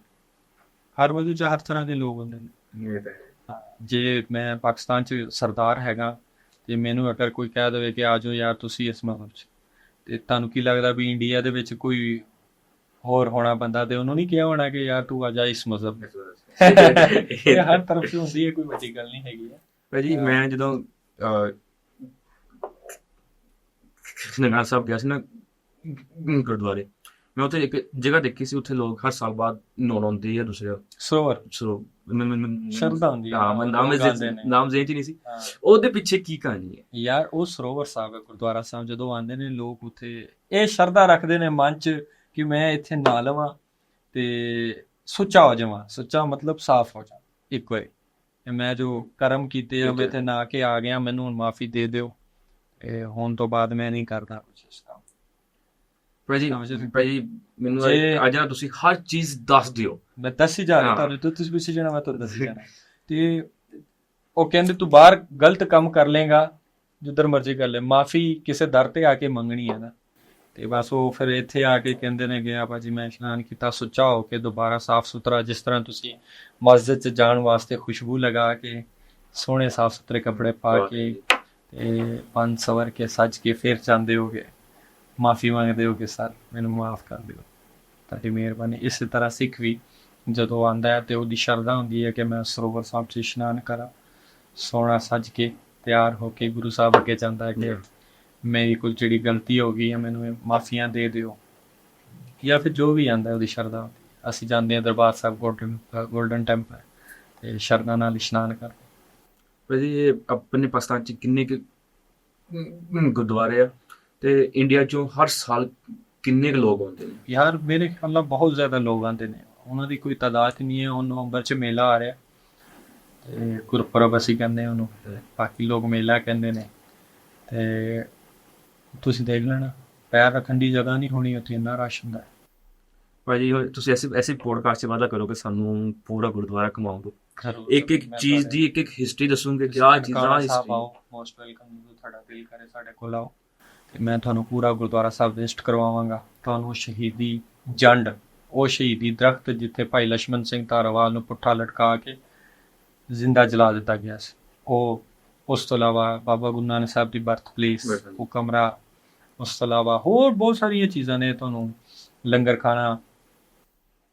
ਹਰ ਵਜ੍ਹਾ 'ਚ ਹਰ ਤਰ੍ਹਾਂ ਦੇ ਲੋਕ ਹੁੰਦੇ ਨੇ। ਜੇ ਮੈਂ ਪਾਕਿਸਤਾਨ 'ਚ ਸਰਦਾਰ ਹੈਗਾ ਤੇ ਮੈਨੂੰ ਅਗਰ ਕੋਈ ਕਹਿ ਦੇਵੇ ਕਿ ਆ ਜਾਓ ਯਾਰ ਤੁਸੀਂ ਇਸ ਮਜ਼ਹਬ 'ਚ, ਤੇ ਤੁਹਾਨੂੰ ਕੀ ਲੱਗਦਾ ਵੀ ਇੰਡੀਆ ਦੇ ਵਿੱਚ ਕੋਈ ਹੋਰ ਹੋਣਾ ਬੰਦਾ ਤੇ ਉਹਨੂੰ ਨਹੀਂ ਕਿਹਾ ਹੋਣਾ ਕਿ ਯਾਰ ਤੂੰ ਆ ਜਾ ਇਸ ਮਜ਼ਹਬ ਵਿੱਚ? ਇਹ ਹਰ ਤਰਫ ਤੋਂ ਹੁੰਦੀ ਹੈ, ਕੋਈ ਵੱਡੀ ਗੱਲ ਨਹੀਂ ਹੈਗੀ ਹੈ। ਭਾਜੀ ਮੈਂ ਜਦੋਂ ਨਨਕਾਣਾ ਸਾਹਿਬ ਗਿਆ ਸੀ ਨਾ ਗੁਰਦੁਆਰੇ, ਮੈਂ ਉੱਥੇ ਇੱਕ ਜਗ੍ਹਾ ਦੇਖੀ ਸੀ, ਉੱਥੇ ਲੋਕ ਹਰ ਸਾਲ ਬਾਅਦ ਨਹਾਉਣ ਆਉਂਦੇ ਆ ਦੂਸਰੇ ਸਰੋਵਰ ਸ਼ਰਧਾ ਹੁੰਦੀ ਹੈ, ਹਾਂ, ਲੋਕ ਆਉਂਦੇ ਨੇ। ਨਾਮ ਜ਼ੇਨ ਚ ਨਹੀਂ ਸੀ। ਹਾਂ। ਉਹਦੇ ਪਿੱਛੇ ਕੀ ਕਹਾਣੀ ਹੈ ਯਾਰ ਉਹ ਸਰੋਵਰ ਸਾਹਿਬ ਹੈ ਗੁਰਦੁਆਰਾ ਸਾਹਿਬ, ਜਦੋਂ ਆਉਂਦੇ ਨੇ ਲੋਕ ਉੱਥੇ ਇਹ ਸ਼ਰਧਾ ਰੱਖਦੇ ਨੇ ਮਨ 'ਚ ਕਿ ਮੈਂ ਇੱਥੇ ਨਹਾ ਲਵਾਂ ਤੇ ਸੁੱਚਾ ਹੋ ਜਾਵਾਂ। ਸੁੱਚਾ ਮਤਲਬ ਸਾਫ਼ ਹੋ ਜਾ ਇੱਕ ਵਾਰੀ, ਤੇ ਮੈਂ ਜੋ ਕਰਮ ਕੀਤੇ ਆ ਮੈਂ ਇੱਥੇ ਨਹਾ ਕੇ ਆ ਗਿਆ, ਮੈਨੂੰ ਹੁਣ ਮਾਫੀ ਦੇ ਦਿਓ, ਇਹ ਹੁਣ ਤੋਂ ਬਾਅਦ ਮੈਂ ਨਹੀਂ ਕਰਦਾ ਕੁਛ ਇਸ ਕੰਮ। ਭਾਜੀ ਮੈਨੂੰ ਅੱਜ ਨਾ ਤੁਸੀਂ ਹਰ ਚੀਜ਼ ਦੱਸ ਦਿਓ। ਮੈਂ ਦੱਸੀ ਜਾ ਰਿਹਾ ਤੁਹਾਨੂੰ, ਤੁਸੀਂ ਪੁੱਛੀ ਜਾਣਾ, ਮੈਂ ਤੁਹਾਨੂੰ ਦੱਸੀ ਜਾਣਾ। ਤੇ ਉਹ ਕਹਿੰਦੇ ਤੂੰ ਬਾਹਰ ਗਲਤ ਕੰਮ ਕਰ ਲੇਗਾ, ਜਿੱਧਰ ਮਰਜ਼ੀ ਕਰ ਲੈ, ਮਾਫੀ ਕਿਸੇ ਦਰ ਤੇ ਆ ਕੇ ਮੰਗਣੀ ਹੈ ਨਾ। ਤੇ ਬਸ ਉਹ ਫਿਰ ਇੱਥੇ ਆ ਕੇ ਕਹਿੰਦੇ ਨੇ ਗਿਆ ਭਾਜੀ ਮੈਂ ਇਸ਼ਨਾਨ ਕੀਤਾ ਸੁੱਚਾ ਹੋ ਕੇ ਦੁਬਾਰਾ ਸਾਫ਼ ਸੁਥਰਾ, ਜਿਸ ਤਰ੍ਹਾਂ ਤੁਸੀਂ ਮਸਜਿਦ 'ਚ ਜਾਣ ਵਾਸਤੇ ਖੁਸ਼ਬੂ ਲਗਾ ਕੇ ਸੋਹਣੇ ਸਾਫ਼ ਸੁਥਰੇ ਕੱਪੜੇ ਪਾ ਕੇ ਤੇ ਪੰਜ ਸਵਰ ਕੇ ਸੱਜ ਕੇ ਫਿਰ ਜਾਂਦੇ ਹੋਗੇ, ਮਾਫੀ ਮੰਗਦੇ ਹੋ ਕਿ ਸਰ ਮੈਨੂੰ ਮਾਫ ਕਰ ਦਿਓ, ਤੁਹਾਡੀ ਮਿਹਰਬਾਨੀ। ਇਸੇ ਤਰ੍ਹਾਂ ਸਿੱਖ ਵੀ ਜਦੋਂ ਆਉਂਦਾ ਹੈ ਤੇ ਉਹਦੀ ਸ਼ਰਧਾ ਹੁੰਦੀ ਹੈ ਕਿ ਮੈਂ ਸਰੋਵਰ ਸਾਹਿਬ 'ਚ ਇਸ਼ਨਾਨ ਕਰਾਂ, ਸੋਹਣਾ ਸੱਜ ਕੇ ਤਿਆਰ ਹੋ ਕੇ ਗੁਰੂ ਸਾਹਿਬ ਅੱਗੇ ਜਾਂਦਾ ਹੈ ਕਿ ਮੇਰੀ ਕੋਈ ਜਿਹੜੀ ਗਲਤੀ ਹੋ ਗਈ ਹੈ ਮੈਨੂੰ ਮਾਫੀਆਂ ਦੇ ਦਿਓ, ਜਾਂ ਫਿਰ ਜੋ ਵੀ ਆਉਂਦਾ ਉਹਦੀ ਸ਼ਰਧਾ ਹੁੰਦੀ। ਅਸੀਂ ਜਾਂਦੇ ਹਾਂ ਦਰਬਾਰ ਸਾਹਿਬ ਗੋਲਡਨ ਟੈਂਪਲ ਤੇ ਸ਼ਰਧਾ ਨਾਲ ਇਸ਼ਨਾਨ ਕਰਦੇ। ਭਾਜੀ ਇਹ ਆਪਣੇ ਪਾਕਿਸਤਾਨ 'ਚ ਕਿੰਨੇ ਕੁ ਗੁਰਦੁਆਰੇ ਆ ਤੇ ਇੰਡੀਆ 'ਚੋਂ ਹਰ ਸਾਲ ਕਿੰਨੇ ਕੁ ਲੋਕ ਆਉਂਦੇ ਨੇ? ਯਾਰ ਮੇਰੇ ਖਿਆਲ ਨਾਲ ਬਹੁਤ ਜ਼ਿਆਦਾ ਲੋਕ ਆਉਂਦੇ ਨੇ, ਉਹਨਾਂ ਦੀ ਕੋਈ ਤਾਦਾਦ ਨਹੀਂ ਹੈ। ਹੁਣ ਨਵੰਬਰ 'ਚ ਮੇਲਾ ਆ ਰਿਹਾ ਤੇ ਗੁਰਪੁਰਬ ਅਸੀਂ ਕਹਿੰਦੇ ਉਹਨੂੰ, ਬਾਕੀ ਲੋਕ ਮੇਲਾ ਕਹਿੰਦੇ ਨੇ। ਤੇ ਤੁਸੀਂ ਦੇਖ ਲੈਣਾ, ਪੈਰ ਰੱਖਣ ਦੀ ਜਗ੍ਹਾ ਨਹੀਂ ਹੋਣੀ ਉੱਥੇ, ਇੰਨਾ ਰਸ਼ ਹੁੰਦਾ ਹੈ। ਭਾਜੀ ਤੁਸੀਂ ਐਸੇ ਪੋਡਕਾਸਟ 'ਚ ਵਾਅਦਾ ਕਰੋ ਕਿ ਸਾਨੂੰ ਪੂਰਾ ਗੁਰਦੁਆਰਾ ਘੁਮਾਓ ਦਿਓ, ਇੱਕ ਇੱਕ ਚੀਜ਼ ਦੀ ਇੱਕ ਹਿਸਟਰੀ ਦੱਸੋਗੇ ਕਿ ਆਹ ਚੀਜ਼ਾਂ ਮੋਸਟ ਵੈਲਕਮ, ਤੁਹਾਡਾ ਦਿਲ ਕਰੇ ਸਾਡੇ ਕੋਲ ਆਓ ਤੇ ਮੈਂ ਤੁਹਾਨੂੰ ਪੂਰਾ ਗੁਰਦੁਆਰਾ ਸਾਹਿਬ ਵਿਜ਼ਿਟ ਕਰਵਾਵਾਂਗਾ। ਤੁਹਾਨੂੰ ਸ਼ਹੀਦੀ ਜੰਡ, ਉਹ ਸ਼ਹੀਦੀ ਦਰਖਤ ਜਿੱਥੇ ਭਾਈ ਲਛਮਣ ਸਿੰਘ ਧਾਰਾਵਾਲ ਨੂੰ ਪੁੱਠਾ ਲਟਕਾ ਕੇ ਜ਼ਿੰਦਾ ਜਲਾ ਦਿੱਤਾ ਗਿਆ ਸੀ, ਉਹ, ਉਸ ਤੋਂ ਇਲਾਵਾ ਬਾਬਾ ਗੁਰੂ ਨਾਨਕ ਸਾਹਿਬ ਦੀ ਬਰਥ ਪਲੇਸ, ਉਹ ਕਮਰਾ, ਉਸ ਤੋਂ ਇਲਾਵਾ ਹੋਰ ਬਹੁਤ ਸਾਰੀਆਂ ਚੀਜ਼ਾਂ ਨੇ, ਤੁਹਾਨੂੰ ਲੰਗਰ ਖਾਣਾ,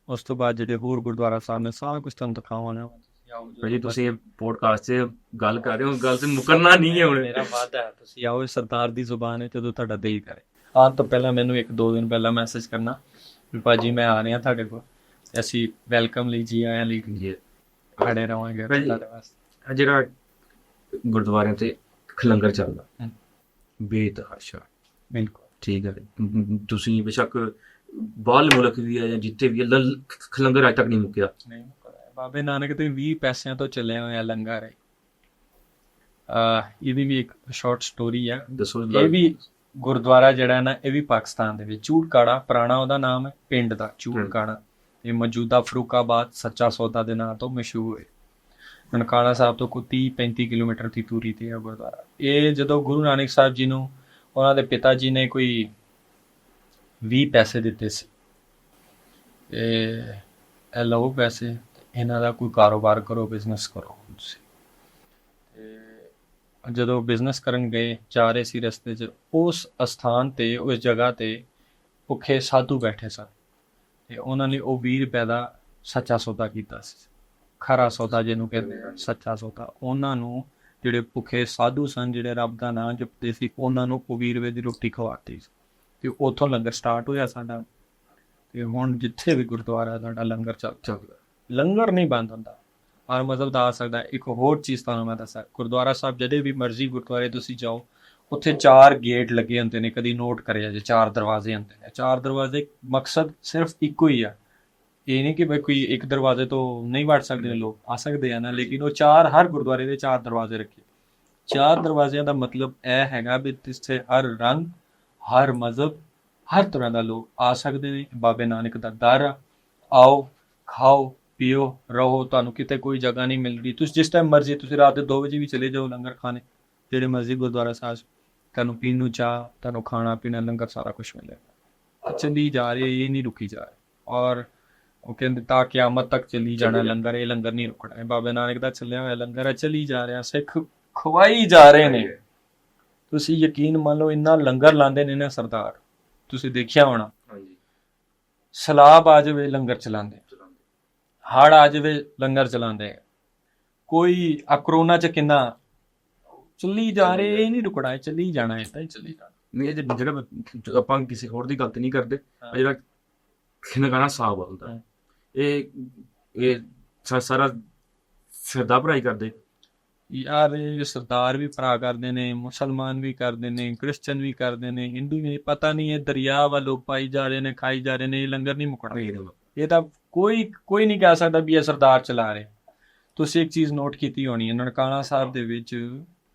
ਉਸ ਤੋਂ ਬਾਅਦ ਜਿਹੜੇ ਹੋਰ ਗੁਰਦੁਆਰਾ ਸਾਹਿਬ ਨੇ ਸਾਰਾ ਕੁਝ ਤੁਹਾਨੂੰ ਦਿਖਾਵਾਂਗਾ। ਭਾਜੀ ਤੁਸੀਂ ਇਹ ਪੋਡਕਾਸਟ 'ਚ ਗੱਲ ਕਰ ਰਹੇ ਹੋ, ਗੱਲ ਤੇ ਮੁਕਰਨਾ ਨਹੀਂ ਹੈ ਹੁਣ। ਮੇਰਾ ਵਾਅਦਾ ਹੈ ਤੁਸੀਂ ਆਓ, ਸਰਦਾਰ ਦੀ ਜ਼ੁਬਾਨ ਹੈ, ਜਦੋਂ ਤੁਹਾਡਾ ਦਿਲ ਕਰੇ। ਆਉਣ ਤੋਂ ਪਹਿਲਾਂ ਮੈਨੂੰ 1-2 ਦਿਨ ਪਹਿਲਾਂ ਮੈਸੇਜ ਕਰਨਾ ਵੀ ਭਾਜੀ ਮੈਂ ਆ ਰਿਹਾ ਤੁਹਾਡੇ ਕੋਲ, ਅਸੀਂ ਵੈਲਕਮ ਲਈ ਜੀ ਆਇਆਂ ਲਈ ਖੜੇ ਰਹਾਂਗੇ ਤੁਹਾਡੇ ਵਾਸਤੇ। ਜਿਹੜਾ ਗੁਰਦੁਆਰਿਆਂ ਤੇ ਲੰਗਰ ਚੱਲਦਾ ਬੇਤਹਾਸ਼ਾ, ਬਿਲਕੁਲ ਠੀਕ ਹੈ। ਤੁਸੀਂ ਬੇਸ਼ੱਕ ਬਾਹਰ ਮੁਲਕ ਵੀ ਹੈ ਜਾਂ ਜਿੱਥੇ ਵੀ ਲੰਗਰ ਅੱਜ ਤੱਕ ਨਹੀਂ ਮੁੱਕਿਆ। ਨਹੀਂ ਮੁੱਕਦਾ, ਬਾਬੇ ਨਾਨਕ ਤੇ 20 ਪੈਸਿਆਂ ਤੋਂ ਚੱਲਿਆ ਹੋਇਆ ਲੰਗਰ ਹੈ। ਇਹਦੀ ਵੀ ਇੱਕ ਸ਼ਾਰਟ ਸਟੋਰੀ ਹੈ, ਦੱਸੋ। ਇਹ ਵੀ ਗੁਰਦੁਆਰਾ ਜਿਹੜਾ ਨਾ, ਇਹ ਵੀ ਪਾਕਿਸਤਾਨ ਦੇ ਵਿੱਚ ਝੂਟਕਾੜਾ ਪੁਰਾਣਾ ਉਹਦਾ ਨਾਮ ਹੈ, ਪਿੰਡ ਦਾ ਝੂਟਕਾੜਾ। ਇਹ ਮੌਜੂਦਾ ਫਰੂਕਾਬਾਦ ਸੱਚਾ ਸੌਦਾ ਦੇ ਨਾਂ ਤੋਂ ਮਸ਼ਹੂਰ ਹੈ। ਨਨਕਾਣਾ ਸਾਹਿਬ ਤੋਂ ਕੋਈ 30-35 ਕਿਲੋਮੀਟਰ ਦੀ ਦੂਰੀ ਤੇ ਹੈ ਗੁਰਦੁਆਰਾ। ਇਹ ਜਦੋਂ ਗੁਰੂ ਨਾਨਕ ਸਾਹਿਬ ਜੀ ਨੂੰ ਉਹਨਾਂ ਦੇ ਪਿਤਾ ਜੀ ਨੇ ਕੋਈ 20 ਪੈਸੇ ਦਿੱਤੇ ਸੀ, ਇਹ ਲਓ ਪੈਸੇ, ਇਹਨਾਂ ਦਾ ਕੋਈ ਕਾਰੋਬਾਰ ਕਰੋ, ਬਿਜ਼ਨਸ ਕਰੋ ਤੁਸੀਂ। ਤੇ ਜਦੋਂ ਬਿਜ਼ਨਸ ਕਰਨ ਗਏ, ਜਾ ਰਹੇ ਸੀ ਰਸਤੇ 'ਚ, ਉਸ ਅਸਥਾਨ ਤੇ, ਉਸ ਜਗ੍ਹਾ ਤੇ ਭੁੱਖੇ ਸਾਧੂ ਬੈਠੇ ਸਨ ਤੇ ਉਹਨਾਂ ਨੇ ਉਹ 20 ਰੁਪਏ ਦਾ ਸੱਚਾ ਸੌਦਾ ਕੀਤਾ ਸੀ, ਖਰਾ ਸੌਦਾ ਜਿਹਨੂੰ ਕਹਿੰਦੇ ਆ, ਸੱਚਾ ਸੌਦਾ। ਉਹਨਾਂ ਨੂੰ ਜਿਹੜੇ ਭੁੱਖੇ ਸਾਧੂ ਸਨ, ਜਿਹੜੇ ਰੱਬ ਦਾ ਨਾਮ ਜਪਦੇ ਸੀ, ਉਹਨਾਂ ਨੂੰ 20 ਰੁਪਏ ਦੀ ਰੋਟੀ ਖਵਾਤੀ ਸੀ ਤੇ ਉੱਥੋਂ ਲੰਗਰ ਸਟਾਰਟ ਹੋਇਆ ਸਾਡਾ। ਤੇ ਹੁਣ ਜਿੱਥੇ ਵੀ ਗੁਰਦੁਆਰਾ ਸਾਡਾ ਲੰਗਰ ਚੱਲਦਾ, ਲੰਗਰ ਨਹੀਂ ਬੰਦ ਹੁੰਦਾ। ਹਰ ਮਜ਼ਹਬ ਦਾ ਆ ਸਕਦਾ। ਇੱਕ ਹੋਰ ਚੀਜ਼ ਤੁਹਾਨੂੰ ਮੈਂ ਦੱਸਾਂ, ਗੁਰਦੁਆਰਾ ਸਾਹਿਬ ਜਿਹੜੇ ਵੀ ਮਰਜ਼ੀ ਗੁਰਦੁਆਰੇ ਤੁਸੀਂ ਜਾਓ, ਉੱਥੇ 4 ਗੇਟ ਲੱਗੇ ਹੁੰਦੇ ਨੇ, ਕਦੀ ਨੋਟ ਕਰਿਆ ਜੇ, 4 ਦਰਵਾਜ਼ੇ ਹੁੰਦੇ ਨੇ। 4 ਦਰਵਾਜ਼ੇ, ਮਕਸਦ ਸਿਰਫ ਇੱਕੋ ਹੀ ਆ, ਇਹ ਨਹੀਂ ਕਿ ਬਈ ਕੋਈ ਇੱਕ ਦਰਵਾਜ਼ੇ ਤੋਂ ਨਹੀਂ ਵੜ ਸਕਦੇ ਲੋਕ, ਆ ਸਕਦੇ ਆ ਨਾ, ਲੇਕਿਨ ਉਹ 4, ਹਰ ਗੁਰਦੁਆਰੇ ਦੇ 4 ਦਰਵਾਜ਼ੇ ਰੱਖੇ। 4 ਦਰਵਾਜ਼ਿਆਂ ਦਾ ਮਤਲਬ ਇਹ ਹੈਗਾ ਵੀ ਇੱਥੇ ਹਰ ਰੰਗ, ਹਰ ਮਜ਼ਹਬ, ਹਰ ਤਰ੍ਹਾਂ ਦਾ ਲੋਕ ਆ ਸਕਦੇ ਨੇ। ਬਾਬੇ ਨਾਨਕ ਦਾ ਦਰ ਆ, ਆਓ, ਖਾਓ, ਪੀਓ, ਰਹੋ, ਤੁਹਾਨੂੰ ਕਿਤੇ ਕੋਈ ਜਗ੍ਹਾ ਨਹੀਂ ਮਿਲ ਰਹੀ। ਤੁਸੀਂ ਜਿਸ ਟਾਈਮ ਮਰਜ਼ੀ, ਤੁਸੀਂ ਰਾਤ ਦੇ 2 ਵਜੇ ਵੀ ਚਲੇ ਜਾਓ ਲੰਗਰ ਖਾਣੇ, ਜਿਹੜੇ ਮਰਜ਼ੀ ਗੁਰਦੁਆਰਾ ਸਾਹਿਬ, ਤੁਹਾਨੂੰ ਪੀਣ ਨੂੰ ਚਾਹ, ਤੁਹਾਨੂੰ ਖਾਣਾ ਪੀਣਾ, ਲੰਗਰ, ਸਾਰਾ ਕੁਛ ਮਿਲੇਗਾ। ਚੱਲੀ ਜਾ ਰਹੀ, ਇਹ ਨਹੀਂ ਰੁਕੀ ਜਾ ਰਹੀ। ਔਰ ਉਹ ਕਹਿੰਦੇ ਤਾਂ ਕਿਆਮਤ ਤੱਕ ਚੱਲੀ ਜਾਣਾ ਲੰਗਰ, ਇਹ ਲੰਗਰ ਨਹੀਂ ਰੁਕਣਾ। ਇਹ ਬਾਬੇ ਨਾਨਕ ਦਾ ਚੱਲਿਆ ਹੋਇਆ ਲੰਗਰ ਹੈ, ਚੱਲੀ ਜਾ ਰਿਹਾ, ਸਿੱਖ ਖਵਾਈ ਜਾ ਰਹੇ ਨੇ। ਤੁਸੀਂ ਯਕੀਨ ਮੰਨ ਲਓ, ਇੰਨਾ ਲੰਗਰ ਲਾਉਂਦੇ ਨੇ ਨਾ ਸਰਦਾਰ, ਤੁਸੀਂ ਦੇਖਿਆ ਹੋਣਾ। ਸਲਾਬ ਆ ਜਾਵੇ ਲੰਗਰ ਚਲਾਉਂਦੇ, ਹੜ ਆ ਜਾਵੇ ਲੰਗਰ ਚਲਾਉਂਦੇ। ਕੋਈ ਕਰੋਨਾ 'ਚ ਕਿੰਨਾ ਚੱਲੀ ਜਾ ਰਹੇ, ਇਹ ਨਹੀਂ ਰੁਕਣਾ, ਚੱਲੀ ਜਾਣਾ, ਏਦਾਂ ਹੀ ਚੱਲੀ ਜਾਣਾ। ਨਹੀਂ ਇਹ ਜਿਹੜਾ ਆਪਾਂ ਕਿਸੇ ਹੋਰ ਦੀ ਗਲਤੀ ਨਹੀਂ ਕਰਦੇ, ਹਾਂ। ਜਿਹੜਾ ਨਗਾਣਾ ਸਾਹ ਬੋਲਦਾ ਹਾਂ। ਇਹ ਸਾਰਾ ਸਰਦਾਰ ਭਰਾਈ ਕਰਦੇ। ਯਾਰ ਇਹ ਸਰਦਾਰ ਵੀ ਭਰਾ ਕਰਦੇ ਨੇ, ਮੁਸਲਮਾਨ ਵੀ ਕਰਦੇ ਨੇ, ਕ੍ਰਿਸਚਨ ਵੀ ਕਰਦੇ ਨੇ, ਹਿੰਦੂ ਵੀ, ਪਤਾ ਨਹੀਂ ਇਹ ਦਰਿਆ ਵੱਲੋਂ ਪਾਈ ਜਾ ਰਹੇ ਨੇ, ਖਾਈ ਜਾ ਰਹੇ ਨੇ, ਇਹ ਲੰਗਰ ਨਹੀਂ ਮੁੱਕਣਾ। ਇਹ ਤਾਂ ਕੋਈ ਨਹੀਂ ਕਹਿ ਸਕਦਾ ਵੀ ਇਹ ਸਰਦਾਰ ਚਲਾ ਰਹੇ। ਤੁਸੀਂ ਇੱਕ ਚੀਜ਼ ਨੋਟ ਕੀਤੀ ਹੋਣੀ ਹੈ, ਨਨਕਾਣਾ ਸਾਹਿਬ ਦੇ ਵਿੱਚ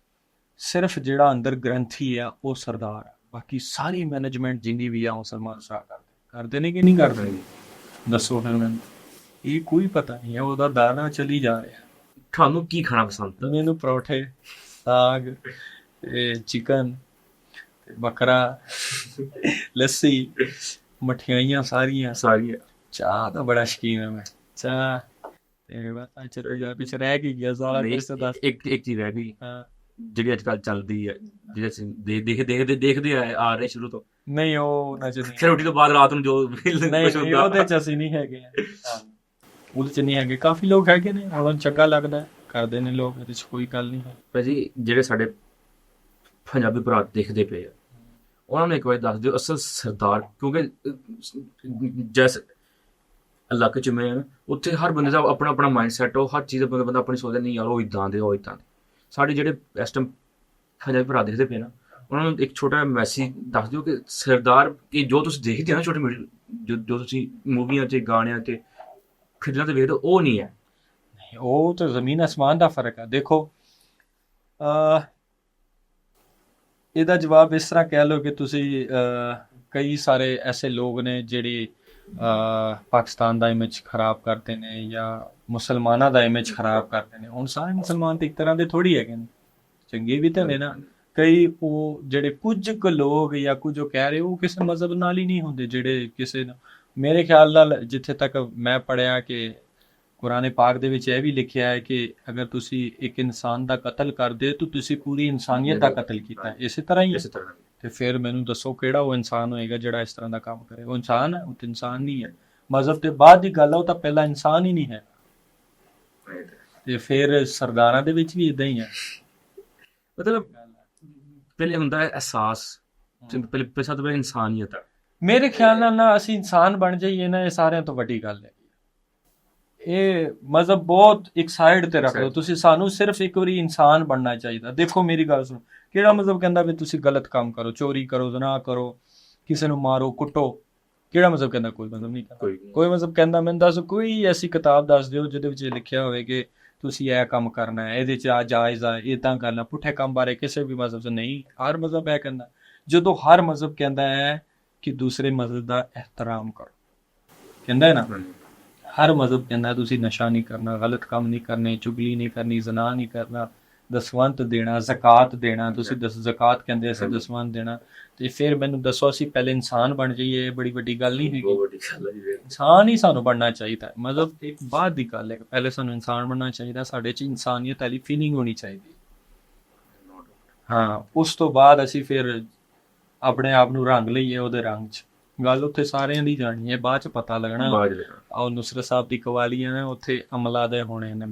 ਸਿਰਫ ਜਿਹੜਾ ਅੰਦਰ ਗ੍ਰੰਥੀ ਆ ਉਹ ਸਰਦਾਰ ਆ, ਬਾਕੀ ਸਾਰੀ ਮੈਨੇਜਮੈਂਟ ਜਿੰਨੀ ਵੀ ਆ ਮੁਸਲਮਾਨ ਸ਼ਾਹ ਕਰਦੇ ਨੇ ਕਿ ਨਹੀਂ ਕਰਦੇ? ਦੱਸੋ ਫਿਰ ਮੈਨੂੰ, ਇਹ ਕੋਈ ਪਤਾ ਨਹੀਂ ਹੈ, ਉਹਦਾ ਦਾਣਾ ਚਲੀ ਜਾ ਰਿਹਾ। ਤੁਹਾਨੂੰ ਕੀ ਖਾਣਾ ਪਸੰਦ ਹੈ? ਮੈਨੂੰ ਪਰੌਠੇ, ਸਾਗ, ਚਿਕਨ, ਬੱਕਰਾ, ਲੱਸੀ, ਮਠਿਆਈਆਂ ਸਾਰੀਆਂ। ਚਾਹ ਦਾ ਬੜਾ ਸ਼ੌਕੀਨ ਹਾਂ ਮੈਂ। ਚਾਹ ਤੇ ਬਸ ਪਿੱਛੇ ਰਹਿ ਕੀ ਗਿਆ ਸਾਰਾ ਕੁਛ ਤਾਂ ਦੱਸ। ਇੱਕ ਚੀਜ਼ ਰਹਿ ਗਈ ਹਾਂ, ਜਿਹੜੀ ਅੱਜ ਕੱਲ੍ਹ ਚੱਲਦੀ ਹੈ, ਜਿਹੜੇ ਅਸੀਂ ਦੇਖਦੇ ਆ ਰਹੇ ਸ਼ੁਰੂ ਤੋਂ। ਨਹੀਂ ਉਹ ਨਾ ਫਿਰ ਰੋਟੀ ਤੋਂ ਬਾਅਦ ਰਾਤ ਨੂੰ ਜੋ ਨਹੀਂ ਉਹਦੇ ਚ ਅਸੀਂ ਨਹੀਂ ਹੈਗੇ। ਉਹਦੇ ਚ ਨਹੀਂ ਹੈਗੇ, ਕਾਫੀ ਲੋਕ ਹੈਗੇ ਨੇ, ਉਹਨਾਂ ਨੂੰ ਚੰਗਾ ਲੱਗਦਾ ਕਰਦੇ ਨੇ ਲੋਕ, ਇਹਦੇ ਚ ਕੋਈ ਗੱਲ ਨਹੀਂ ਹੈ। ਭਾਜੀ ਜਿਹੜੇ ਸਾਡੇ ਪੰਜਾਬੀ ਭਰਾ ਦੇਖਦੇ ਪਏ ਆ, ਉਹਨਾਂ ਨੂੰ ਇੱਕ ਵਾਰੀ ਦੱਸ ਦਿਓ ਅਸਲ ਸਰਦਾਰ, ਕਿਉਂਕਿ ਜਿਸ ਇਲਾਕੇ 'ਚ ਮੈਂ ਉੱਥੇ ਹਰ ਬੰਦੇ ਦਾ ਆਪਣਾ ਆਪਣਾ ਮਾਈਂਡ ਸੈਟ, ਉਹ ਹਰ ਚੀਜ਼ ਬੰਦਾ ਆਪਣੀ ਸੋਚਦਾ, ਨਹੀਂ ਯਾਰ ਉਹ ਇੱਦਾਂ ਦੇ, ਉਹ ਇੱਦਾਂ ਦੇ। ਸਾਡੇ ਜਿਹੜੇ ਇਸ ਟਾਈਮ ਪੰਜਾਬੀ ਭਰਾ ਦੇਖਦੇ ਪਏ ਨਾ, ਉਹਨਾਂ ਨੂੰ ਇੱਕ ਛੋਟਾ ਮੈਸੇਜ ਦੱਸ ਦਿਓ ਕਿ ਸਰਦਾਰ ਕਿ ਜੋ ਤੁਸੀਂ ਦੇਖਦੇ ਹੋ ਨਾ ਛੋਟੇ ਮੀਡੀਆ, ਜੋ ਤੁਸੀਂ ਮੂਵੀਆਂ 'ਚ, ਗਾਣਿਆਂ 'ਤੇ, ਫਿਲਮਾਂ 'ਤੇ ਵੇਖਦੇ ਹੋ, ਉਹ ਨਹੀਂ ਹੈ। ਉਹ ਤਾਂ ਜ਼ਮੀਨ ਅਸਮਾਨ ਦਾ ਫਰਕ ਹੈ। ਦੇਖੋ ਇਹਦਾ ਜਵਾਬ ਇਸ ਤਰ੍ਹਾਂ ਕਹਿ ਲਓ ਕਿ ਤੁਸੀਂ ਕਈ ਸਾਰੇ ਐਸੇ ਲੋਕ ਨੇ ਜਿਹੜੇ ਪਾਕਿਸਤਾਨ ਦਾ ਇਮੇਜ ਖਰਾਬ ਕਰਦੇ ਨੇ ਜਾਂ ਮੁਸਲਮਾਨਾਂ ਦਾ ਇਮੇਜ ਖਰਾਬ ਕਰਦੇ ਨੇ। ਹੁਣ ਸਾਰੇ ਮੁਸਲਮਾਨ ਤਾਂ ਇੱਕ ਤਰ੍ਹਾਂ ਦੇ ਥੋੜ੍ਹੀ ਹੈਗੇ ਨੇ, ਚੰਗੇ ਵੀ ਤਾਂ ਨੇ ਨਾ। ਕਈ ਉਹ ਜਿਹੜੇ ਕੁਝ ਕੁ ਲੋਕ ਜਾਂ ਕੁਝ ਉਹ ਕਹਿ ਰਹੇ, ਉਹ ਕਿਸੇ ਮਜ਼ਹਬ ਨਾਲ ਹੀ ਨਹੀਂ ਹੁੰਦੇ, ਜਿਹੜੇ ਕਿਸੇ ਮੇਰੇ ਖਿਆਲ ਨਾਲ ਜਿੱਥੇ ਤੱਕ ਮੈਂ ਪੜ੍ਹਿਆ ਕਿ ਕੁਰਾਨ ਪਾਕ ਦੇ ਵਿੱਚ ਇਹ ਵੀ ਲਿਖਿਆ ਹੈ ਕਿ ਅਗਰ ਤੁਸੀਂ ਇੱਕ ਇਨਸਾਨ ਦਾ ਕਤਲ ਕਰਦੇ ਤਾਂ ਤੁਸੀਂ ਪੂਰੀ ਇਨਸਾਨੀਅਤ ਦਾ ਕਤਲ ਕੀਤਾ। ਇਸੇ ਤਰ੍ਹਾਂ ਹੀ ਤੇ ਫਿਰ ਮੈਨੂੰ ਦੱਸੋ ਕਿਹੜਾ ਉਹ ਇਨਸਾਨ ਹੋਏਗਾ ਜਿਹੜਾ ਇਸ ਤਰ੍ਹਾਂ ਦਾ ਕੰਮ ਕਰੇ? ਉਹ ਇਨਸਾਨ ਹੈ? ਉਹ ਤਾਂ ਇਨਸਾਨ ਨਹੀਂ ਹੈ। ਮਜ਼ਹਬ ਤੇ ਬਾਅਦ ਦੀ ਗੱਲ ਹੈ, ਉਹ ਤਾਂ ਪਹਿਲਾਂ ਇਨਸਾਨ ਹੀ ਨਹੀਂ ਹੈ। ਤੇ ਫਿਰ ਸਰਦਾਰਾਂ ਦੇ ਵਿੱਚ ਵੀ ਇਦਾਂ ਹੀ ਹੈ। ਮਤਲਬ ਪਹਿਲੇ ਹੁੰਦਾ ਹੈ ਅਹਿਸਾਸ, ਪਹਿਲੇ ਸਭ ਤੋਂ ਪਹਿਲੇ ਇਨਸਾਨੀਅਤ ਹੈ। ਮੇਰੇ ਖਿਆਲ ਨਾਲ ਨਾ ਅਸੀਂ ਇਨਸਾਨ ਬਣ ਜਾਈਏ ਨਾ, ਇਹ ਸਾਰਿਆਂ ਤੋਂ ਵੱਡੀ ਗੱਲ ਹੈ। ਇਹ ਮਜ਼ਹਬ ਬਹੁਤ ਇੱਕ ਸਾਈਡ ਤੇ ਰੱਖ ਲਓ ਤੁਸੀਂ, ਸਾਨੂੰ ਸਿਰਫ ਇੱਕ ਵਾਰੀ ਇਨਸਾਨ ਬਣਨਾ ਚਾਹੀਦਾ। ਦੇਖੋ ਮੇਰੀ ਗੱਲ ਸੁਣੋ, ਕਿਹੜਾ ਮਜ਼ਹਬ ਕਹਿੰਦਾ ਵੀ ਤੁਸੀਂ ਗਲਤ ਕੰਮ ਕਰੋ, ਚੋਰੀ ਕਰੋ, ਜ਼ਨਾ ਕਰੋ, ਕਿਸੇ ਨੂੰ ਮਾਰੋ, ਕੁੱਟੋ? ਕਿਹੜਾ ਮਜ਼ਹਬ ਕਹਿੰਦਾ? ਕੋਈ ਮਜ਼ਹਬ ਨਹੀਂ ਕਹਿੰਦਾ। ਕੋਈ ਮਜ਼ਹਬ ਕਹਿੰਦਾ? ਮੈਨੂੰ ਦੱਸੋ ਕੋਈ ਐਸੀ ਕਿਤਾਬ ਦੱਸ ਦਿਓ ਜਿਹਦੇ ਵਿੱਚ ਲਿਖਿਆ ਹੋਵੇ ਕਿ ਤੁਸੀਂ ਇਹ ਕੰਮ ਕਰਨਾ ਹੈ, ਇਹਦੇ 'ਚ ਆ ਜਾਇਜ਼ ਆ, ਇੱਦਾਂ ਕਰਨਾ। ਪੁੱਠੇ ਕੰਮ ਬਾਰੇ ਕਿਸੇ ਵੀ ਮਜ਼ਹਬ 'ਚ ਨਹੀਂ। ਹਰ ਮਜ਼ਹਬ ਇਹ ਕਹਿੰਦਾ। ਜਦੋਂ ਹਰ ਮਜ਼ਹਬ ਕਹਿੰਦਾ ਹੈ ਕਿ ਦੂਸਰੇ ਮਜ਼ਹਬ ਦਾ ਇਹਤਰਾਮ ਕਰੋ, ਕਹਿੰਦਾ ਹੈ ਨਾ, ਹਰ ਮਜ਼ਹਬ ਕਹਿੰਦਾ ਤੁਸੀਂ ਨਸ਼ਾ ਨਹੀਂ ਕਰਨਾ, ਗਲਤ ਕੰਮ ਨਹੀਂ ਕਰਨੇ, ਚੁਗਲੀ ਨਹੀਂ ਕਰਨੀ, ਜ਼ਨਾ ਨਹੀਂ ਕਰਨਾ, ਦਸਵੰਤ ਦੇਣਾ, ਜ਼ਕਾਤ ਦੇਣਾ। ਤੁਸੀਂ ਜ਼ਕਾਤ ਕਹਿੰਦੇ ਅਸੀਂ ਦਸਵੰਤ ਦੇਣਾ। ਤੇ ਫਿਰ ਮੈਨੂੰ ਦੱਸੋ ਅਸੀਂ ਪਹਿਲੇ ਇਨਸਾਨ ਬਣ ਜਾਈਏ, ਇਹ ਬੜੀ ਵੱਡੀ ਗੱਲ ਨਹੀਂ ਹੈਗੀ। ਇਨਸਾਨ ਹੀ ਸਾਨੂੰ ਬਣਨਾ ਚਾਹੀਦਾ। ਮਤਲਬ ਇੱਕ ਬਾਅਦ ਦੀ ਗੱਲ ਹੈ, ਪਹਿਲੇ ਸਾਨੂੰ ਇਨਸਾਨ ਬਣਨਾ ਚਾਹੀਦਾ। ਸਾਡੇ 'ਚ ਇਨਸਾਨੀਅਤ ਵਾਲੀ ਫੀਲਿੰਗ ਹੋਣੀ ਚਾਹੀਦੀ। ਹਾਂ, ਉਸ ਤੋਂ ਬਾਅਦ ਅਸੀਂ ਫਿਰ ਆਪਣੇ ਆਪ ਨੂੰ ਰੰਗ ਲਈਏ ਉਹਦੇ ਰੰਗ 'ਚ। ਗੱਲ ਉੱਥੇ ਸਾਰਿਆਂ ਦੀ ਜਾਣੀ ਹੈ, ਬਾਅਦ 'ਚ ਪਤਾ ਲੱਗਣਾ। ਆਓ ਨੁਸਰਤ ਸਾਹਿਬ ਦੀ ਕਵਾਲੀਆਂ ਨੇ, ਉੱਥੇ ਅਮਲਾਂ ਦੇ ਹੋਣੇ ਨੇ।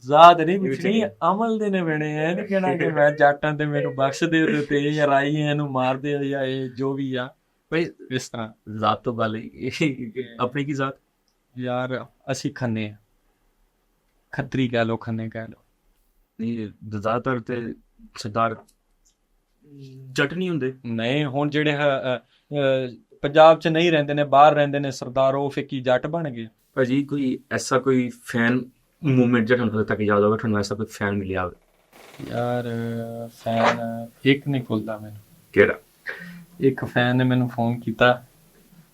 ਜ਼ਾਤ ਨਹੀਂ ਪੁੱਛਣੀ, ਅਮਲ ਦੇ ਨੇ ਬਣੇ। ਇਹ ਨਹੀਂ ਕਹਿਣਾ ਕਿ ਮੈਂ ਜੱਟਾਂ ਤੇ ਮੈਨੂੰ ਬਖਸ਼ ਦੇ ਦਿੱਤੇ ਜਾਂ ਰਾਈ ਇਹਨੂੰ ਮਾਰ ਦੇ ਜਾਂ ਇਹ ਜੋ ਵੀ ਆ। ਭਾਈ ਇਸ ਤਰ੍ਹਾਂ ਜ਼ਾਤ ਤੋਂ ਗੱਲ ਆਪਣੀ ਕੀ ਜ਼ਾਤ? ਯਾਰ ਅਸੀਂ ਖੰਨੇ ਆ, ਖੱਤਰੀ ਕਹਿ ਲਓ, ਖੰਨੇ ਕਹਿ ਲਓ। ਨਹੀਂ ਜ਼ਿਆਦਾਤਰ ਤੇ ਸਰਦਾਰ ਜੱਟ ਨਹੀਂ ਹੁੰਦੇ। ਨਹੀਂ, ਹੁਣ ਜਿਹੜੇ ਪੰਜਾਬ 'ਚ ਨਹੀਂ ਰਹਿੰਦੇ ਨੇ, ਬਾਹਰ ਰਹਿੰਦੇ ਨੇ ਸਰਦਾਰ, ਉਹ ਫਿਰ ਕੀ ਜੱਟ ਬਣ ਗਏ? ਭਾਜੀ ਕੋਈ ਐਸਾ ਕੋਈ ਫੈਨ ਮੂਵਮੈਂਟ ਜਿਹੜਾ ਤੁਹਾਨੂੰ ਤੱਕ ਯਾਦ ਹੋਵੇ, ਤੁਹਾਨੂੰ ਐਸਾ ਕੋਈ ਫੈਨ ਮਿਲਿਆ ਹੋਵੇ? ਯਾਰ ਫੈਨ ਇੱਕ ਨਹੀਂ ਭੁੱਲਦਾ ਮੈਨੂੰ। ਕਿਹੜਾ? ਇੱਕ ਫੈਨ ਨੇ ਮੈਨੂੰ ਫੋਨ ਕੀਤਾ,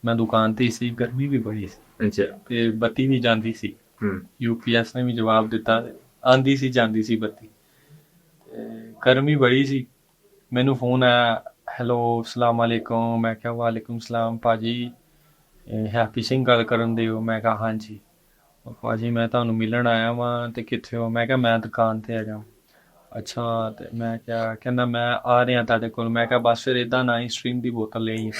ਮੈਂ ਦੁਕਾਨ ਤੇ ਸੀ, ਗਰਮੀ ਵੀ ਬੜੀ ਸੀ। ਅੱਛਾ। ਤੇ ਬੱਤੀ ਵੀ ਜਾਂਦੀ ਸੀ। UPS ਨੇ ਵੀ ਜਵਾਬ ਦਿੱਤਾ, ਆਂਦੀ ਸੀ ਜਾਂਦੀ ਸੀ ਬੱਤੀ, ਗਰਮੀ ਬੜੀ ਸੀ। ਮੈਨੂੰ ਫੋਨ ਆਇਆ, ਹੈਲੋ ਸਲਾਮ ਅਲੈਕੁਮ। ਮੈਂ ਕਿਹਾ ਵਾਲੇਕੁਮ ਸਲਾਮ ਭਾਜੀ, ਹੈਪੀ ਸਿੰਘ ਗੱਲ ਕਰਨ ਦੇ ਹੋ? ਮੈਂ ਕਿਹਾ ਹਾਂਜੀ। ਭਾਜੀ ਮੈਂ ਤੁਹਾਨੂੰ ਮਿਲਣ ਆਇਆ ਵਾਂ, ਤੇ ਕਿੱਥੇ ਹੋ? ਮੈਂ ਕਿਹਾ ਮੈਂ ਦੁਕਾਨ ਤੇ ਹੈਗਾ। ਅੱਛਾ, ਤੇ ਮੈਂ ਕਿਹਾ, ਕਹਿੰਦਾ ਮੈਂ ਆ ਰਿਹਾ ਤੁਹਾਡੇ ਕੋਲ। ਮੈਂ ਕਿਹਾ ਬਸ ਫਿਰ ਏਦਾਂ ਨਾ ਹੀ, ਸਟ੍ਰਿੰਗ ਦੀ ਬੋਤਲ ਲਈ।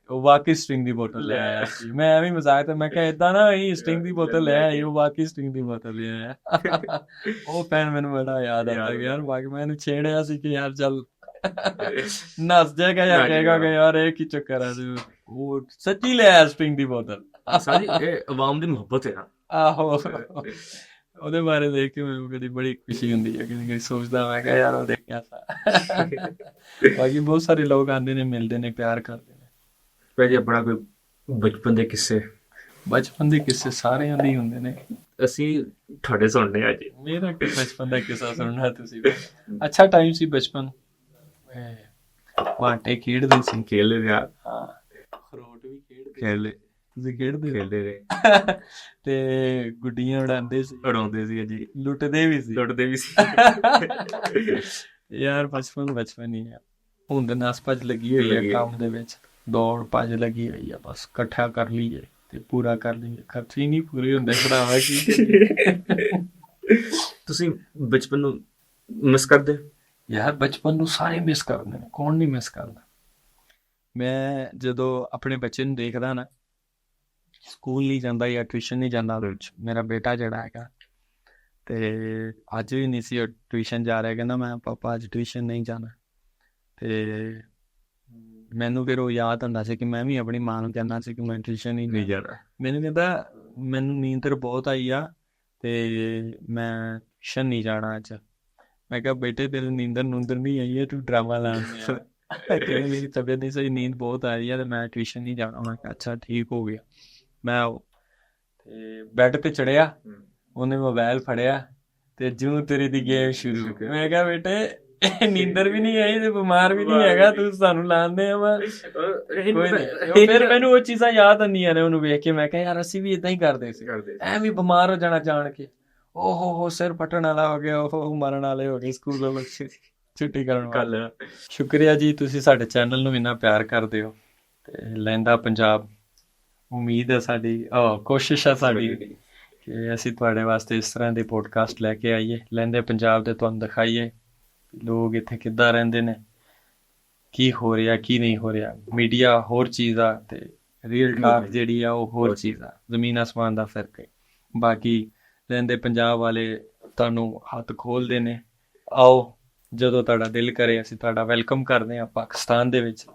ਉਹ ਵਾਕਈ ਸਟਿੰਗ ਦੀ ਬੋਤਲ ਲੈ ਆਇਆ ਸੀ। ਮੈਂ ਐਵੇਂ ਮਜ਼ਾਕ ਤੇ ਮੈਂ ਕਿਹਾ ਇਦਾਂ ਨਾ ਇਹ ਸਟਿੰਗ ਦੀ ਬੋਤਲ ਲੈ ਆਈ, ਉਹ ਵਾਕਈ ਸਟਿੰਗ ਦੀ ਬੋਤਲ ਲੈ ਆਇਆ। ਉਹ ਪੈਨ ਮੈਨੂੰ ਬੜਾ ਯਾਦ ਆਉਂਦਾ ਕਿ ਯਾਰ ਬਾਕੀ ਮੈਂ ਇਹਨੂੰ ਛੇੜਿਆ ਸੀ ਕਿ ਯਾਰ ਚੱਲ ਨੱਸ ਜਾਏਗਾ ਜਾਂ ਕਹੇਗਾ ਕਿ ਯਾਰ ਇਹ ਕੀ ਚੱਕਰ ਹੈ, ਉਹ ਸੱਚੀ ਲੈ ਆਇਆ ਸਟਿੰਗ ਦੀ ਬੋਤਲ। ਸਾਰੀ ਇਹ ਆਵਾਮ ਦੀ ਮੁਹੱਬਤ ਹੈ ਨਾ। ਆਹੋ, ਉਹਦੇ ਬਾਰੇ ਦੇਖ ਕੇ ਮੈਨੂੰ ਕਦੀ ਬੜੀ ਖੁਸ਼ੀ ਹੁੰਦੀ ਹੈ, ਕਦੀ ਸੋਚਦਾ ਮੈਂ ਕਿਹਾ ਯਾਰ ਉਹ ਦੇਖਿਆ ਸਾ। ਬਾਕੀ ਬਹੁਤ ਸਾਰੇ ਲੋਕ ਆਉਂਦੇ ਨੇ, ਮਿਲਦੇ ਨੇ, ਪਿਆਰ ਕਰਦੇ ਨੇ। ਭਾਜੀ ਆਪਣਾ ਕੋਈ ਬਚਪਨ ਦੇ ਕਿੱਸੇ? ਬਚਪਨ ਦੇ ਕਿੱਸੇ ਸਾਰਿਆਂ ਦੇ ਹੀ ਹੁੰਦੇ ਨੇ, ਅਸੀਂ ਤੁਹਾਡੇ ਸੁਣਨੇ ਆ ਜੀ। ਮੇਰਾ ਕੀ ਬਚਪਨ ਦਾ ਕਿੱਸਾ ਸੁਣਨਾ ਤੁਸੀਂ? ਅੱਛਾ ਟਾਈਮ ਸੀ ਬਚਪਨ, ਬਾਂਟੇ ਖੇਡਦੇ ਸੀ। ਖੇਲਦੇ ਯਾਰ, ਹਾਂ, ਖਰੋਟ ਵੀ ਖੇਲਦੇ ਤੁਸੀਂ ਖੇਡਦੇ ਰਹੇ ਤੇ ਗੁੱਡੀਆਂ ਉਡਾਉਂਦੇ ਸੀ ਜੀ, ਲੁੱਟਦੇ ਵੀ ਸੀ। ਯਾਰ ਬਚਪਨ ਹੀ ਆ। ਹੁਣ ਤਾਂ ਨਸ ਭੱਜ ਲੱਗੀ ਹੋਈ ਹੈ ਕੰਮ ਦੇ ਵਿੱਚ, ਦੌੜ ਭੱਜ ਲੱਗੀ ਹੋਈ ਆ, ਬਸ ਇਕੱਠਾ ਕਰ ਲਈਏ ਤੇ ਪੂਰਾ ਕਰ ਲਈਏ, ਖਰਚੇ ਹੀ ਨਹੀਂ ਪੂਰੇ ਹੁੰਦੇ ਭਰਾਵਾ। ਕੀ ਤੁਸੀਂ ਬਚਪਨ ਨੂੰ ਮਿਸ ਕਰਦੇ? ਯਾਰ ਬਚਪਨ ਨੂੰ ਸਾਰੇ ਮਿਸ ਕਰਦੇ ਨੇ, ਕੌਣ ਨਹੀਂ ਮਿਸ ਕਰਦਾ। ਮੈਂ ਜਦੋਂ ਆਪਣੇ ਬੱਚੇ ਨੂੰ ਦੇਖਦਾ ਨਾ, ਸਕੂਲ ਨਹੀਂ ਜਾਂਦਾ ਜਾਂ ਟਿਊਸ਼ਨ ਨਹੀਂ ਜਾਂਦਾ, ਉਹਦੇ ਵਿੱਚ ਮੇਰਾ ਬੇਟਾ ਜਿਹੜਾ ਹੈਗਾ, ਤੇ ਅੱਜ ਵੀ ਨਹੀਂ ਸੀ ਉਹ ਟਿਊਸ਼ਨ ਜਾ ਰਿਹਾ, ਕਹਿੰਦਾ ਮੈਂ ਪਾਪਾ ਅੱਜ ਟਿਊਸ਼ਨ ਨਹੀਂ ਜਾਣਾ। ਤੇ ਮੈਨੂੰ ਫਿਰ ਉਹ ਯਾਦ ਹੁੰਦਾ ਸੀ ਕਿ ਮੈਂ ਵੀ ਆਪਣੀ ਮਾਂ ਨੂੰ ਕਹਿੰਦਾ ਸੀ ਕਿ ਮੈਂ ਟਿਊਸ਼ਨ ਹੀ ਨਹੀਂ ਜਾਣਾ। ਮੈਨੂੰ ਕਹਿੰਦਾ ਮੈਨੂੰ ਨੀਂਦ ਬਹੁਤ ਆਈ ਆ ਤੇ ਮੈਂ ਟਿਊਸ਼ਨ ਨਹੀਂ ਜਾਣਾ ਅੱਜ। ਮੈਂ ਕਿਹਾ ਬੇਟੇ ਤੇਰੇ ਨੀਂਦਰ ਨਹੀਂ ਆਈ ਹੈ, ਤੂੰ ਡਰਾਮਾ ਲਾਉਂਦਾ। ਮੇਰੀ ਤਬੀਅਤ ਨਹੀਂ ਸਹੀ, ਨੀਂਦ ਬਹੁਤ ਆ ਰਹੀ ਹੈ ਤੇ ਮੈਂ ਟਿਊਸ਼ਨ ਨਹੀਂ ਜਾਣਾ। ਮੈਂ ਕਿਹਾ ਅੱਛਾ ਠੀਕ ਹੋ ਗਿਆ। ਮੈਂ ਤੇ ਬੈੱਡ ਤੇ ਚੜਿਆ, ਉਹਨੇ ਮੋਬਾਈਲ ਫੜਿਆ ਤੇ ਜਿਉਂ ਤੇਰੀ ਦੀ ਗੇਮ ਸ਼ੁਰੂ। ਮੈਂ ਕਿਹਾ ਬੇਟੇ ਨੀਂਦਰ ਵੀ ਨਹੀਂ ਆਈ ਤੇ ਬਿਮਾਰ ਵੀ ਨਹੀਂ ਹੈਗਾ, ਤੂੰ ਸਾਨੂੰ ਲਾਉਂਦੇ ਆ। ਫਿਰ ਮੈਨੂੰ ਉਹ ਚੀਜ਼ਾਂ ਯਾਦ ਆਉਂਦੀਆਂ ਨੇ ਉਹਨੂੰ ਵੇਖ ਕੇ। ਮੈਂ ਕਿਹਾ ਯਾਰ ਅਸੀਂ ਵੀ ਏਦਾਂ ਹੀ ਕਰਦੇ ਸੀ, ਐਵੇਂ ਬਿਮਾਰ ਹੋ ਜਾਣਾ ਜਾਣ ਕੇ। ਓਹੋ ਸਿਰ ਫਟਣ ਵਾਲਾ ਹੋ ਗਿਆ, ਉਹ ਮਰਨ ਵਾਲੇ ਹੋ ਗਏ, ਸਕੂਲੋਂ ਛੁੱਟੀ ਕਰਨ ਵਾਲਾ। ਸ਼ੁਕਰੀਆ ਜੀ, ਤੁਸੀਂ ਸਾਡੇ ਚੈਨਲ ਨੂੰ ਇੰਨਾ ਪਿਆਰ ਕਰਦੇ ਹੋ। ਤੇ ਲਹਿੰਦਾ ਪੰਜਾਬ, ਉਮੀਦ ਹੈ ਸਾਡੀ, ਕੋਸ਼ਿਸ਼ ਹੈ ਸਾਡੀ ਕਿ ਅਸੀਂ ਤੁਹਾਡੇ ਵਾਸਤੇ ਇਸ ਤਰ੍ਹਾਂ ਦੇ ਪੋਡਕਾਸਟ ਲੈ ਕੇ ਆਈਏ, ਲਹਿੰਦੇ ਪੰਜਾਬ ਦੇ, ਤੁਹਾਨੂੰ ਦਿਖਾਈਏ ਲੋਕ ਇੱਥੇ ਕਿੱਦਾਂ ਰਹਿੰਦੇ ਨੇ, ਕੀ ਹੋ ਰਿਹਾ ਕੀ ਨਹੀਂ ਹੋ ਰਿਹਾ। ਮੀਡੀਆ ਹੋਰ ਚੀਜ਼ ਆ ਤੇ ਰੀਅਲ ਟਾਕ ਜਿਹੜੀ ਆ ਉਹ ਹੋਰ ਚੀਜ਼ ਆ, ਜ਼ਮੀਨ ਆਸਮਾਨ ਦਾ ਫਰਕ ਹੈ। ਬਾਕੀ ਲਹਿੰਦੇ ਪੰਜਾਬ ਵਾਲੇ ਤੁਹਾਨੂੰ ਹੱਥ ਖੋਲ੍ਹਦੇ ਨੇ। ਆਓ ਜਦੋਂ ਤੁਹਾਡਾ ਦਿਲ ਕਰੇ, ਅਸੀਂ ਤੁਹਾਡਾ ਵੈਲਕਮ ਕਰਦੇ ਹਾਂ ਪਾਕਿਸਤਾਨ ਦੇ ਵਿੱਚ,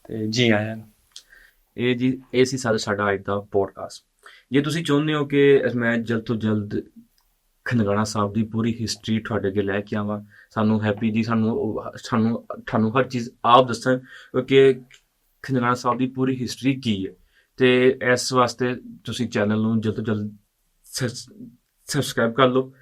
ਤੇ ਜੀ ਆਇਆਂ ਨੂੰ। ਇਹ ਸੀ ਸਾਡਾ ਅੱਜ ਦਾ ਪੋਡਕਾਸਟ। ਜੇ ਤੁਸੀਂ ਚਾਹੁੰਦੇ ਹੋ ਕਿ ਮੈਂ ਜਲਦ ਤੋਂ ਜਲਦ ਖੰਡਗਾਣਾ ਸਾਹਿਬ ਦੀ ਪੂਰੀ ਹਿਸਟਰੀ ਤੁਹਾਡੇ ਅੱਗੇ ਲੈ ਕੇ ਆਵਾਂ, ਸਾਨੂੰ ਹੈਪੀ ਜੀ ਸਾਨੂੰ ਹਰ ਚੀਜ਼ ਆਪ ਦੱਸਣ ਕਿ ਖੰਡਗਾਣਾ ਸਾਹਿਬ ਦੀ ਪੂਰੀ ਹਿਸਟਰੀ ਕੀ ਹੈ। ਤੇ ਇਸ ਵਾਸਤੇ ਤੁਸੀਂ ਚੈਨਲ ਨੂੰ ਜਲਦ ਤੋਂ ਜਲਦ ਸਬਸਕ੍ਰਾਈਬ ਕਰ ਲਓ